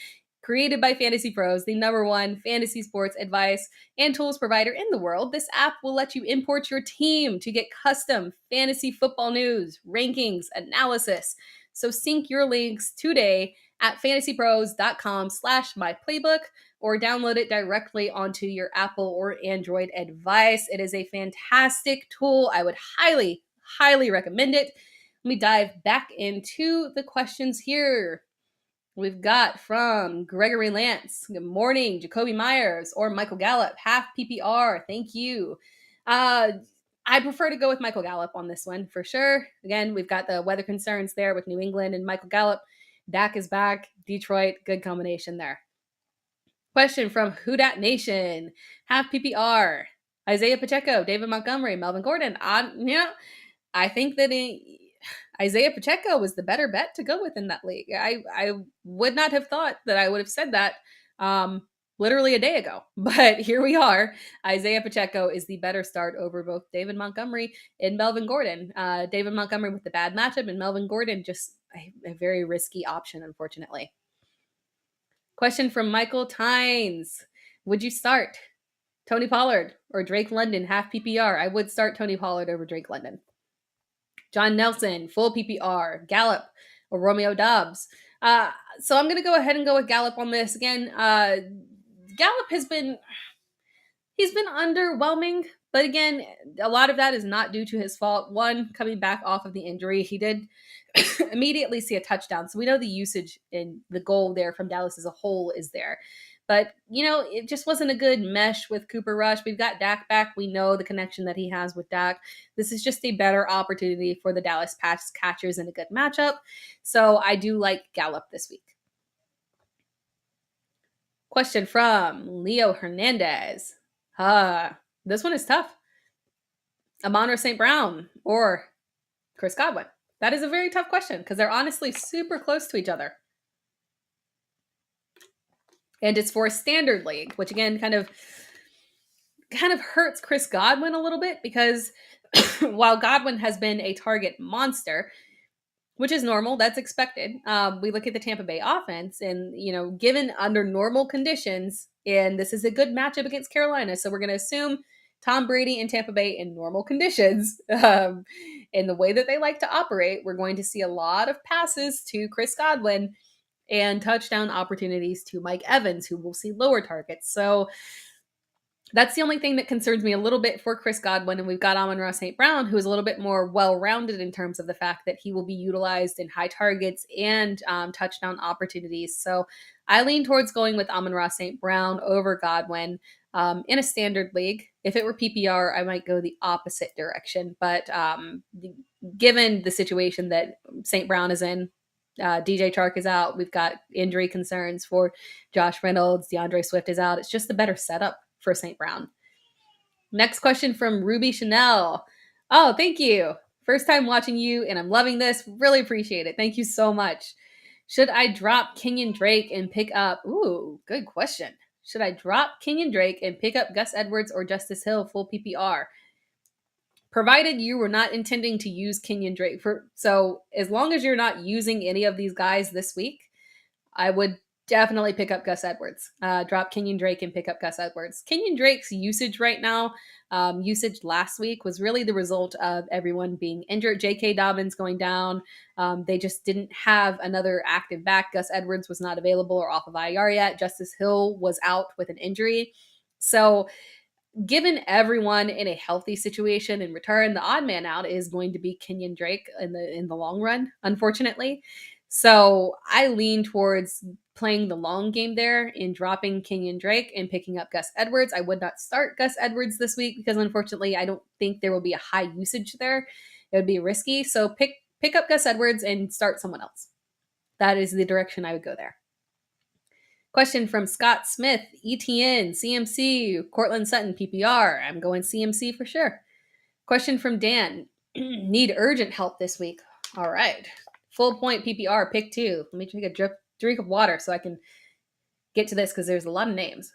Created by FantasyPros, the #1 fantasy sports advice and tools provider in the world, this app will let you import your team to get custom fantasy football news, rankings, analysis. So sync your leagues today at fantasypros.com/myplaybook or download it directly onto your Apple or Android device. It is a fantastic tool. I would highly, highly recommend it. Let me dive back into the questions here. We've got from Gregory Lance. Good morning, Jacoby Myers or Michael Gallup. Half PPR. Thank you. I prefer to go with Michael Gallup on this one for sure. Again, we've got the weather concerns there with New England and Michael Gallup. Dak is back. Detroit, good combination there. Question from Who Dat Nation. Half PPR. Isaiah Pacheco, David Montgomery, Melvin Gordon. I think that Isaiah Pacheco was the better bet to go with in that league. I would not have thought that I would have said that literally a day ago, but here we are. Isaiah Pacheco is the better start over both David Montgomery and Melvin Gordon. David Montgomery with the bad matchup, and Melvin Gordon just a very risky option, unfortunately. Question from Michael Tynes. Would you start Tony Pollard or Drake London half PPR? I would start Tony Pollard over Drake London. John Nelson, full PPR, Gallup, or Romeo Dobbs. So I'm going to go ahead and go with Gallup on this. Again, Gallup he's been underwhelming, but again, a lot of that is not due to his fault. One, coming back off of the injury, he did immediately see a touchdown. So we know the usage and the goal there from Dallas as a whole is there. But, it just wasn't a good mesh with Cooper Rush. We've got Dak back. We know the connection that he has with Dak. This is just a better opportunity for the Dallas pass catchers in a good matchup. So I do like Gallup this week. Question from Leo Hernandez. This one is tough. Amon-Ra St. Brown or Chris Godwin? That is a very tough question because they're honestly super close to each other. And it's for a standard league, which again kind of hurts Chris Godwin a little bit because while Godwin has been a target monster, which is normal, that's expected. We look at the Tampa Bay offense and, given under normal conditions, and this is a good matchup against Carolina. So we're going to assume Tom Brady and Tampa Bay in normal conditions. In the way that they like to operate, we're going to see a lot of passes to Chris Godwin and touchdown opportunities to Mike Evans, who will see lower targets. So that's the only thing that concerns me a little bit for Chris Godwin. And we've got Amon-Ra St. Brown, who is a little bit more well-rounded in terms of the fact that he will be utilized in high targets and touchdown opportunities. So I lean towards going with Amon-Ra St. Brown over Godwin in a standard league. If it were PPR, I might go the opposite direction. But given the situation that St. Brown is in, DJ Chark is out. We've got injury concerns for Josh Reynolds. DeAndre Swift is out. It's just a better setup for St. Brown. Next question from Ruby Chanel. Oh, thank you. First time watching you, and I'm loving this. Really appreciate it. Thank you so much. Should I drop Kenyon Drake and pick up... Ooh, good question. Should I drop Kenyon Drake and pick up Gus Edwards or Justice Hill full PPR? Provided you were not intending to use Kenyon Drake. So as long as you're not using any of these guys this week, I would definitely pick up Gus Edwards. Drop Kenyon Drake and pick up Gus Edwards. Kenyon Drake's usage right now, usage last week was really the result of everyone being injured. J.K. Dobbins going down. They just didn't have another active back. Gus Edwards was not available or off of IR yet. Justice Hill was out with an injury. So given everyone in a healthy situation in return, the odd man out is going to be Kenyon Drake in the long run, unfortunately. So I lean towards playing the long game there in dropping Kenyon Drake and picking up Gus Edwards. I would not start Gus Edwards this week because unfortunately I don't think there will be a high usage there. It would be risky. So pick up Gus Edwards and start someone else. That is the direction I would go there. Question from Scott Smith, ETN, CMC, Cortland Sutton, PPR. I'm going CMC for sure. Question from Dan, need urgent help this week. All right. Full point PPR, pick 2. Let me take a drink of water so I can get to this because there's a lot of names.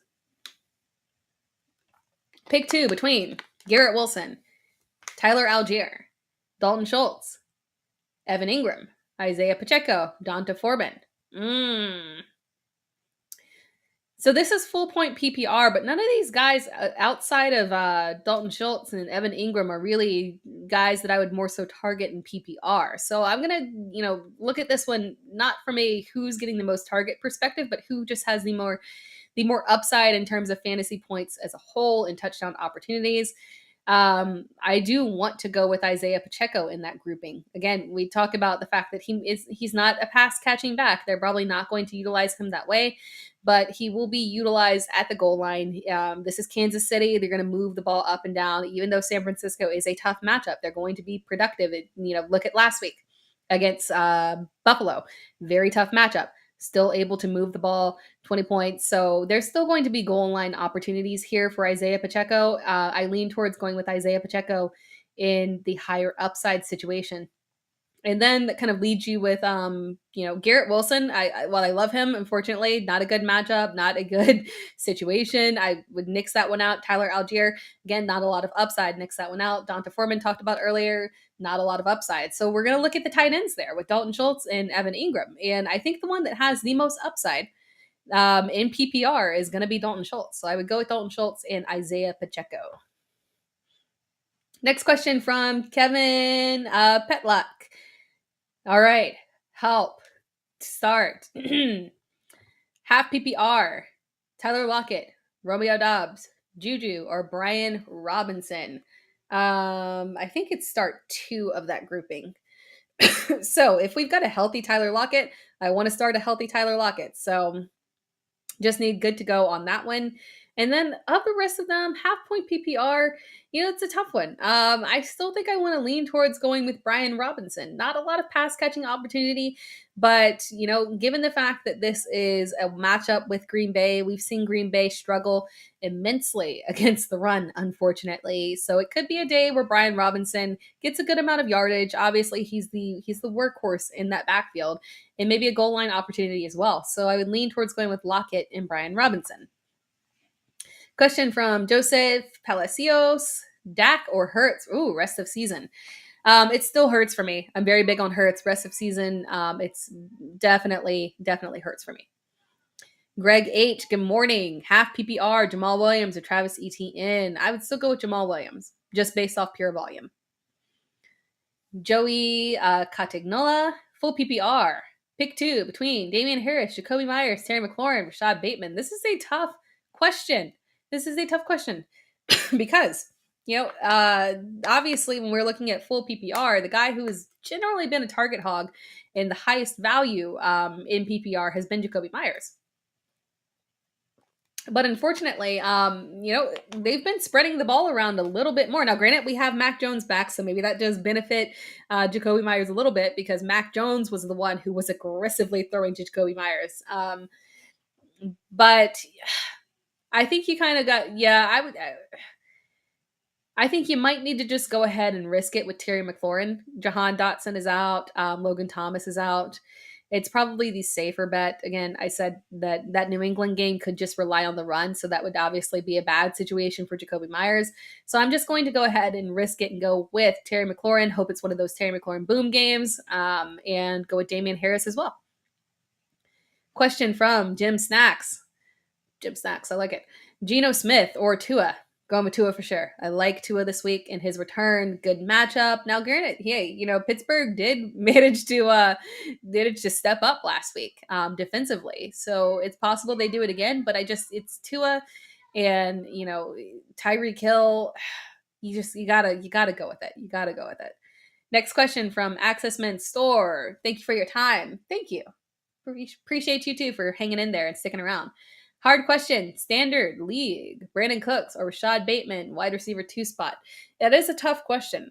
Pick 2 between Garrett Wilson, Tyler Algier, Dalton Schultz, Evan Ingram, Isaiah Pacheco, Donta Foreman. So this is full point PPR, but none of these guys outside of Dalton Schultz and Evan Ingram are really guys that I would more so target in PPR. So I'm going to, look at this one not from a who's getting the most target perspective, but who just has the more upside in terms of fantasy points as a whole and touchdown opportunities. I do want to go with Isaiah Pacheco in that grouping. Again, we talk about the fact that he's not a pass catching back. They're probably not going to utilize him that way, but he will be utilized at the goal line. This is Kansas City. They're going to move the ball up and down. Even though San Francisco is a tough matchup, they're going to be productive. Look at last week against Buffalo. Very tough matchup. Still able to move the ball, 20 points. So there's still going to be goal line opportunities here for Isaiah Pacheco. I lean towards going with Isaiah Pacheco in the higher upside situation. And then that kind of leads you with, Garrett Wilson. While I love him, unfortunately, not a good matchup, not a good situation. I would nix that one out. Tyler Algier, again, not a lot of upside. Nix that one out. Donta Foreman talked about earlier, not a lot of upside. So we're going to look at the tight ends there with Dalton Schultz and Evan Ingram. And I think the one that has the most upside in PPR is going to be Dalton Schultz. So I would go with Dalton Schultz and Isaiah Pacheco. Next question from Kevin Petluck. All right, help. Start. Half PPR. Tyler Lockett, Romeo Doubs, Juju, or Brian Robinson. I think it's start 2 of that grouping. So if we've got a healthy Tyler Lockett, I want to start a healthy Tyler Lockett. So just need good to go on that one. And then of the rest of them, half point PPR, it's a tough one. I still think I want to lean towards going with Brian Robinson. Not a lot of pass catching opportunity, but given the fact that this is a matchup with Green Bay, we've seen Green Bay struggle immensely against the run, unfortunately. So it could be a day where Brian Robinson gets a good amount of yardage. Obviously, he's the workhorse in that backfield, and maybe a goal line opportunity as well. So I would lean towards going with Lockett and Brian Robinson. Question from Joseph Palacios. Dak or Hurts? Ooh, rest of season. It still hurts for me. I'm very big on Hurts. Rest of season, it's definitely hurts for me. Greg H, good morning. Half PPR, Jamal Williams or Travis Etienne. I would still go with Jamal Williams, just based off pure volume. Joey Catignola, full PPR. Pick 2 between Damian Harris, Jacoby Myers, Terry McLaurin, Rashad Bateman. This is a tough question. Because, obviously when we're looking at full PPR, the guy who has generally been a target hog and the highest value in PPR has been Jacoby Myers. But unfortunately, they've been spreading the ball around a little bit more. Now, granted, we have Mac Jones back, so maybe that does benefit Jacoby Myers a little bit because Mac Jones was the one who was aggressively throwing to Jacoby Myers. But I think you kind of got, I think you might need to just go ahead and risk it with Terry McLaurin. Jahan Dotson is out. Logan Thomas is out. It's probably the safer bet. Again, I said that New England game could just rely on the run, so that would obviously be a bad situation for Jacoby Myers. So I'm just going to go ahead and risk it and go with Terry McLaurin. Hope it's one of those Terry McLaurin boom games, and go with Damian Harris as well. Question from Jim Snacks. I like it. Geno Smith or Tua? Going with Tua for sure. I like Tua this week in his return. Good matchup. Now, granted, hey, Pittsburgh did manage to step up last week defensively, so it's possible they do it again. But it's Tua, and Tyreek Hill. You gotta go with it. You gotta go with it. Next question from Access Men's Store. Thank you for your time. Thank you. Appreciate you too for hanging in there and sticking around. Hard question. Standard league. Brandon Cooks or Rashad Bateman, wide receiver 2 spot. That is a tough question.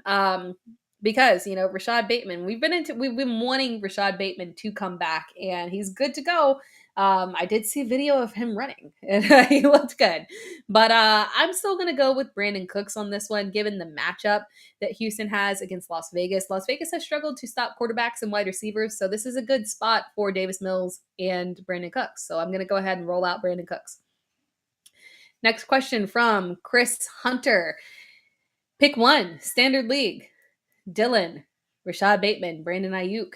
Because Rashad Bateman, we've been wanting Rashad Bateman to come back, and he's good to go. I did see a video of him running, and he looked good. But I'm still going to go with Brandon Cooks on this one, given the matchup that Houston has against Las Vegas. Las Vegas has struggled to stop quarterbacks and wide receivers, so this is a good spot for Davis Mills and Brandon Cooks. So I'm going to go ahead and roll out Brandon Cooks. Next question from Chris Hunter. Pick 1, Standard League. Dylan, Rashad Bateman, Brandon Ayuk.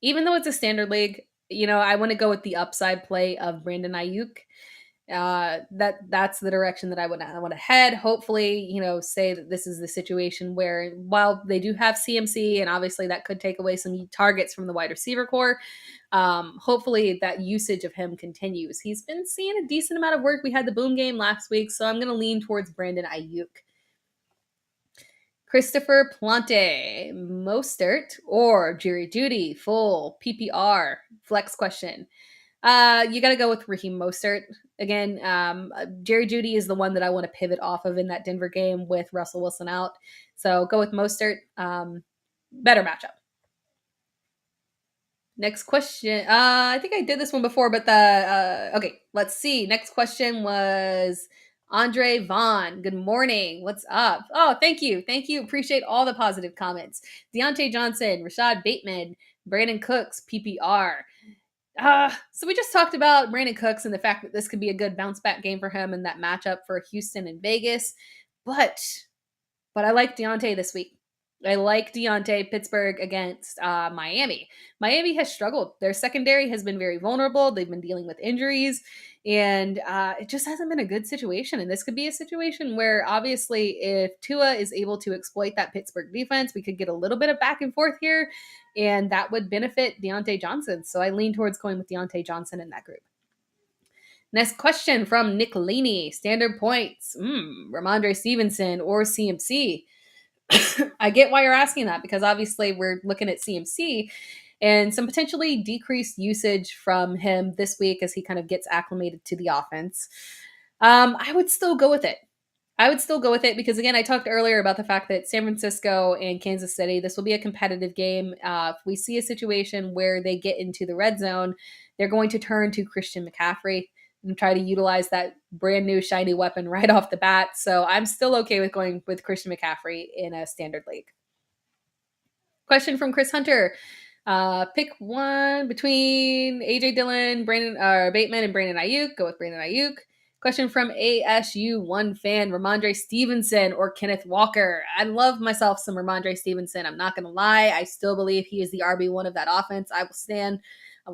Even though it's a Standard League, I want to go with the upside play of Brandon Ayuk. That's the direction that I want to head. Hopefully, say that this is the situation where while they do have CMC, and obviously that could take away some targets from the wide receiver core, hopefully that usage of him continues. He's been seeing a decent amount of work. We had the boom game last week, so I'm going to lean towards Brandon Ayuk. Christopher Plante, Mostert or Jerry Jeudy, full PPR flex question. You got to go with Raheem Mostert. Again, Jerry Jeudy is the one that I want to pivot off of in that Denver game with Russell Wilson out. So go with Mostert. Better matchup. Next question. I think I did this one before, but okay, let's see. Next question was Andre Vaughn. Good morning. What's up? Oh, thank you. Appreciate all the positive comments. Deontay Johnson, Rashad Bateman, Brandon Cooks, PPR. So we just talked about Brandon Cooks and the fact that this could be a good bounce back game for him in that matchup for Houston and Vegas. But I like Deontay this week. I like Deontay. Pittsburgh against Miami. Miami has struggled. Their secondary has been very vulnerable. They've been dealing with injuries, and it just hasn't been a good situation. And this could be a situation where, obviously, if Tua is able to exploit that Pittsburgh defense, we could get a little bit of back and forth here, and that would benefit Deontay Johnson. So I lean towards going with Deontay Johnson in that group. Next question from Nick Laney. Standard points. Ramondre Stevenson or CMC? I get why you're asking that, because obviously we're looking at CMC and some potentially decreased usage from him this week as he kind of gets acclimated to the offense. I would still go with it. Because, again, I talked earlier about the fact that San Francisco and Kansas City, this will be a competitive game. If we see a situation where they get into the red zone, they're going to turn to Christian McCaffrey and try to utilize that brand new shiny weapon right off the bat. So I'm still okay with going with Christian McCaffrey in a standard league. Question from Chris Hunter. Pick one between AJ Dillon, Bateman, and Brandon Ayuk. Go with Brandon Ayuk. Question from ASU1 fan, Ramondre Stevenson or Kenneth Walker? I love myself some Ramondre Stevenson. I'm not going to lie. I still believe he is the RB1 of that offense. I will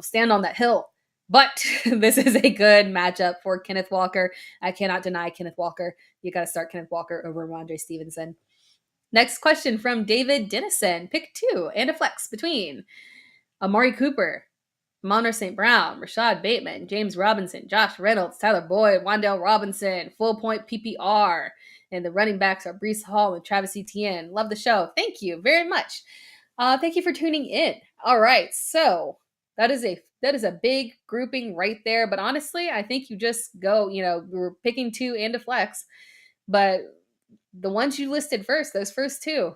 stand on that hill. But this is a good matchup for Kenneth Walker. I cannot deny Kenneth Walker. You got to start Kenneth Walker over Ramondre Stevenson. Next question from David Dennison. Pick two and a flex between Amari Cooper, Amon-Ra St. Brown, Rashad Bateman, James Robinson, Josh Reynolds, Tyler Boyd, Wan'Dale Robinson, full point PPR. And the running backs are Breece Hall and Travis Etienne. Love the show. Thank you very much. Thank you for tuning in. All right, so that is a big grouping right there. But honestly, I think you just go, we're picking two and a flex. But the ones you listed first, those first two,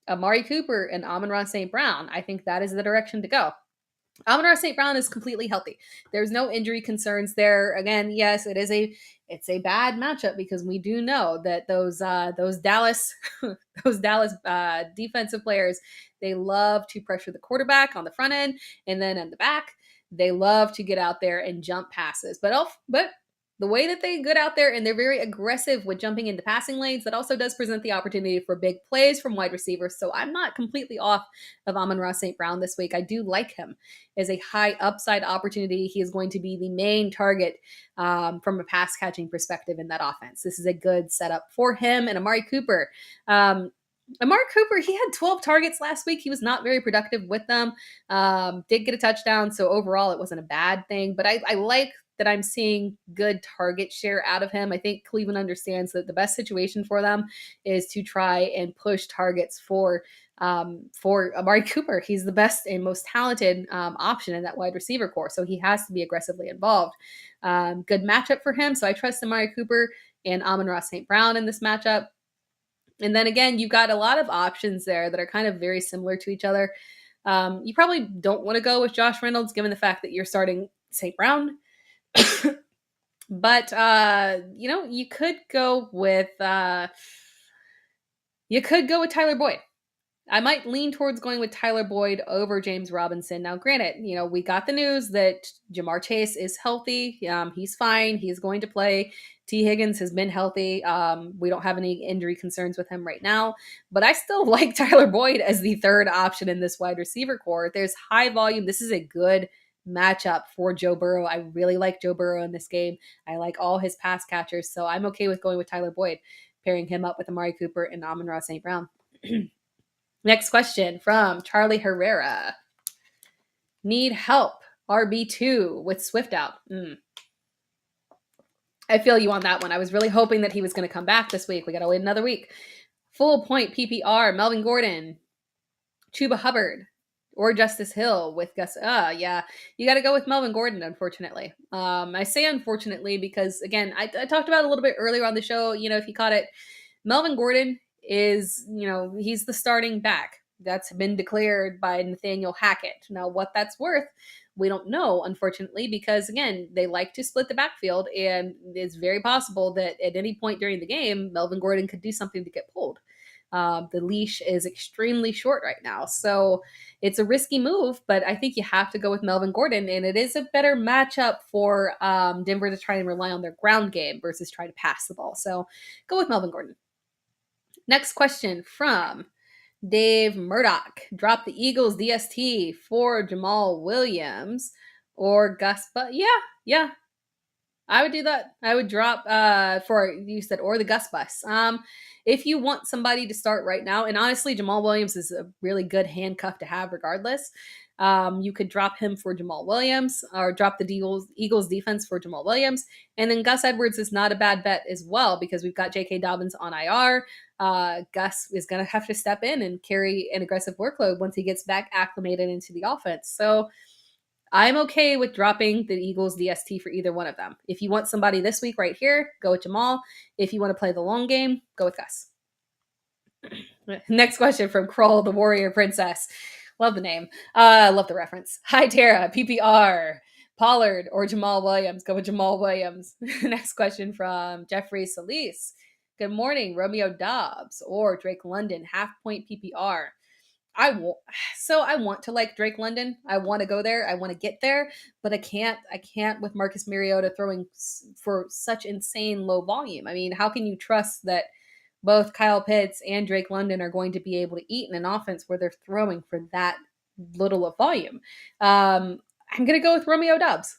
Amari Cooper and Amon-Ra St. Brown, I think that is the direction to go. Amon-Ra St. Brown is completely healthy. There's no injury concerns there. Again, yes, it's a bad matchup because we do know that those Dallas defensive players, they love to pressure the quarterback on the front end, and then in the back, they love to get out there and jump passes. But the way that they get out there and they're very aggressive with jumping into passing lanes, that also does present the opportunity for big plays from wide receivers. So I'm not completely off of Amon-Ra St. Brown this week. I do like him as a high upside opportunity. He is going to be the main target from a pass catching perspective in that offense. This is a good setup for him. And Amari Cooper. Amari Cooper, he had 12 targets last week. He was not very productive with them. Did get a touchdown. So overall, it wasn't a bad thing. But I like that I'm seeing good target share out of him. I think Cleveland understands that the best situation for them is to try and push targets for Amari Cooper. He's the best and most talented option in that wide receiver core, so he has to be aggressively involved. Good matchup for him, so I trust Amari Cooper and Amon-Ra St. Brown in this matchup. And then again, you've got a lot of options there that are kind of very similar to each other. You probably don't want to go with Josh Reynolds, given the fact that you're starting St. Brown. But you could go with Tyler Boyd. I might lean towards going with Tyler Boyd over James Robinson. Now, granted, we got the news that Jamar Chase is healthy. He's fine. He's going to play. T. Higgins has been healthy. We don't have any injury concerns with him right now. But I still like Tyler Boyd as the third option in this wide receiver core. There's high volume. This is a good matchup for Joe Burrow. I really like Joe Burrow in this game. I like all his pass catchers. So I'm okay with going with Tyler Boyd, pairing him up with Amari Cooper and Amon-Ra St. Brown. Next question from Charlie Herrera. Need help. RB2 with Swift out. I feel you on that one. I was really hoping that he was going to come back this week. We got to wait another week. Full point PPR. Melvin Gordon, Chuba Hubbard, or Justice Hill with Gus. Yeah, you got to go with Melvin Gordon, unfortunately. I say unfortunately because, again, I talked about it a little bit earlier on the show. If you caught it, Melvin Gordon is, he's the starting back. That's been declared by Nathaniel Hackett. Now, what that's worth, we don't know, unfortunately, because, again, they like to split the backfield, and it's very possible that at any point during the game, Melvin Gordon could do something to get pulled. The leash is extremely short right now. So it's a risky move, but I think you have to go with Melvin Gordon, and it is a better matchup for Denver to try and rely on their ground game versus try to pass the ball. So go with Melvin Gordon. Next question from Dave Murdoch, drop the Eagles DST for Jamal Williams or Gus. But yeah, I would do that. I would drop for, you said, or the Gus Bus. If you want somebody to start right now, and honestly, Jamal Williams is a really good handcuff to have regardless. You could drop him for Jamal Williams or drop the Eagles defense for Jamal Williams. And then Gus Edwards is not a bad bet as well because we've got J.K. Dobbins on IR. Gus is going to have to step in and carry an aggressive workload once he gets back acclimated into the offense. So I'm okay with dropping the Eagles DST for either one of them. If you want somebody this week right here, go with Jamal. If you want to play the long game, go with Gus. Next question from Kroll, the Warrior Princess. Love the name. Love the reference. Hi, Tara. PPR. Pollard or Jamal Williams. Go with Jamal Williams. Next question from Jeffrey Solis. Good morning, Romeo Dobbs or Drake London, half-point PPR. I want to like Drake London. I want to go there. I want to get there, but I can't with Marcus Mariota throwing for such insane low volume. I mean, how can you trust that both Kyle Pitts and Drake London are going to be able to eat in an offense where they're throwing for that little of volume? I'm going to go with Romeo Doubs.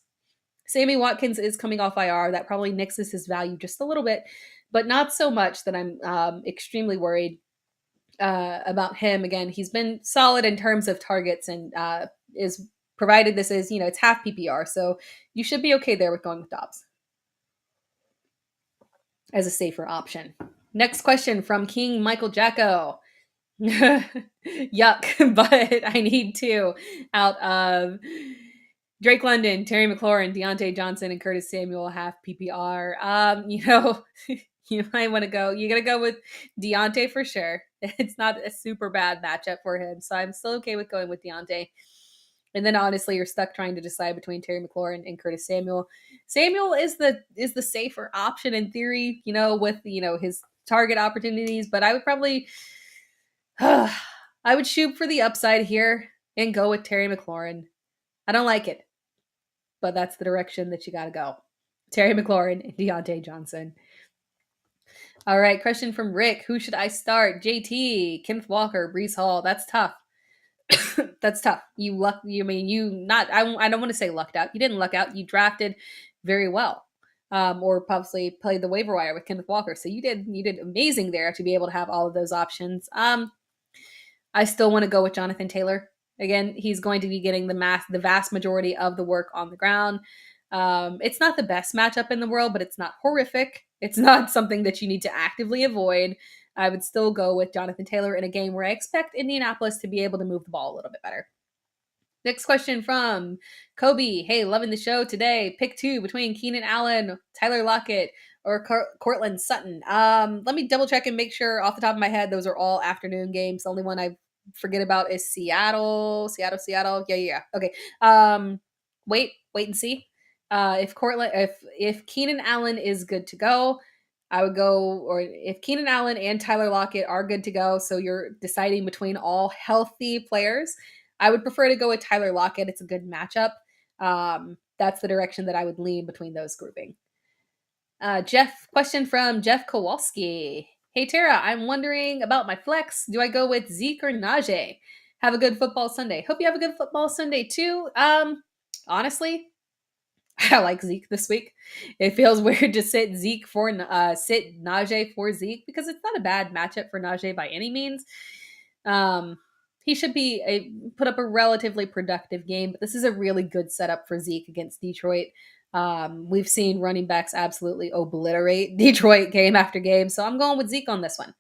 Sammy Watkins is coming off IR. That probably nixes his value just a little bit, but not so much that I'm extremely worried about him. Again, he's been solid in terms of targets and is provided this is, it's half PPR. So you should be okay there with going with Dobbs as a safer option. Next question from King Michael Jacko. Yuck, but I need two out of Drake London, Terry McLaurin, Deontay Johnson, and Curtis Samuel, half PPR. You might want to go. You got to go with Deontay for sure. It's not a super bad matchup for him, so I'm still okay with going with Deontay. And then honestly, you're stuck trying to decide between Terry McLaurin and Curtis Samuel. Samuel is the safer option in theory, with his target opportunities. But I would probably, I would shoot for the upside here and go with Terry McLaurin. I don't like it, but that's the direction that you got to go. Terry McLaurin and Deontay Johnson. All right, question from Rick. Who should I start? JT, Kenneth Walker, Breece Hall. That's tough. That's tough. I don't want to say lucked out. You didn't luck out. You drafted very well. Or possibly played the waiver wire with Kenneth Walker. So you did amazing there to be able to have all of those options. I still want to go with Jonathan Taylor. Again, he's going to be getting the vast majority of the work on the ground. It's not the best matchup in the world, but it's not horrific. It's not something that you need to actively avoid. I would still go with Jonathan Taylor in a game where I expect Indianapolis to be able to move the ball a little bit better. Next question from Kobe. Hey, loving the show today. Pick two between Keenan Allen, Tyler Lockett, or Cortland Sutton. Let me double check and make sure off the top of my head, those are all afternoon games. The only one I forget about is Seattle. Yeah. Okay. Wait and see. If Keenan Allen is good to go, I would go, or if Keenan Allen and Tyler Lockett are good to go, so you're deciding between all healthy players, I would prefer to go with Tyler Lockett. It's a good matchup. That's the direction that I would lean between those grouping. Question from Jeff Kowalski. Hey, Tara, I'm wondering about my flex. Do I go with Zeke or Najee? Have a good football Sunday. Hope you have a good football Sunday too. Honestly, I like Zeke this week. It feels weird to sit Najee for Zeke because it's not a bad matchup for Najee by any means. He should put up a relatively productive game, but this is a really good setup for Zeke against Detroit. We've seen running backs absolutely obliterate Detroit game after game, so I'm going with Zeke on this one.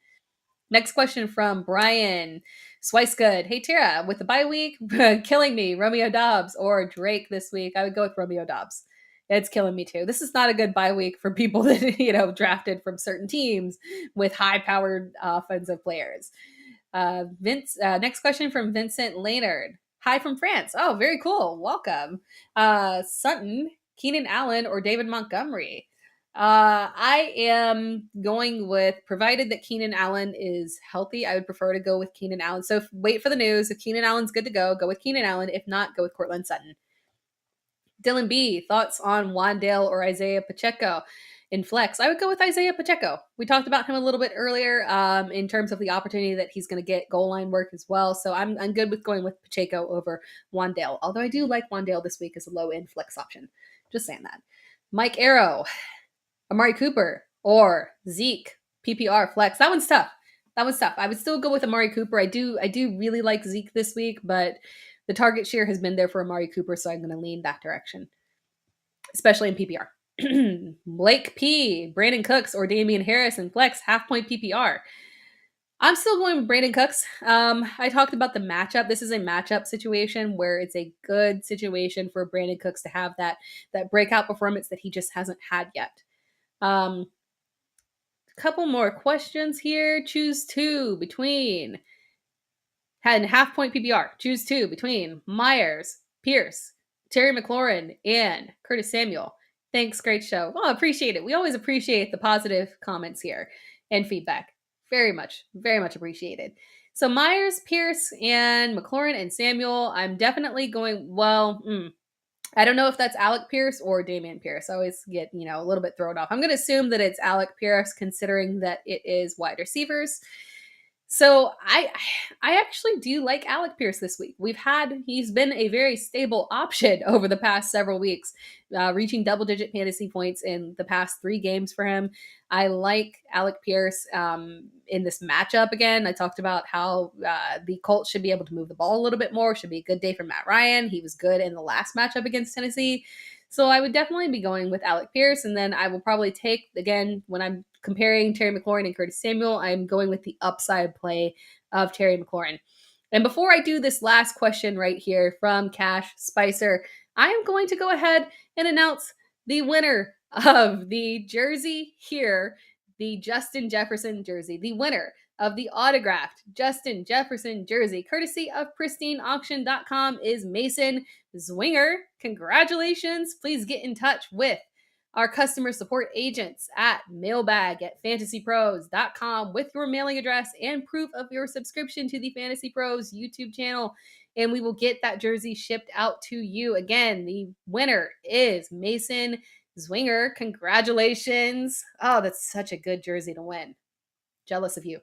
Next question from Brian Swicegood. Hey, Tara, with the bye week killing me, Romeo Dobbs or Drake this week? I would go with Romeo Dobbs. It's killing me too. This is not a good bye week for people that, drafted from certain teams with high-powered offensive players. Next question from Vincent Laynard. Hi from France. Oh, very cool. Welcome. Sutton, Keenan Allen, or David Montgomery? I am going with, provided that Keenan Allen is healthy, I would prefer to go with Keenan Allen. So wait for the news. If Keenan Allen's good to go with Keenan Allen. If not, go with Cortland Sutton. Dylan B, thoughts on Wandale or Isaiah Pacheco? in flex, I would go with Isaiah Pacheco. We talked about him a little bit earlier in terms of the opportunity that he's going to get goal line work as well. So I'm good with going with Pacheco over Wandale, although I do like Wandale this week as a low-end flex option. Just saying that. Mike Arrow, Amari Cooper, or Zeke, PPR flex. That one's tough. I would still go with Amari Cooper. I do really like Zeke this week, but the target share has been there for Amari Cooper, so I'm going to lean that direction, especially in PPR. Blake P, Brandon Cooks, or Damian Harris in flex, half-point PPR. I'm still going with Brandon Cooks. I talked about the matchup. This is a matchup situation where it's a good situation for Brandon Cooks to have that breakout performance that he just hasn't had yet. Couple more questions here. Choose two between half-point PPR. Choose two between Myers, Pierce, Terry McLaurin, and Curtis Samuel. Thanks, great show. Oh, appreciate it. We always appreciate the positive comments here and feedback. Very much appreciated. So Myers, Pierce, and McLaurin and Samuel, I'm definitely going, I don't know if that's Alec Pierce or Damian Pierce. I always get, a little bit thrown off. I'm going to assume that it's Alec Pierce, considering that it is wide receivers. So I actually do like Alec Pierce this week. He's been a very stable option over the past several weeks, reaching double-digit fantasy points in the past 3 games for him. I like Alec Pierce in this matchup again. I talked about how the Colts should be able to move the ball a little bit more. Should be a good day for Matt Ryan. He was good in the last matchup against Tennessee. So I would definitely be going with Alec Pierce, and then I will probably take, again, when I'm comparing Terry McLaurin and Curtis Samuel, I'm going with the upside play of Terry McLaurin. And before I do this last question right here from Cash Spicer, I am going to go ahead and announce the winner of the jersey here, the Justin Jefferson jersey, the winner of the autographed Justin Jefferson jersey, courtesy of pristineauction.com, is Mason Zwinger. Congratulations. Please get in touch with our customer support agents at mailbag@fantasypros.com with your mailing address and proof of your subscription to the Fantasy Pros YouTube channel, and we will get that jersey shipped out to you. Again, the winner is Mason Zwinger. Congratulations. Oh, that's such a good jersey to win. Jealous of you.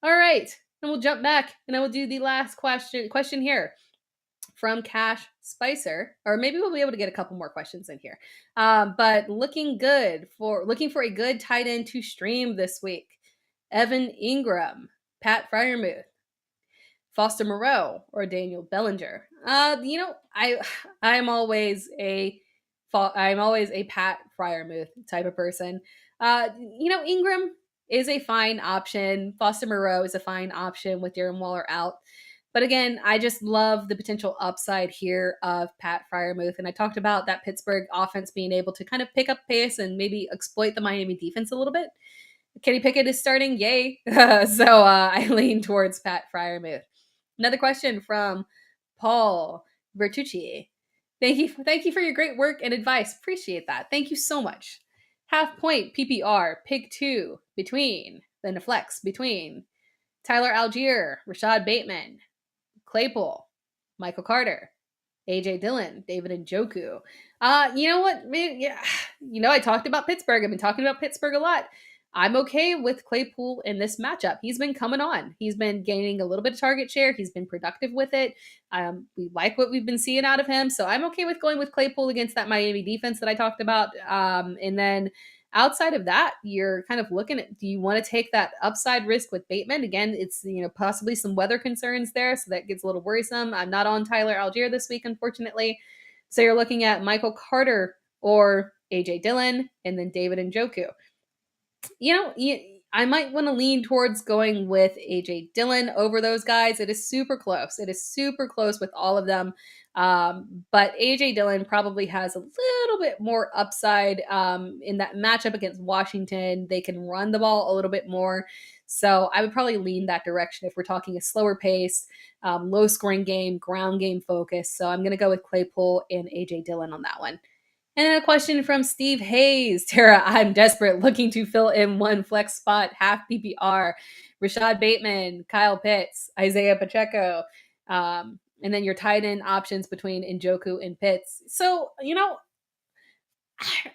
All right, and we'll jump back, and I will do the last question here from Cash Spicer, or maybe we'll be able to get a couple more questions in here. But looking for a good tight end to stream this week: Evan Ingram, Pat Freiermuth, Foster Moreau, or Daniel Bellinger. I'm always a Pat Freiermuth type of person. Ingram is a fine option. Foster Moreau is a fine option with Darren Waller out. But again, I just love the potential upside here of Pat Freiermuth. And I talked about that Pittsburgh offense being able to kind of pick up pace and maybe exploit the Miami defense a little bit. Kenny Pickett is starting. Yay. So I lean towards Pat Freiermuth. Another question from Paul Bertucci. Thank you for your great work and advice. Appreciate that. Thank you so much. Half-point PPR, pick 2 between Tyler Algier, Rashad Bateman, Claypool, Michael Carter, AJ Dillon, David Njoku. You know what? I talked about Pittsburgh. I've been talking about Pittsburgh a lot. I'm okay with Claypool in this matchup. He's been coming on. He's been gaining a little bit of target share. He's been productive with it. We like what we've been seeing out of him. So I'm okay with going with Claypool against that Miami defense that I talked about. And then outside of that, you're kind of looking at, do you want to take that upside risk with Bateman? Again, it's possibly some weather concerns there, so that gets a little worrisome. I'm not on Tyler Algier this week, unfortunately. So you're looking at Michael Carter or AJ Dillon and then David Njoku. I might want to lean towards going with AJ Dillon over those guys. It is super close. It is super close with all of them. But AJ Dillon probably has a little bit more upside in that matchup against Washington. They can run the ball a little bit more. So I would probably lean that direction if we're talking a slower pace, low scoring game, ground game focus. So I'm going to go with Claypool and AJ Dillon on that one. And then a question from Steve Hayes. Tara, I'm desperate, looking to fill in one flex spot, half PPR. Rashad Bateman, Kyle Pitts, Isaiah Pacheco, and then your tight end options between Njoku and Pitts. So,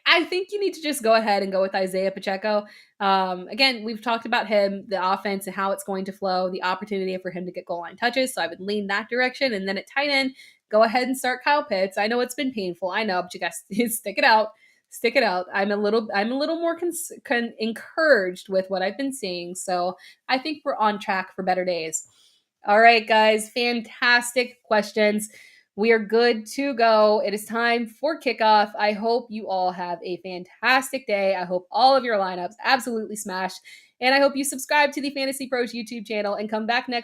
I think you need to just go ahead and go with Isaiah Pacheco. Again, we've talked about him, the offense and how it's going to flow, the opportunity for him to get goal line touches. So I would lean that direction. And then at tight end, go ahead and start Kyle Pitts. I know it's been painful. I know, but you guys stick it out. Stick it out. I'm a little more encouraged with what I've been seeing. So I think we're on track for better days. All right, guys, fantastic questions. We are good to go. It is time for kickoff. I hope you all have a fantastic day. I hope all of your lineups absolutely smashed. And I hope you subscribe to the Fantasy Pros YouTube channel and come back next